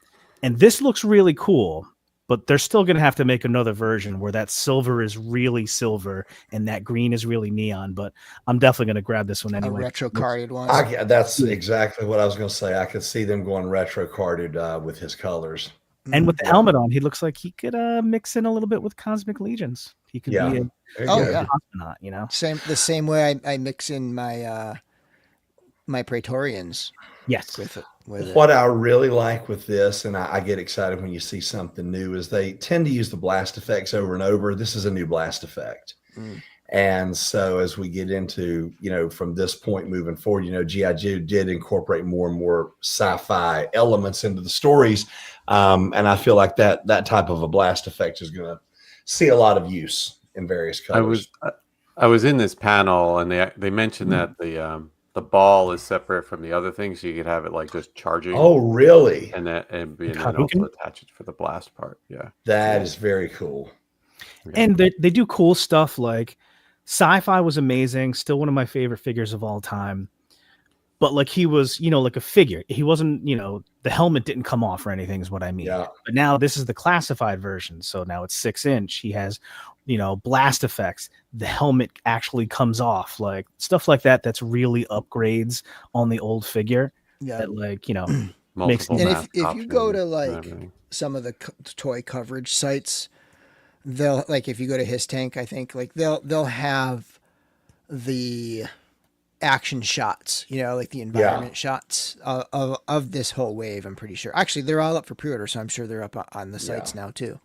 And this looks really cool, but they're still going to have to make another version where that silver is really silver and that green is really neon. But I'm definitely going to grab this one anyway. A retro carded one. That's exactly what I was going to say. I could see them going retro carded with his colors. And with the helmet on, he looks like he could mix in a little bit with Cosmic Legions. He could be a cosmonaut, you know. The same way I mix in my my Praetorians. Yes. With what I really like with this, and I get excited when you see something new, is they tend to use the blast effects over and over. This is a new blast effect. And so as we get into, from this point moving forward, G.I. Joe did incorporate more and more sci-fi elements into the stories. And I feel like that type of a blast effect is going to see a lot of use in various colors. I was in this panel, and they mentioned that the ball is separate from the other things, so you could have it like just charging. Oh, really? And also attach it for the blast part. Yeah, that is very cool. And they do cool stuff like Sci-Fi was amazing, still one of my favorite figures of all time. But like he was, like a figure. He wasn't, the helmet didn't come off or anything is what I mean. Yeah. But now this is the classified version. So now it's 6-inch. He has, blast effects. The helmet actually comes off, like stuff like that. That's really upgrades on the old figure. Yeah. That makes. And if you go to like some of the toy coverage sites, they'll if you go to His Tank, I think they'll have the action shots, like the environment shots of this whole wave. I'm pretty sure. Actually, they're all up for pre-order, so I'm sure they're up on the sites now too.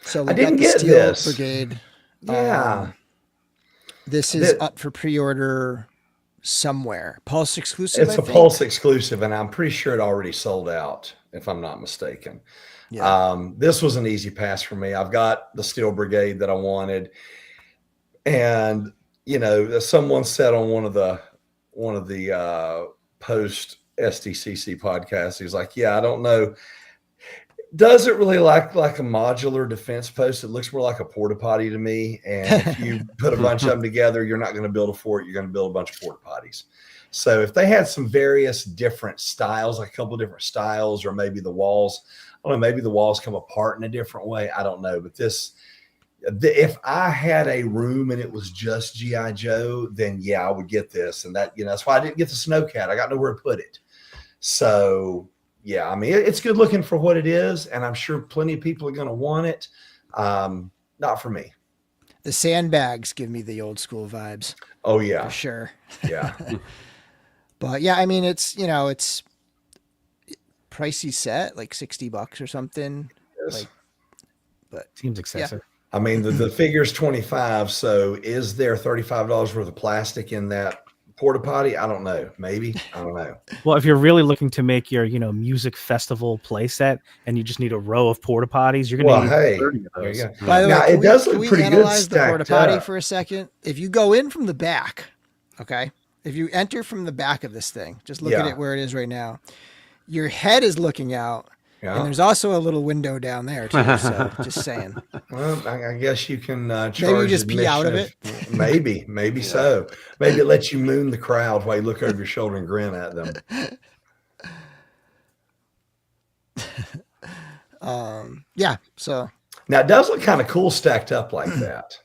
So we got the Steel Brigade. Yeah, this is up for pre-order somewhere. Pulse exclusive. It's a Pulse exclusive, and I'm pretty sure it already sold out, if I'm not mistaken. Yeah. This was an easy pass for me. I've got the Steel Brigade that I wanted, and someone said on one of the post SDCC podcasts, he's like, "Yeah, I don't know. Does it really like a modular defense post? It looks more like a porta potty to me. And if you put a bunch of them together, you're not going to build a fort. You're going to build a bunch of porta potties." So if they had some various different styles, like a couple of different styles, or maybe the walls, I don't know, maybe the walls come apart in a different way. I don't know. But if I had a room and it was just G.I. Joe, then yeah, I would get this. And that's why I didn't get the Snowcat. I got nowhere to put it. So yeah, I mean, it's good looking for what it is, and I'm sure plenty of people are going to want it. Not for me. The sandbags give me the old school vibes. Oh yeah, for sure. Yeah. But yeah, I mean, it's pricey set, like $60 or something. Yes. Like, but Seems excessive. I mean, the figure's 25. So is there $35 worth of plastic in that porta potty? I don't know. Maybe. I don't know. Well, if you're really looking to make your, music festival playset and you just need a row of porta potties, you're going to need 30 of there you those. go. by the Now, way, it does look can we pretty good analyze the porta stacked potty up. for a second? If you go in from the back, okay, if you enter from the back of this thing, just look at Yeah. it where it is right now. Your head is looking out, and Yeah. there's also a little window down there too. So just saying. Well, I guess you can charge. Maybe you just pee out of admission Maybe so. Maybe it lets you moon the crowd while you look over your shoulder and grin at them. Yeah. So Now, it does look kind of cool stacked up like that.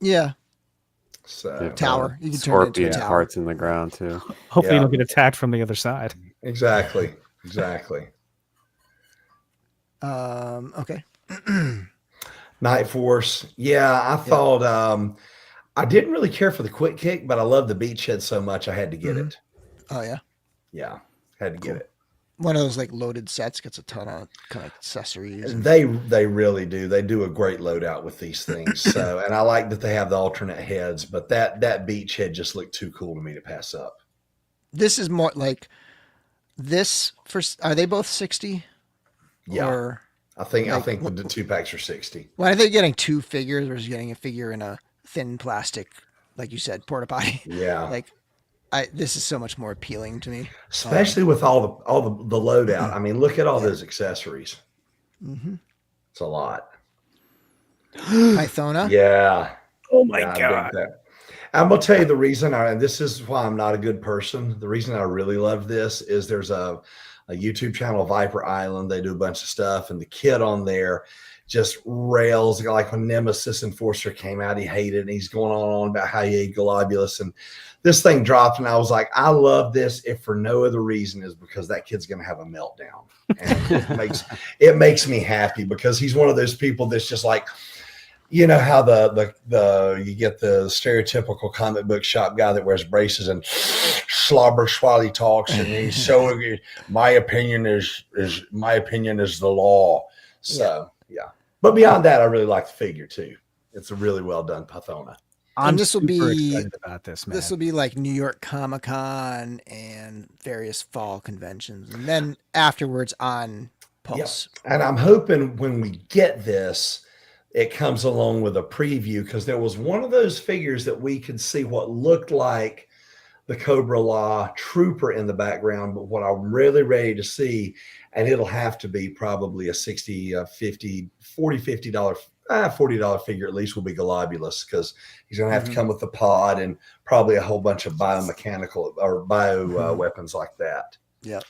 yeah, So tower. You can turn it into Scorpion a tower. parts in the ground too. Hopefully Yeah. you don't get attacked from the other side. Exactly. Okay. Night Force. Yeah, I thought I didn't really care for the quick kick, but I love the beachhead so much I had to get it. Oh yeah. Yeah, had to get it. One of those like loaded sets gets a ton of kind of accessories. And they really do. They do a great loadout with these things. So, and I like that they have the alternate heads, but that beachhead just looked too cool to me to pass up. This is more like this. Are they both 60? Yeah, Or, I think like, the 2-packs are 60. well, I think getting two figures versus getting a figure in a thin plastic, like you said, porta potty. Yeah, Like, this is so much more appealing to me. especially with all the loadout. I mean, look at all those accessories. Mm-hmm. It's a lot. Pythona. Yeah. Oh my Yeah, I dig God. that. I'm gonna tell you the reason and this is why I'm not a good person. The reason I really love this is there's a YouTube channel, Viper Island. They do a bunch of stuff, and the kid on there just rails. Like when Nemesis Enforcer came out, he hated it, and he's going on about how he ate Globulus, and this thing dropped, and I was like, I love this, if for no other reason is because that kid's gonna have a meltdown, and it makes me happy because he's one of those people that's just like, you know how the you get the stereotypical comic book shop guy that wears braces and slobber while he talks, and he's so my opinion is the law. So yeah. But beyond that, I really like the figure too. It's a really well done Pythona. I'm this will super be- excited about this, man. This will be like New York Comic Con and various fall conventions, and then afterwards on Pulse. And I'm hoping when we get this, it comes along with a preview, because there was one of those figures that we could see what looked like the Cobra Law Trooper in the background, but what I'm really ready to see, and it'll have to be probably a $60, $50, $40 $40 figure at least, will be Globulus, because he's going to have to come with the pod and probably a whole bunch of biomechanical or bio weapons like that. Yeah.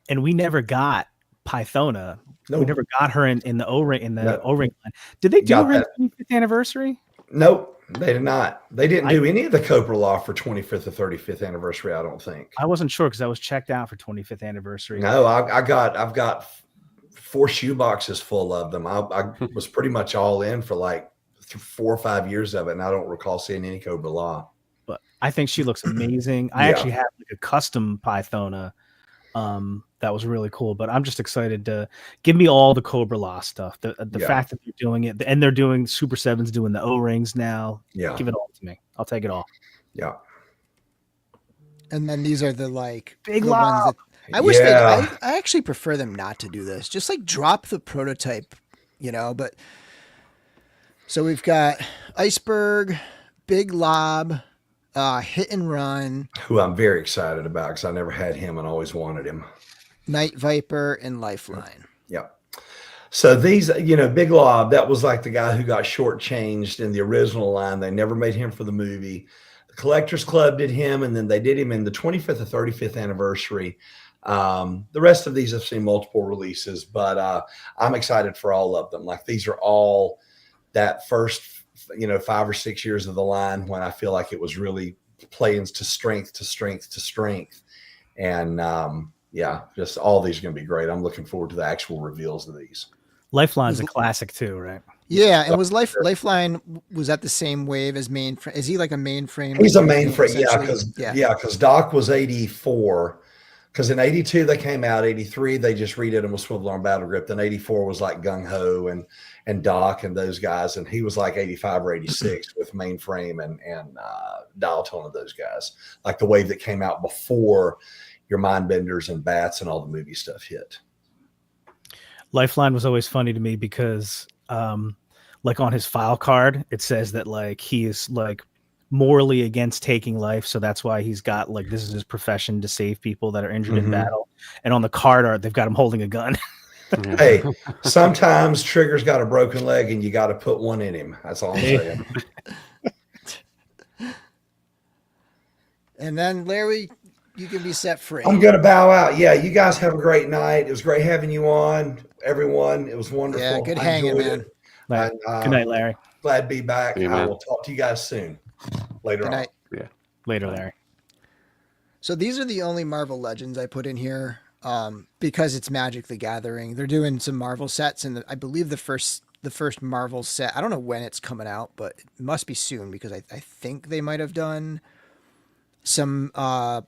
And we never got Pythona. Nope. We never got her in the O-ring No. O-ring line. Did they do Got her that. 25th anniversary? Nope, they did not. They didn't do any of the Cobra Law for 25th or 35th anniversary, I don't think. I wasn't sure because I was checked out for 25th anniversary. No, I've got 4 shoe boxes full of them. I was pretty much all in for like 4 or 5 years of it, and I don't recall seeing any Cobra Law. But I think she looks amazing. I Yeah. actually have like a custom Pythona that was really cool. But I'm just excited to give me all the Cobra Law stuff. The Yeah. fact that they're doing it, and they're doing Super 7's doing the O-rings now. Yeah, Give it all to me. I'll take it all. yeah. And then these are the like Big the ones lob. that I wish Yeah. I actually prefer them not to do this. Just like drop the prototype, but so we've got Iceberg, Big Lob, Hit and Run, Who I'm very excited about because I never had him and always wanted him. Night Viper, and Lifeline. Yeah. So these, Big Lob, that was like the guy who got shortchanged in the original line. They never made him for the movie. The Collectors Club did him, and then they did him in the 25th or 35th anniversary. The rest of these have seen multiple releases, but I'm excited for all of them. Like, these are all that first, 5 or 6 years of the line when I feel like it was really playing to strength to strength to strength. And just all these are going to be great. I'm looking forward to the actual reveals of these. Lifeline's a classic too, right? Yeah, and was Lifeline was that the same wave as Is he like a mainframe? He's a mainframe, essentially? because Doc was 84. Because in 82 they came out, 83 they just redid them with swivel arm battle grip. Then 84 was like Gung Ho and Doc and those guys, and he was like 85 or 86 with mainframe and dial tone of those guys, like the wave that came out before your Mindbenders and Bats and all the movie stuff hit. Lifeline was always funny to me because like on his file card it says that like he is like morally against taking life, so that's why he's got like this is his profession, to save people that are injured in battle. And on the card art they've got him holding a gun. Hey, sometimes Trigger's got a broken leg and you got to put one in him. That's all I'm saying. And then Larry, you can be set free. I'm gonna bow out. Yeah, you guys have a great night. It was great having you on, everyone. It was wonderful. Yeah, good hanging, man. Good night, Larry. Glad to be back. Yeah, I will talk to you guys soon. Later Good on. night. Yeah. Later, Larry. So these are the only Marvel Legends I put in here because it's Magic the Gathering. They're doing some Marvel sets, and I believe the first Marvel set, I don't know when it's coming out, but it must be soon because I think they might have done some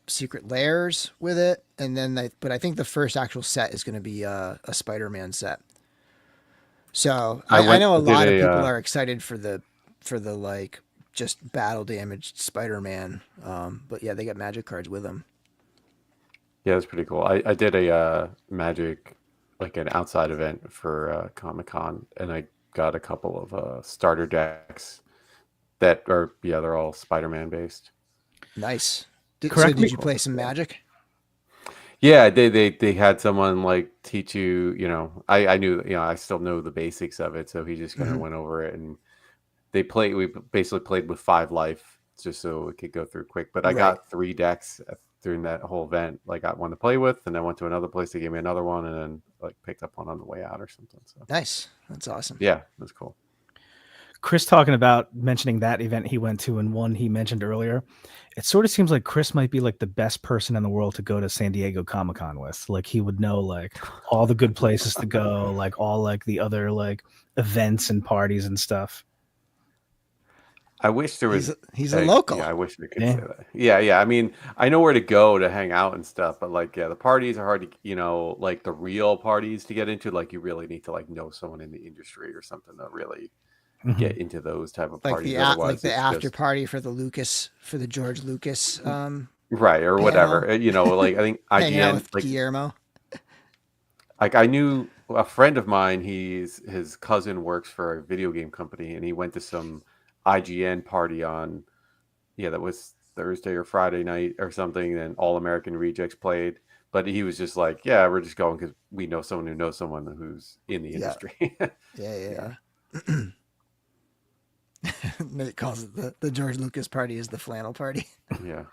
secret layers with it, and then but I think the first actual set is going to be a Spider-Man set. So I know a lot of people are excited for the like just battle damaged Spider-Man, but yeah, they got Magic cards with them. Yeah, that's pretty cool. I did a Magic, like an outside event for Comic-Con, and I got a couple of starter decks that are, they're all Spider-Man based. Nice. Did you play some Magic? Yeah, they had someone like teach you, I knew, I still know the basics of it, so he just kind of went over it, and we basically played with 5 life just so it could go through quick. But I got 3 decks during that whole event. Like, got one to play with, and I went to another place, they gave me another one, and then like picked up one on the way out or something. So nice. That's awesome. Yeah, that's cool. Chris talking about mentioning that event he went to and one he mentioned earlier. It sort of seems like Chris might be like the best person in the world to go to San Diego Comic-Con with. Like, he would know like all the good places to go, like all like the other like events and parties and stuff. I wish there was. He's a local. Yeah, I wish we could say that. Yeah. I mean, I know where to go to hang out and stuff, but like, the parties are hard to, like the real parties to get into. Like, you really need to like know someone in the industry or something to really get into those type of parties. Like the after party for the George Lucas, right, or whatever. Like I think hanging out with like Guillermo. Like, I knew a friend of mine. His cousin works for a video game company, and he went to some IGN party on, that was Thursday or Friday night or something, and All American Rejects played. But he was just like, we're just going because we know someone who knows someone who's in the industry. Yeah. It calls it the George Lucas party is the flannel party. Yeah.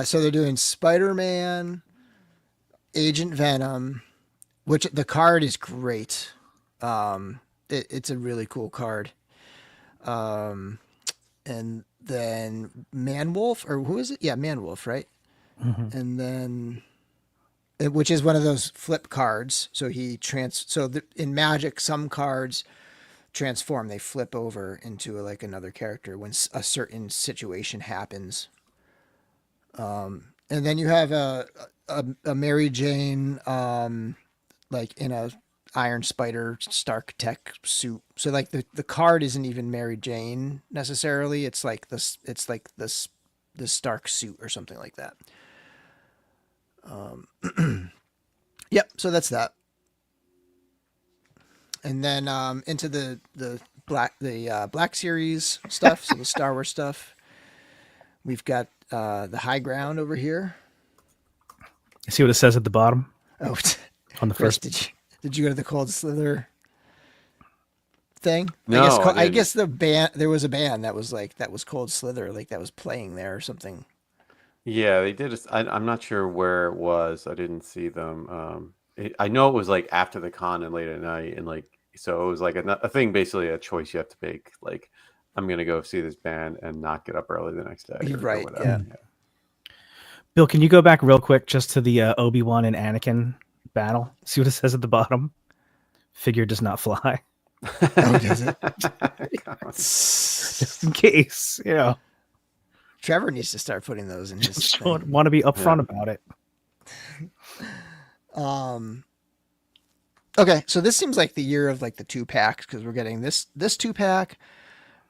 So they're doing Spider-Man, Agent Venom, which the card is great. It's a really cool card. And then Man-Wolf, or who is it? Yeah, Man-Wolf, right? And then, which is one of those flip cards. So in Magic, some cards transform, they flip over into like another character when a certain situation happens. And then you have a Mary Jane, like in a Iron Spider Stark Tech suit. So like the card isn't even Mary Jane necessarily. It's like this Stark suit or something like that. Yep. So that's that. And then into the Black Series stuff, so the Star Wars stuff. We've got the High Ground over here. See what it says at the bottom? Oh, on the Chris, first. Did you go to the Cold Slither thing? No, I guess the band, there was a band that was Cold Slither, like that was playing there or something. Yeah, they did. I'm not sure where it was. I didn't see them. I know it was like after the con and late at night, and like, so it was like a thing, basically a choice you have to make. Like, I'm gonna go see this band and not get up early the next day. Right. Or Yeah. Bill, can you go back real quick just to the Obi-Wan and Anakin battle? See what it says at the bottom? Figure does not fly. Oh, does it? Just in case, Trevor needs to start putting those in his thing. Want to be upfront about it. Okay, so this seems like the year of like the 2-packs because we're getting this 2-pack.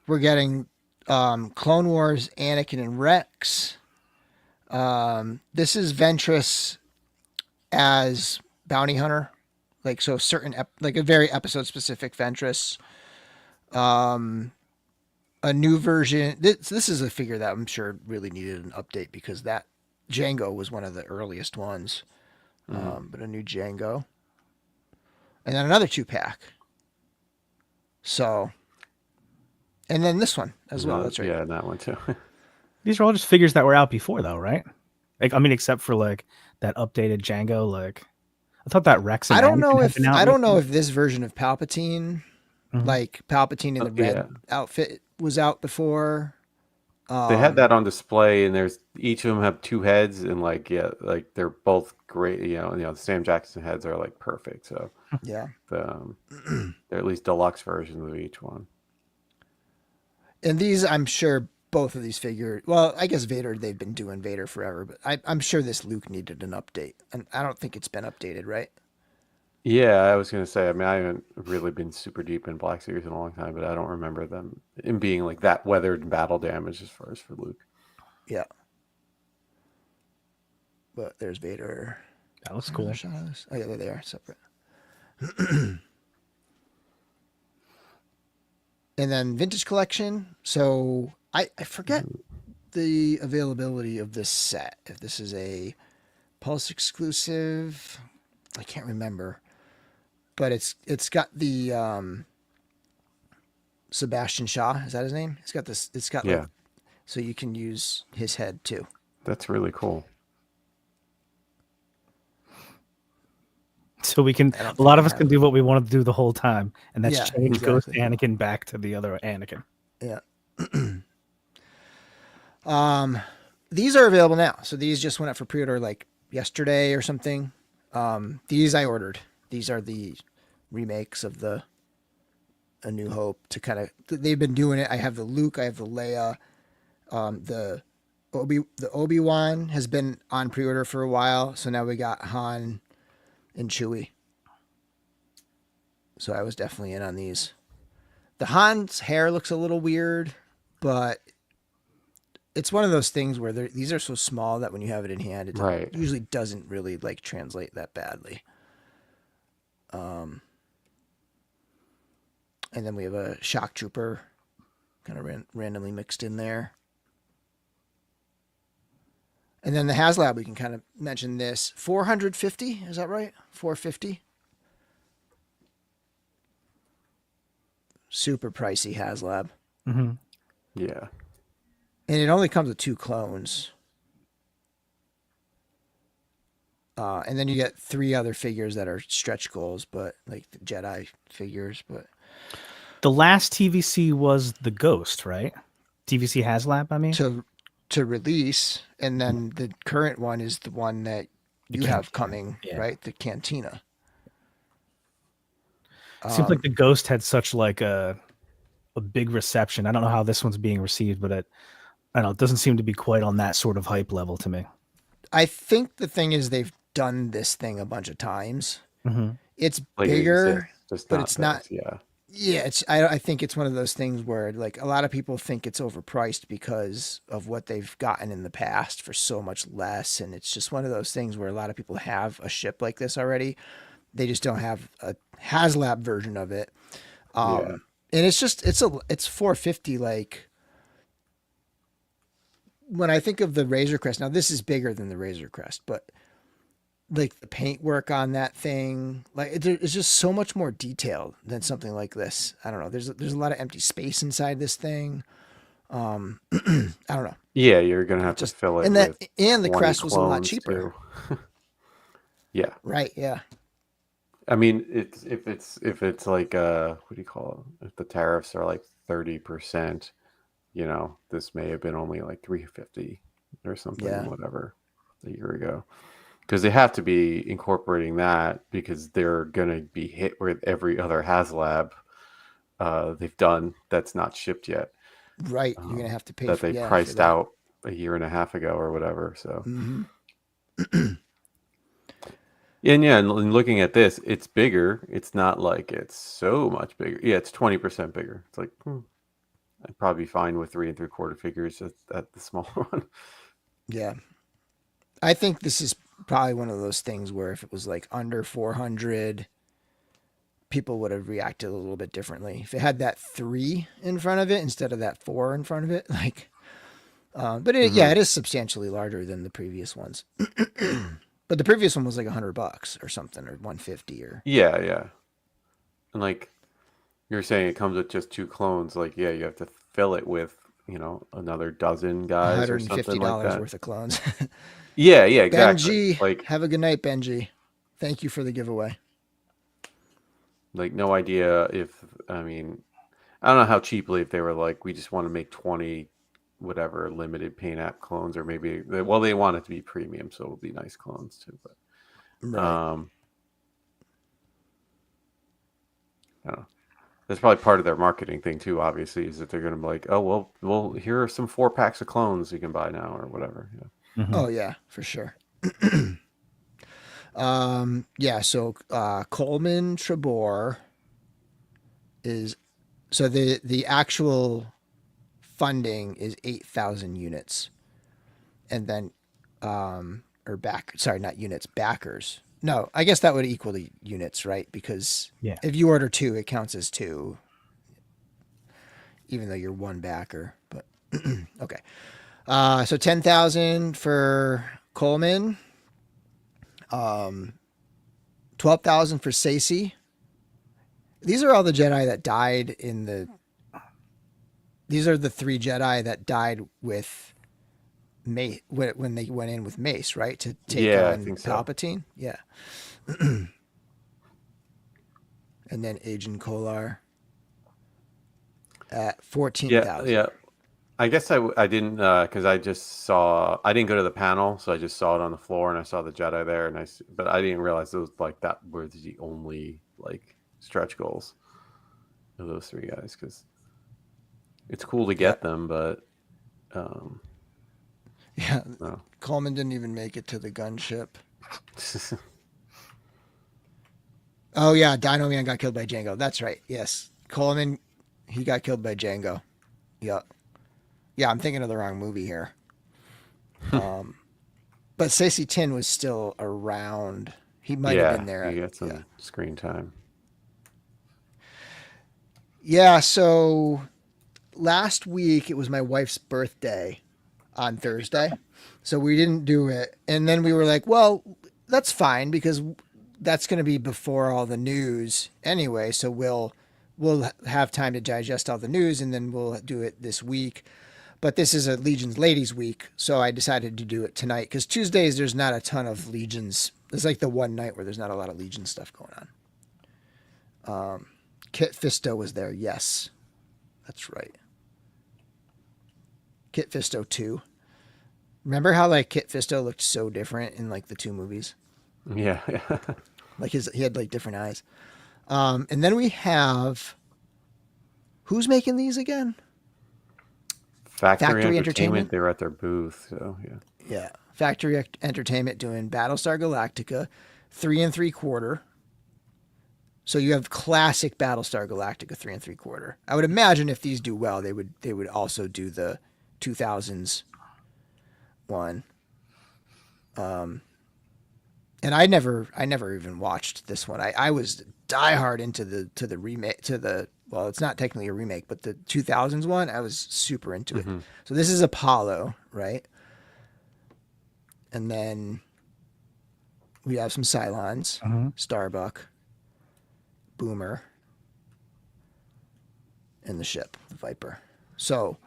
We're getting Clone Wars, Anakin and Rex. This is Ventress as bounty hunter, like so certain like a very episode specific Ventress. A new version. This is a figure that I'm sure really needed an update because that Django was one of the earliest ones. But a new Django. And then another 2-pack. So, and then this one as well. That's right. Yeah, that one too. These are all just figures that were out before, though, right? Like, I mean, except for like that updated Django. Like, I thought that Rex. And I don't know Anakin had if been out I don't know recently. if this version of Palpatine, like Palpatine in the red outfit, was out before. They had that on display, and there's each of them have 2 heads, and like they're both great. The Sam Jackson heads are like perfect. So Yeah. They're at least deluxe versions of each one. And these, I'm sure, both of these figures. Well, I guess Vader. They've been doing Vader forever, but I'm sure this Luke needed an update, and I don't think it's been updated, right? Yeah, I was gonna say. I mean, I haven't really been super deep in Black Series in a long time, but I don't remember them in being like that weathered and battle damage as far as for Luke. Yeah. But there's Vader. That looks cool. Oh yeah, they are separate. And then vintage collection. So I forget the availability of this set. If this is a Pulse exclusive, I can't remember. But it's got the Sebastian Shaw. Is that his name? It's got this. It's got like, so you can use his head too. That's really cool. So we can. A lot of us can do what we wanted to do the whole time, and that's change Ghost Anakin back to the other Anakin. Yeah. These are available now. So these just went up for pre-order like yesterday or something. These I ordered. These are the remakes of the A New Hope to kind of, they've been doing it. I have the Luke, I have the Leia, the Obi-Wan has been on pre-order for a while. So now we got Han and Chewie. So I was definitely in on these. The Han's hair looks a little weird, but it's one of those things where these are so small that when you have it in hand, it usually doesn't really like translate that badly. And then we have a Shock Trooper kind of randomly mixed in there. And then the Haslab, we can kind of mention this. 450, is that right? 450. Super pricey Haslab. Mm-hmm. Yeah. And it only comes with 2 clones. And then you get 3 other figures that are stretch goals, but like the Jedi figures. But the last TVC was the Ghost, right? TVC Haslab, I mean? To release, and then the current one is the one that you have coming, right? The Cantina. Seems like the Ghost had such like a big reception. I don't know how this one's being received, but I don't know. It doesn't seem to be quite on that sort of hype level to me. I think the thing is they've done this thing a bunch of times. Mm-hmm. It's bigger, but it's not. Yeah. Yeah, I think it's one of those things where like a lot of people think it's overpriced because of what they've gotten in the past for so much less, and it's just one of those things where a lot of people have a ship like this already. They just don't have a Haslab version of it. And it's just it's 450. Like when I think of the Razor Crest, now this is bigger than the Razor Crest, but like the paintwork on that thing, like it's just so much more detailed than something like this. I don't know. There's a lot of empty space inside this thing. I don't know. Yeah, you're gonna have to fill it. And the crest was a lot cheaper. Yeah. Right. Yeah. I mean, if it's like what do you call it? If the tariffs are like 30%, this may have been only like 350 or something, whatever, a year ago. Because they have to be incorporating that because they're going to be hit with every other Haslab they've done that's not shipped yet. Right. You're going to have to pay that they priced out a year and a half ago or whatever. So, And yeah, and looking at this, it's bigger. It's not like it's so much bigger. Yeah, it's 20% bigger. It's like I'd probably be fine with 3 3/4 figures at the smaller one. Yeah. I think this is probably one of those things where if it was like under 400, people would have reacted a little bit differently. If it had that 3 in front of it instead of that 4 in front of it, like, but yeah, it is substantially larger than the previous ones. But the previous one was like $100 or something, or 150 or. Yeah. And like you're saying, it comes with just 2 clones. Like, yeah, you have to fill it with, another dozen guys or something like that. Worth of clones. Yeah, exactly. Benji, Like, have a good night, Benji. Thank you for the giveaway. Like, no idea if, I don't know how cheaply, if they were like, we just want to make 20 whatever limited paint app clones, or maybe, well, they want it to be premium, so it'll be nice clones too. But Right. I don't know. That's probably part of their marketing thing too, obviously, is that they're going to be like, oh, well, here are some 4 packs of clones you can buy now or whatever. Yeah. Oh yeah, for sure. Yeah, so Coleman Trebor is, so the actual funding is 8,000 units, and then not units, backers. No, I guess that would equal the units, right? Because if you order 2, it counts as 2, even though you're 1 backer. But okay, so 10,000 for Coleman. 12,000 for Sdcc. These are all the Jedi that died in the. These are the 3 Jedi that died with Mace when they went in with Mace, right? To take on I think so. Palpatine. Yeah. And then Agent Kolar at 14,000. Yeah. I guess I didn't, because I didn't go to the panel, so I just saw it on the floor and I saw the Jedi there, but I didn't realize it was like that were the only like stretch goals of those 3 guys, because it's cool to get them, but Yeah. no. Coleman didn't even make it to the gunship. Oh yeah, Dino Man got killed by Django. That's right. Yes, Coleman, he got killed by Django. Yep. Yeah, I'm thinking of the wrong movie here. But Stacey Tin was still around. He might have been there. He got some screen time. Yeah, so last week it was my wife's birthday on Thursday. So we didn't do it. And then we were like, well, that's fine because that's going to be before all the news anyway. So we'll have time to digest all the news and then we'll do it this week. But this is a Legions Ladies Week, so I decided to do it tonight because Tuesdays there's not a ton of Legions. It's like the one night where there's not a lot of Legion stuff going on. Kit Fisto was there, yes, that's right. Kit Fisto 2. Remember how like Kit Fisto looked so different in like the 2 movies? Yeah. Like he had like different eyes. And then we have, who's making these again? Factory Entertainment. They were at their booth, so yeah. Yeah, Factory Entertainment doing Battlestar Galactica, 3 3/4. So you have classic Battlestar Galactica 3 3/4. I would imagine if these do well, they would also do the 2000s one. And I never even watched this one. I was diehard into the remake, well, it's not technically a remake, but the 2000s one, I was super into it. So this is Apollo, right? And then we have some Cylons, Starbuck, Boomer, and the ship, the Viper. So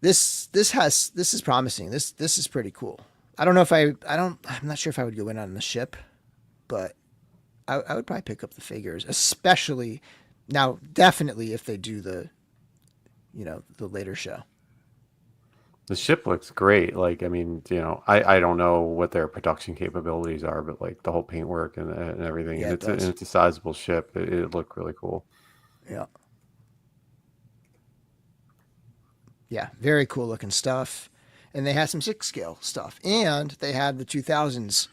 this is promising. This is pretty cool. I don't know if I'm not sure if I would go in on the ship, but I would probably pick up the figures, especially now, definitely if they do the later show. The ship looks great. Like, I don't know what their production capabilities are, but like the whole paintwork and everything, Yeah, and it's a sizable ship. It looked really cool. Yeah. Yeah, very cool looking stuff. And they had some 6 scale stuff. And they had the 2000s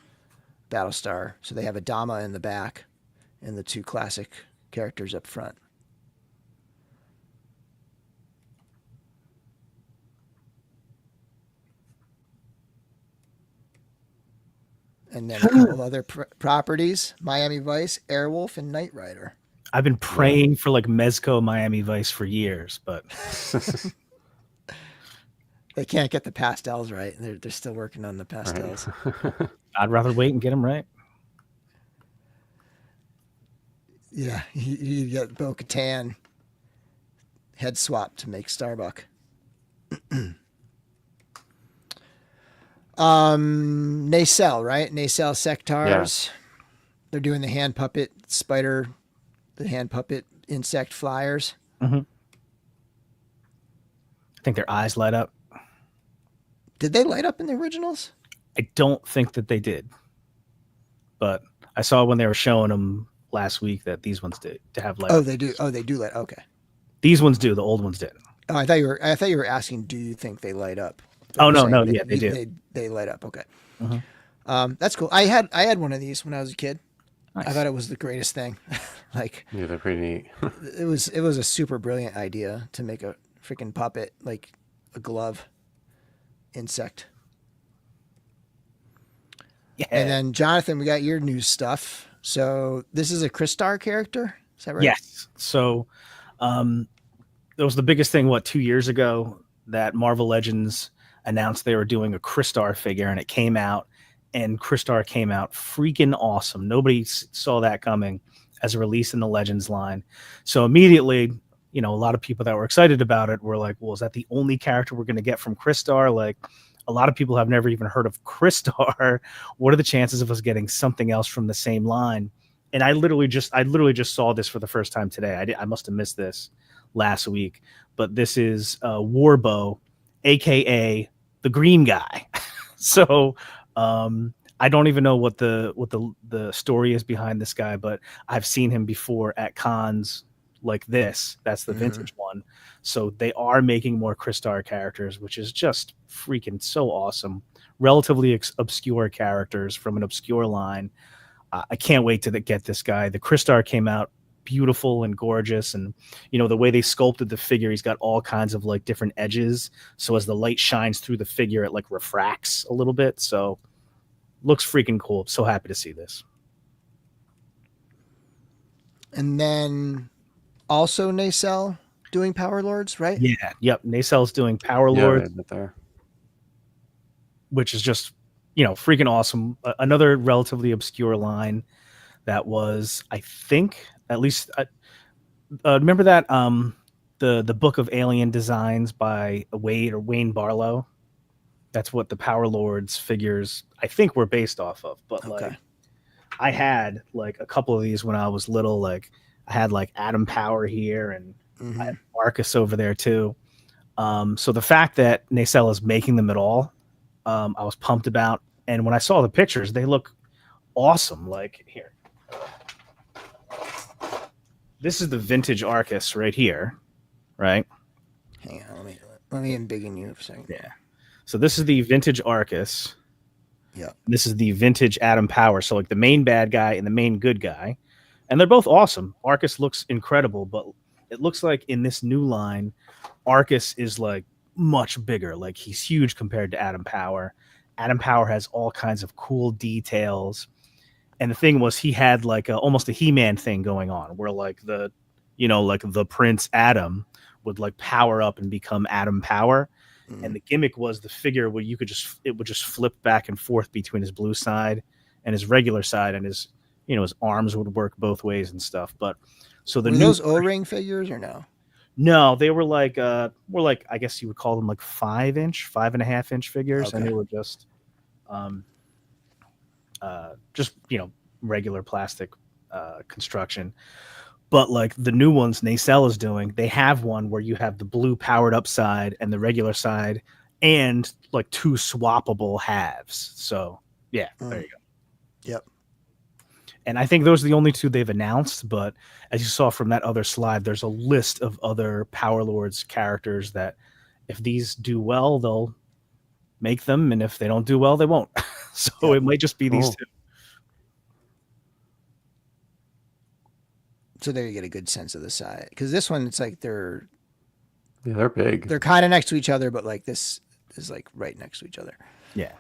Battlestar. So they have a Dama in the back and the 2 classic characters up front. And then a couple other properties, Miami Vice, Airwolf, and Knight Rider. I've been praying for like Mezco Miami Vice for years, but they can't get the pastels right. They're still working on the pastels. Right. I'd rather wait and get them right. Yeah, you get Bo-Katan head swap to make Starbuck. Nacelle, right? Nacelle Sectars. Yeah. They're doing the hand puppet spider, the hand puppet insect flyers. Mm-hmm. I think their eyes light up. Did they light up in the originals? I don't think that they did, but I saw when they were showing them last week that these ones did to have light. Oh, they do. Oh, they do light. Okay. These ones do. The old ones did. Oh, I thought you were asking, do you think they light up? Oh no, yeah, they do. They light up. Okay. Mm-hmm. That's cool. I had one of these when I was a kid. Nice. I thought it was the greatest thing. Like, yeah, they're pretty neat. it was a super brilliant idea to make a freaking puppet, like a glove insect. Yeah. And then Jonathan, we got your new stuff. So this is a Crystar character. Is that right? Yes. So, that was the biggest thing. 2 years ago that Marvel Legends announced they were doing a Crystar figure, and it came out, and Crystar came out freaking awesome. Nobody saw that coming as a release in the Legends line. So immediately, a lot of people that were excited about it were like, well, is that the only character we're going to get from Crystar? Like, a lot of people have never even heard of Crystar. What are the chances of us getting something else from the same line? And I literally just saw this for the first time today. I must have missed this last week, but this is Warbow, aka the green guy. So I don't even know what the story is behind this guy, but I've seen him before at cons like this. That's the vintage one. So they are making more Crystar characters, which is just freaking so awesome. Relatively obscure characters from an obscure line. I can't wait to get this guy. The Crystar came out beautiful and gorgeous, and the way they sculpted the figure, he's got all kinds of like different edges, so as the light shines through the figure, it like refracts a little bit. So looks freaking cool. So happy to see this. And then also Nacelle doing Power Lords, right? Yeah, yep. Nacelle's doing Power Lords, there, which is just freaking awesome. Another relatively obscure line that was, I think, at least remember that the book of Alien Designs by Wayne Barlow. That's what the Power Lords figures, I think, were based off of. But like, I had like a couple of these when I was little. Like, I had like Atom Power here, and I had Marcus over there too. So the fact that Nacelle is making them at all, I was pumped about. And when I saw the pictures, they look awesome. Like, here, this is the vintage Arcus right here, right? Hang on, let me embiggen you for a second. Yeah. So this is the vintage Arcus. Yeah. This is the vintage Atom Power. So like the main bad guy and the main good guy. And they're both awesome. Arcus looks incredible, but it looks like in this new line, Arcus is like much bigger. Like, he's huge compared to Atom Power. Atom Power has all kinds of cool details. And the thing was, he had like almost a He-Man thing going on, where like the Prince Adam would like power up and become Atom Power. And the gimmick was the figure where it would just flip back and forth between his blue side and his regular side, and his arms would work both ways and stuff. But so were those O-ring figures or no? No, they were like I guess you would call them like 5.5-inch figures. Okay. And they were just regular plastic construction. But like the new ones Nacelle is doing, they have one where you have the blue powered up side and the regular side, and like 2 swappable halves. So yeah, there you go. Yep. And I think those are the only 2 they've announced. But as you saw from that other slide, there's a list of other Power Lords characters that if these do well, they'll make them. And if they don't do well, they won't. So It might just be these 2. So there you get a good sense of the size. Because this one, it's like they're big. They're kind of next to each other, but like this is like right next to each other. Yeah.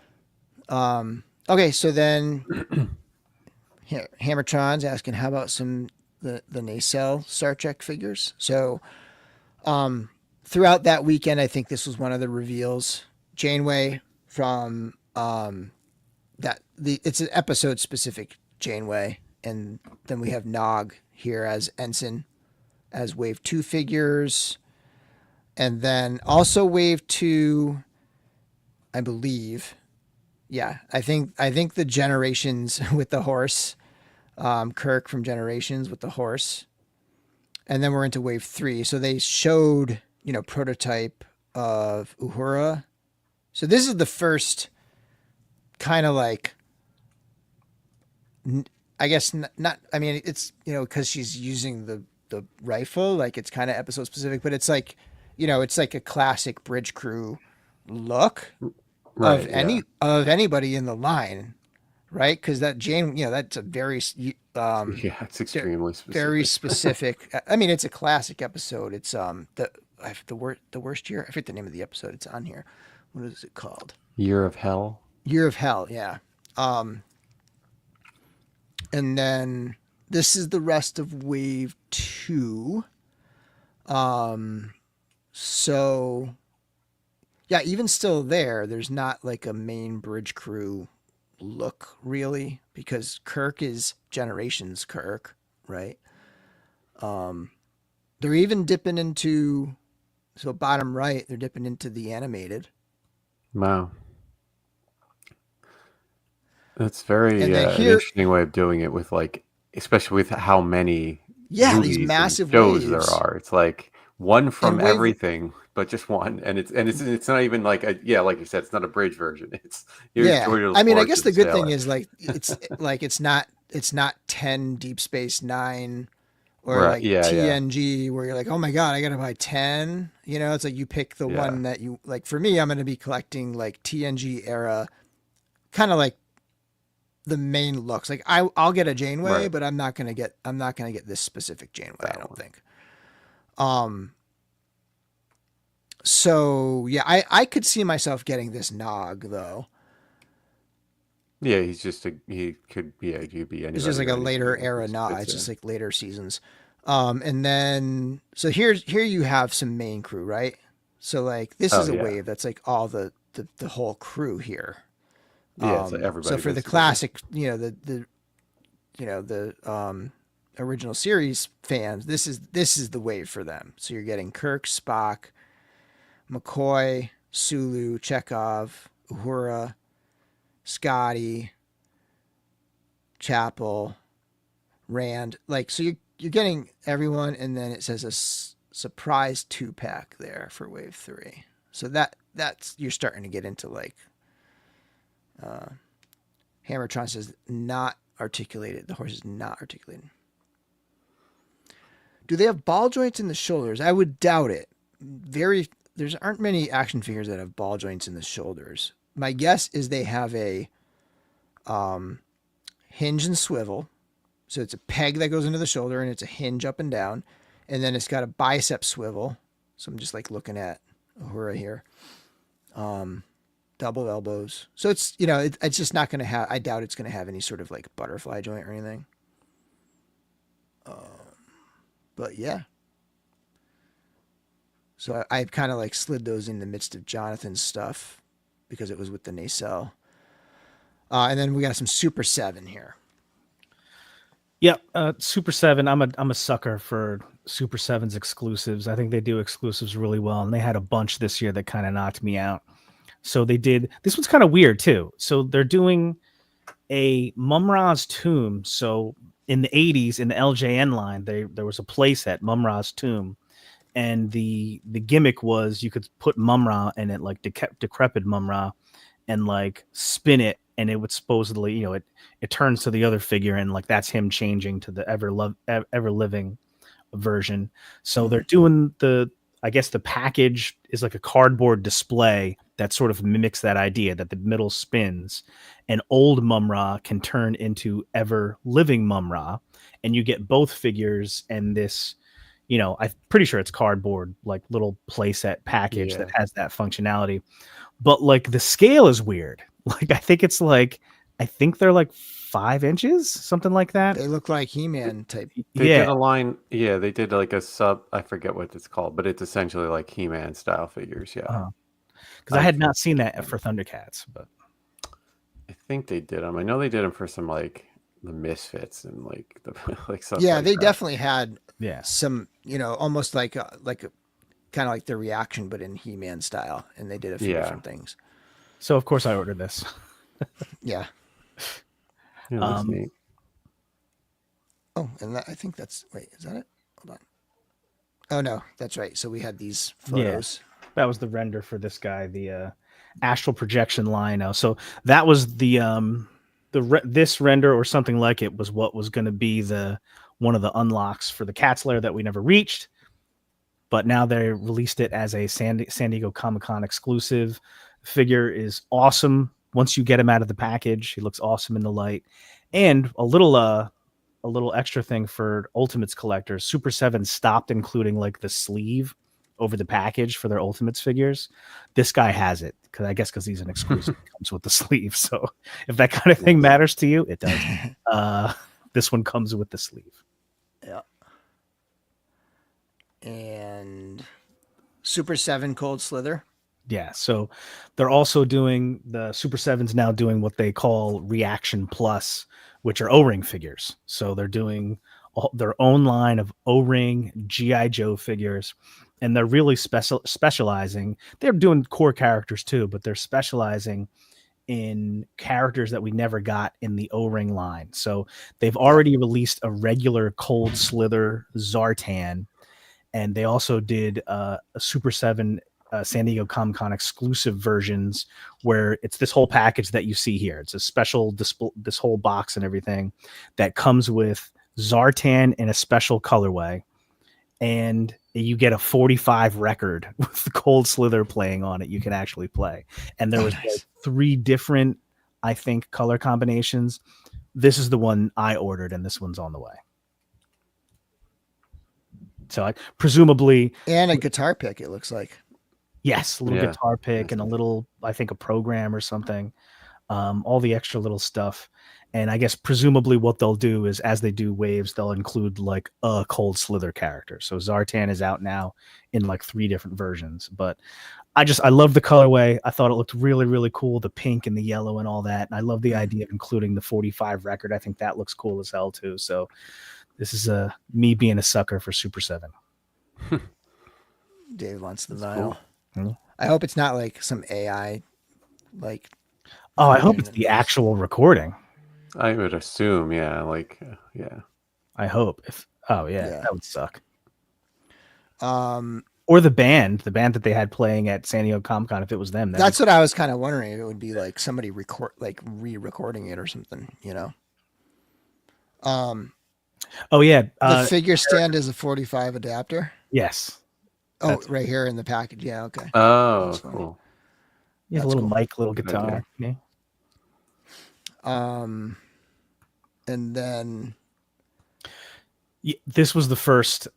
Okay, so then Hammertron's asking, how about the nacelle Star Trek figures? So throughout that weekend, I think this was one of the reveals. Janeway from it's an episode specific Janeway, and then we have Nog here as Ensign, as Wave 2 figures, and then also Wave 2, I believe. Yeah, I think the Generations with the horse, Kirk from Generations with the horse, and then we're into Wave 3. So they showed, prototype of Uhura. So this is the first kind of like, I guess not. I mean, it's because she's using the rifle, like it's kind of episode specific, but it's like, it's like a classic bridge crew look of anybody in the line, right? Because that Jane, that's a very it's extremely specific. Very specific. I mean, it's a classic episode. It's the worst year. I forget the name of the episode. It's on here. What is it called? Year of Hell. Year of Hell. Yeah. And then this is the rest of Wave 2. So yeah, even still there's not like a main bridge crew look really, because Kirk is Generations Kirk, right? They're even dipping into, so bottom right, they're dipping into the animated. Wow. That's very an interesting way of doing it, with like, especially with how many these massive shows waves there are. It's like one from everything, but just one, and it's not even like like you said, it's not a bridge version. It's I mean, I guess the good thing is like it's like it's not 10 Deep Space Nine or TNG where you're like, oh my god, I gotta buy 10. It's like you pick the one that you like. For me, I'm gonna be collecting like TNG era, kind of like the main looks. Like I'll get a Janeway, but I'm not gonna get this specific Janeway. I don't think. So yeah, I could see myself getting this Nog though. Yeah, he could be anybody. It's just like a later era Nog. It's just like later seasons. And then so here you have some main crew, right? So like this is a wave that's like all the whole crew here. Yeah, so everybody. So for the classic, the original series fans, this is the wave for them. So you're getting Kirk, Spock, McCoy, Sulu, Chekhov, Uhura, Scotty, Chapel, Rand. Like, so you're getting everyone, and then it says a surprise 2-pack there for Wave 3. So that's you're starting to get into like. Hammertron says not articulated. The horse is not articulated. Do they have ball joints in the shoulders? I would doubt it. There aren't many action figures that have ball joints in the shoulders. My guess is they have a hinge and swivel. So it's a peg that goes into the shoulder, and it's a hinge up and down. And then it's got a bicep swivel. So I'm just like looking at Uhura here. Double elbows. So it's, it's just not going to have, I doubt it's going to have any sort of like butterfly joint or anything. But yeah. So I kind of like slid those in the midst of Jonathan's stuff because it was with the nacelle. And then we got some Super 7 here. Yep. Super 7. I'm a sucker for Super 7's exclusives. I think they do exclusives really well. And they had a bunch this year that kind of knocked me out. So they did, this one's kind of weird too. So they're doing a Mum-Ra's tomb. So in the 80s in the LJN line, there was a playset, Mum-Ra's tomb. And the gimmick was you could put Mum-Ra in it, like decrepit Mum-Ra, and like spin it. And it would supposedly, it turns to the other figure. And like, that's him changing to the ever living version. So they're doing I guess the package is like a cardboard display that sort of mimics that idea that the middle spins, and old Mum-Ra can turn into ever living Mum-Ra, and you get both figures and this, I'm pretty sure it's cardboard, like little playset package that has that functionality. But like the scale is weird. Like I think they're like 5 inches, something like that. They look like He-Man type. They did a line. Yeah, they did like a sub. I forget what it's called, but it's essentially like He-Man style figures. Yeah. Because I had not seen that for Thundercats, but I think they did them. I know they did them for some like the Misfits and like the like stuff. Yeah, like they that. definitely had yeah, some, almost like a kind of like the reaction, but in He-Man style, and they did a few different things. So of course I ordered this. Yeah. Yeah, that's neat. Oh, and I think that's wait, is that it? Hold on. Oh no, that's right. So we had these photos. Yeah, that was the render for this guy, the astral projection Lino. So that was this render or something like it was what was going to be one of the unlocks for the Cat's Lair that we never reached. But now they released it as a San Diego Comic-Con exclusive. Figure is awesome. Once you get him out of the package, he looks awesome in the light. And a little extra thing for Ultimates collectors, Super 7 stopped including like the sleeve over the package for their Ultimates figures. This guy has it because he's an exclusive. It comes with the sleeve. So if that kind of thing matters to you, it does. This one comes with the sleeve. Yeah. And Super 7 Cold Slither. Yeah, so they're also doing the Super 7's now doing what they call Reaction Plus, which are O-ring figures. So they're doing their own line of O-ring G.I. Joe figures, and they're really specializing. They're doing core characters too, but they're specializing in characters that we never got in the O-ring line. So they've already released a regular Cold Slither Zartan, and they also did a Super 7 San Diego Comic-Con exclusive versions where it's this whole package that you see here. It's a special this whole box and everything that comes with Zartan in a special colorway, and you get a 45 record with the Cold Slither playing on it. You can actually play, and there was like 3 different, I think, color combinations. This is the one I ordered, and this one's on the way. So presumably, and a guitar pick, it looks like. Yes, a little guitar pick and a little, I think, a program or something. All the extra little stuff. And I guess presumably what they'll do is as they do waves, they'll include like a Cold Slither character. So Zartan is out now in like 3 different versions. But I love the colorway. I thought it looked really, really cool. The pink and the yellow and all that. And I love the idea of including the 45 record. I think that looks cool as hell too. So this is me being a sucker for Super 7. Dave wants the vinyl. Cool. I hope it's not like some AI, like. Oh, I hope it's the actual recording. I would assume, yeah. I hope. That would suck. Or the band that they had playing at San Diego Comic-Con, if it was them. That's what I was kind of wondering. If it would be like somebody re-recording it or something, Oh yeah, the figure stand is a 45 adapter. Yes. Oh, right here in the package. Yeah. Okay. Oh, cool. Yeah, a little mic, little guitar. Okay. Yeah. And then this was the first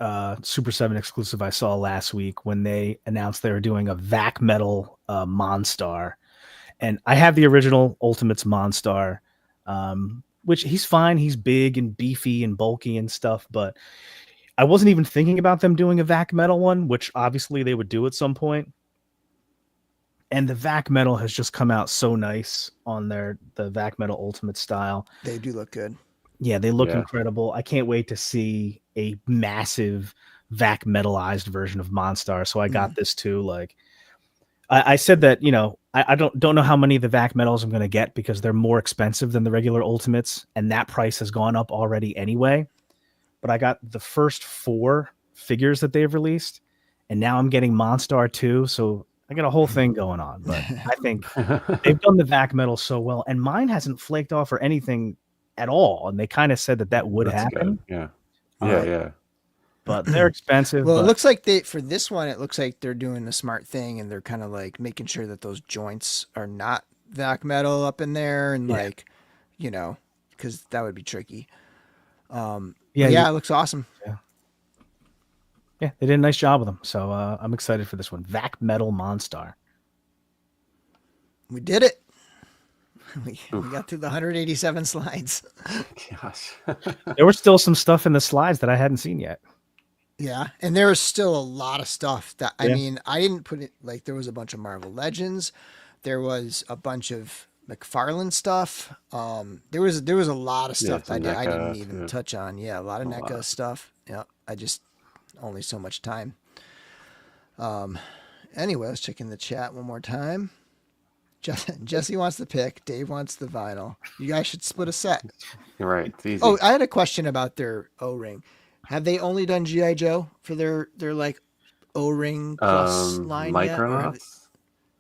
Super 7 exclusive I saw last week when they announced they were doing a Vac Metal Monstar. And I have the original Ultimates Monstar, which he's fine. He's big and beefy and bulky and stuff, but I wasn't even thinking about them doing a Vac Metal one, which obviously they would do at some point. And the Vac Metal has just come out so nice on the Vac Metal Ultimate style. They do look good. Yeah, they look incredible. I can't wait to see a massive Vac Metalized version of Monstar. So I got this too. Like I said that, I don't know how many of the Vac Metals I'm going to get because they're more expensive than the regular Ultimates, and that price has gone up already anyway. But I got the first 4 figures that they've released, and now I'm getting Monstar too. So I got a whole thing going on. But I think they've done the Vac Metal so well, and mine hasn't flaked off or anything at all. And they kind of said that would happen. Good. Yeah. Yeah. but they're expensive. Well, but it looks like for this one, it looks like they're doing the smart thing and they're kind of like making sure that those joints are not vac metal up in there and like, you know, because that would be tricky. Yeah, it looks awesome. Yeah, they did a nice job with them. So I'm excited for this one. Vac Metal Monstar. We did it. We got through the 187 slides. Gosh. There was still some stuff in the slides that I hadn't seen yet. Yeah, and there was still a lot of stuff that I Yeah. mean, I didn't put it like there was a bunch of Marvel Legends, there was a bunch of McFarlane stuff. There was a lot of stuff some I didn't NECA, even too. touch on. Yeah, a lot of A NECA lot. stuff. Yeah, I just only so much time. Anyway, let's check in the chat one more time. Jesse wants the pick. Dave wants the vinyl. You guys should split a set. You're right. It's easy. Oh, I had a question about their O-ring. Have they only done G.I. Joe for their like O-ring plus line yet? Or have Micronauts.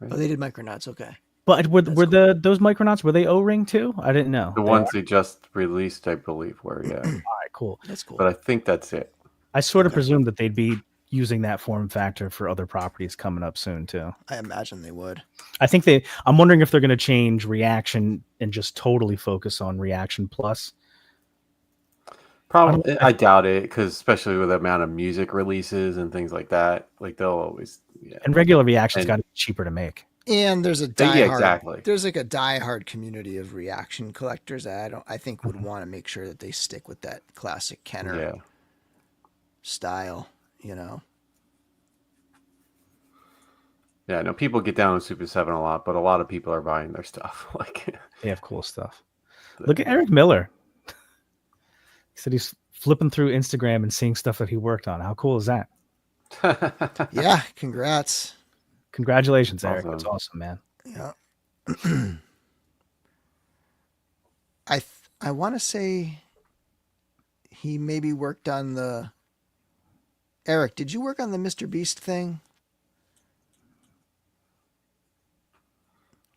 oh, they did Micronauts. Okay. But were those Micronauts, were they O-ring too? I didn't know. The ones they just released, I believe, were, yeah. All right, cool. That's cool. But I think that's it. I sort of presumed that they'd be using that form factor for other properties coming up soon too. I imagine they would. I think I'm wondering if they're going to change Reaction and just totally focus on Reaction Plus. Probably, I doubt it, because especially with the amount of music releases and things like that, like they'll always, yeah. And regular Reaction's And- got to be cheaper to make. And there's a Yeah, diehard. exactly. There's like a diehard community of Reaction collectors that I think would want to make sure that they stick with that classic Kenner Yeah. style. You know. Yeah, I know people get down on Super 7 a lot, but a lot of people are buying their stuff. Like, They have cool stuff. Look at Eric Miller. He said he's flipping through Instagram and seeing stuff that he worked on. How cool is that? Yeah. Congrats. Congratulations, Eric. Awesome. That's awesome, man. Yeah. I want to say he maybe worked on the. Eric, did you work on the Mr. Beast thing?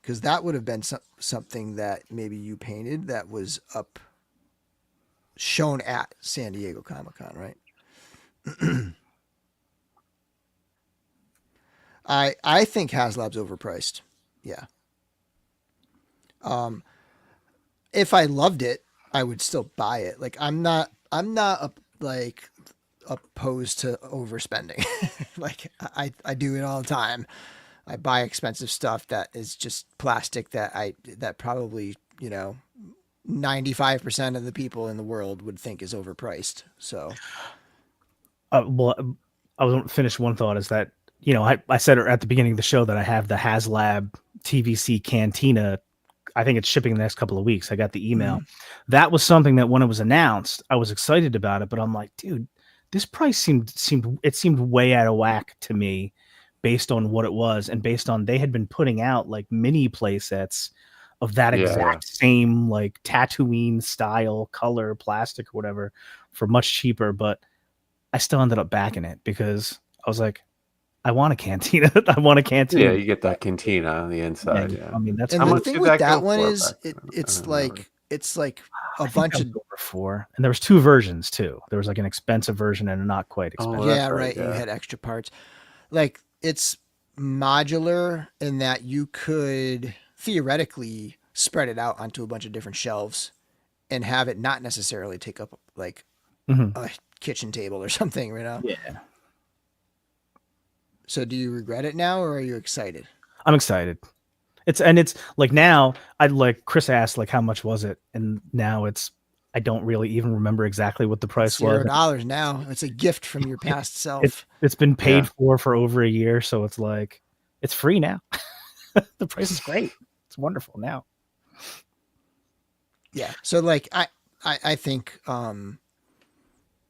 Because that would have been something that maybe you painted that was up, shown at San Diego Comic-Con, right? I think Haslab's overpriced. Yeah. If I loved it, I would still buy it. Like I'm not like opposed to overspending. Like I do it all the time. I buy expensive stuff that is just plastic that probably, 95% of the people in the world would think is overpriced. So Well, I was finish one thought is that, I said at the beginning of the show that I have the Haslab TVC Cantina. I think it's shipping the next couple of weeks. I got the email. That was something that when it was announced, I was excited about it, but I'm like, dude, this price seemed way out of whack to me based on what it was and based on they had been putting out like mini play sets of that exact same like Tatooine style color plastic or whatever for much cheaper, but I still ended up backing it because I was like, I want a Cantina. I want a Cantina. Yeah, you get that Cantina on the inside. Yeah. I mean, that's and How the much thing did with that that go one for is back then? I it's don't like remember. it's like a I think bunch I of was over 4, and there was 2 versions too. There was like an expensive version and a not quite expensive. that's yeah, right, right. You yeah. had extra parts. Like it's modular in that you could theoretically spread it out onto a bunch of different shelves and have it not necessarily take up like Mhm. a kitchen table or something, Yeah, So do you regret it now or are you excited? I'm excited. It's like now I like Chris asked like how much was it, and now I don't really even remember exactly what the price was. $0 now. It's a gift from your past self. It's been paid Yeah. for over a year, so it's like it's free now. The price is great. It's wonderful now. Yeah. So like I think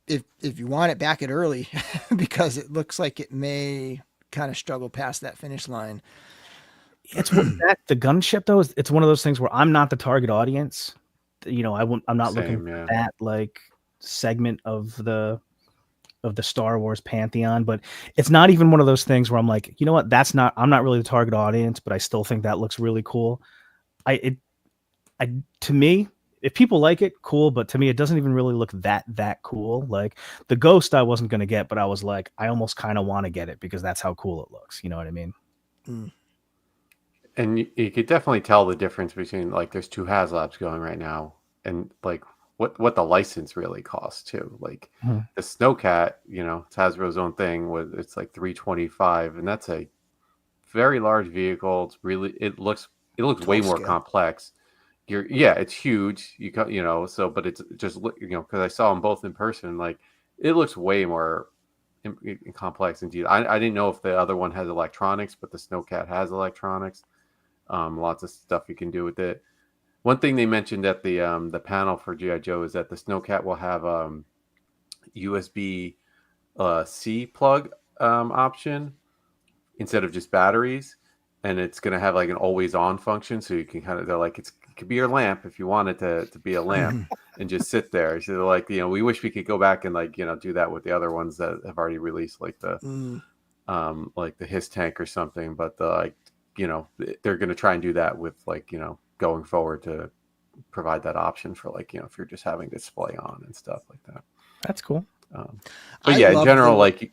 if you want it, back it early because it looks like it may kind of struggle past that finish line. It's the gunship though. It's one of those things where I'm not the target audience. I'm not looking Same, yeah. at that like segment of the Star Wars pantheon, but it's not even one of those things where I'm like, you know what? I'm not really the target audience, but I still think that looks really cool. To me, if people like it, cool. But to me, it doesn't even really look that cool. Like the Ghost, I wasn't gonna get, but I was like, I almost kind of want to get it because that's how cool it looks. You know what I mean? Mm. And you could definitely tell the difference between like there's two Haslabs going right now, and like what the license really costs too. Like the Snowcat, you know, it's Hasbro's own thing. With it's like $325, and that's a very large vehicle. It's really it looks way 12 more scale. complex. It's huge. You know, so but it's just you know, because I saw them both in person, like it looks way more complex indeed. I didn't know if the other one has electronics, but the Snowcat has electronics. Lots of stuff you can do with it. One thing they mentioned at the panel for GI Joe is that the Snowcat will have USB C plug option instead of just batteries, and it's going to have like an always on function, so you can kind of, they're like, it could be your lamp if you want it to be a lamp and just sit there. So they're like, you know, we wish we could go back and like, you know, do that with the other ones that have already released, like the Hiss tank or something, but the like, you know, they're going to try and do that with like, you know, going forward to provide that option for like, you know, if you're just having display on and stuff like that. That's cool. But yeah, in general, like,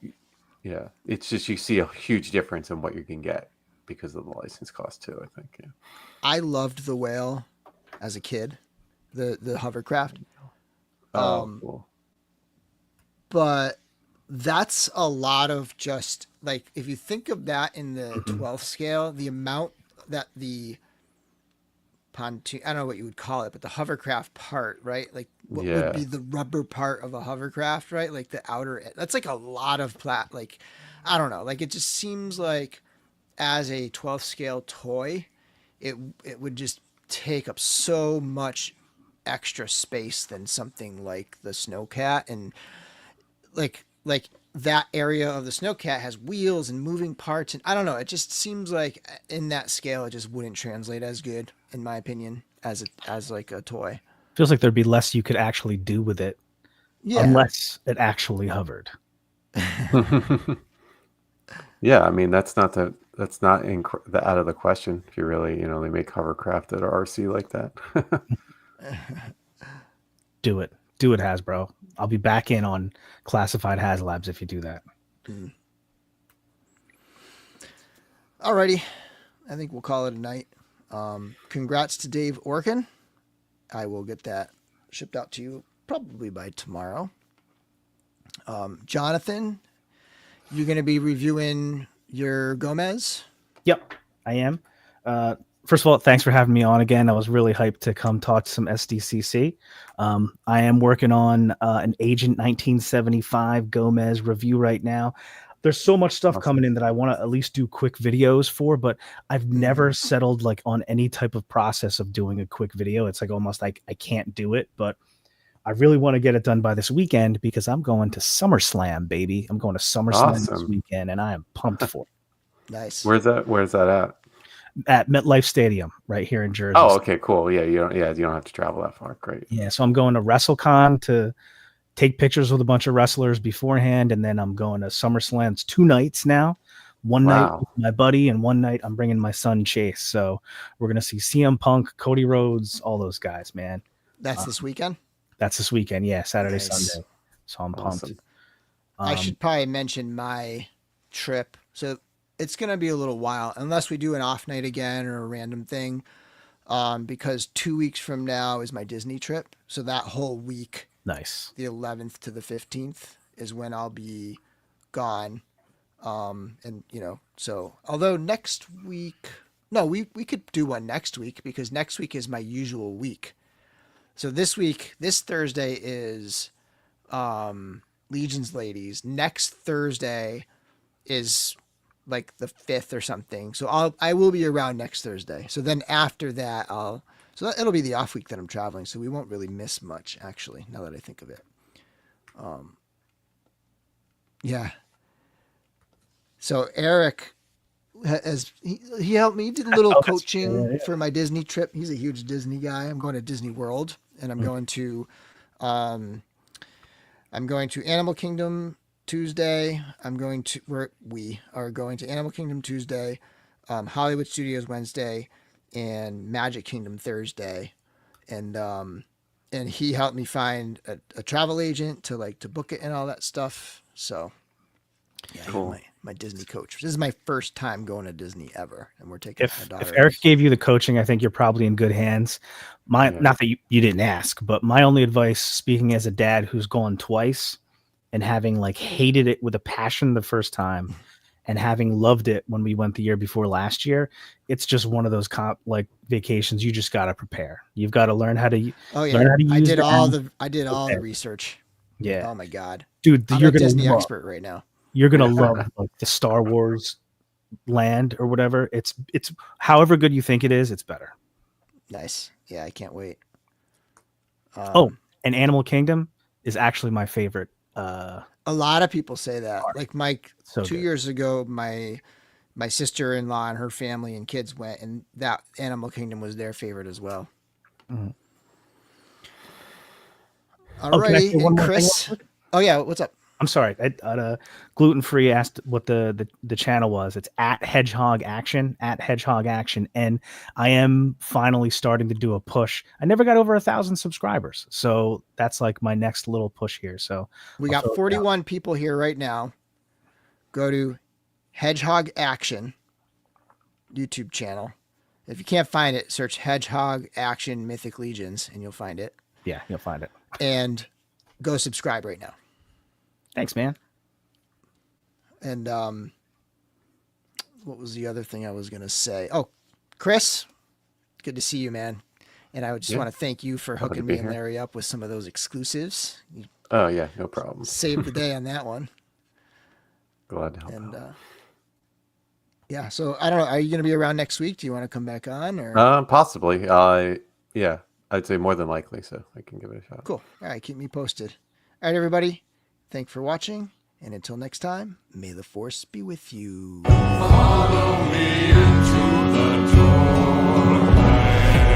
yeah, it's just you see a huge difference in what you can get because of the license cost too, I think. Yeah. I loved the whale as a kid, the hovercraft. Cool. But that's a lot of just like, if you think of that in the 12th scale, the amount that the pontoon, I don't know what you would call it, but the hovercraft part, right? Like what would be the rubber part of a hovercraft, right? Like the outer, that's like a lot of like, I don't know, like it just seems like as a 12th scale toy, it would just take up so much extra space than something like the Snowcat. And like that area of the Snowcat has wheels and moving parts, and I don't know, it just seems like in that scale it just wouldn't translate as good, in my opinion, as like a toy. Feels like there'd be less you could actually do with it, unless it actually hovered. Yeah, I mean that's not out of the question. If you really, you know, they make hovercraft at RC like that. Do it, Hasbro. I'll be back in on classified Haslabs if you do that. Alrighty, I think we'll call it a night. Congrats to Dave Orkin. I will get that shipped out to you probably by tomorrow. Jonathan, you're going to be reviewing your Gomez? Yep, I am. First of all, thanks for having me on again. I was really hyped to come talk to some SDCC. I am working on an Agent 1975 Gomez review right now. There's so much stuff coming in that I want to at least do quick videos for, but I've never settled like on any type of process of doing a quick video. It's like almost like I can't do it, but I really want to get it done by this weekend because I'm going to SummerSlam, baby. I'm going to SummerSlam this weekend, and I am pumped for it. Nice. Where's that at? At MetLife Stadium, right here in Jersey. Oh, okay, cool. Yeah, you don't have to travel that far. Great. Yeah, so I'm going to WrestleCon to take pictures with a bunch of wrestlers beforehand, and then I'm going to SummerSlam. It's 2 nights now. One night with my buddy, and one night I'm bringing my son Chase. So we're gonna see CM Punk, Cody Rhodes, all those guys, man. That's this weekend? That's this weekend, yeah, Saturday, Sunday. So I'm pumped. I should probably mention my trip. So it's going to be a little while, unless we do an off night again or a random thing, because 2 weeks from now is my Disney trip. So that whole week, nice, the 11th to the 15th, is when I'll be gone. And, you know, so although next week, no, we could do one next week because next week is my usual week. So this week, this Thursday is Legions Ladies. Next Thursday is like the 5th or something. So I will be around next Thursday. So then after that, it'll be the off week that I'm traveling. So we won't really miss much, actually, now that I think of it. Yeah. So Eric he helped me. He did a little coaching for my Disney trip. He's a huge Disney guy. I'm going to Disney World, and I'm going to Animal Kingdom Tuesday. We are going to Animal Kingdom Tuesday, Hollywood Studios Wednesday, and Magic Kingdom Thursday. And and he helped me find a travel agent to book it and all that stuff. So yeah, Cool. my Disney coach. This is my first time going to Disney ever, and we're taking my If daughter. Eric gave you the coaching, I think you're probably in good hands. Yeah. Not that you didn't ask, but my only advice, speaking as a dad who's gone twice and having hated it with a passion the first time and having loved it when we went the year before last year, it's just one of those vacations you just got to prepare. You've got to learn how to Oh yeah, learn how to I use did the all app. the research. Yeah. Oh my god, Dude, I'm you're a gonna Disney love, expert right now. you're gonna love the Star Wars land or whatever. It's however good you think it is, it's better. Nice. Yeah, I can't wait. And Animal Kingdom is actually my favorite. A lot of people say that. Like Mike, So 2 good. years ago, my sister-in-law and her family and kids went, and that Animal Kingdom was their favorite as well. Mhm. Alrighty, Oh, can I say one and more thing Chris. real quick? Oh yeah, what's up? I'm sorry. Gluten Free asked what the channel was. It's at Hedgehog Action, and I am finally starting to do a push. I never got over 1,000 subscribers, so that's my next little push here. So We I'll got throw it 41 people here right now. Go to Hedgehog Action YouTube channel. If you can't find it, search Hedgehog Action Mythic Legions, and you'll find it. yeah, you'll find it. And go subscribe right now. Thanks, man. And what was the other thing I was going to say? Oh, Chris, good to see you, man. And I would just Yeah. want to thank you for Glad to hooking be me and here. Larry up with some of those exclusives. You Oh yeah, no problem. saved the day on that one. Glad to help. And yeah, so I don't know. Are you going to be around next week? Do you want to come back on? Or Possibly. Yeah, I'd say more than likely, so I can give it a shot. Cool. All right, keep me posted. All right, everybody. Thanks for watching. And until next time, may the force be with you. Follow me into the doorway.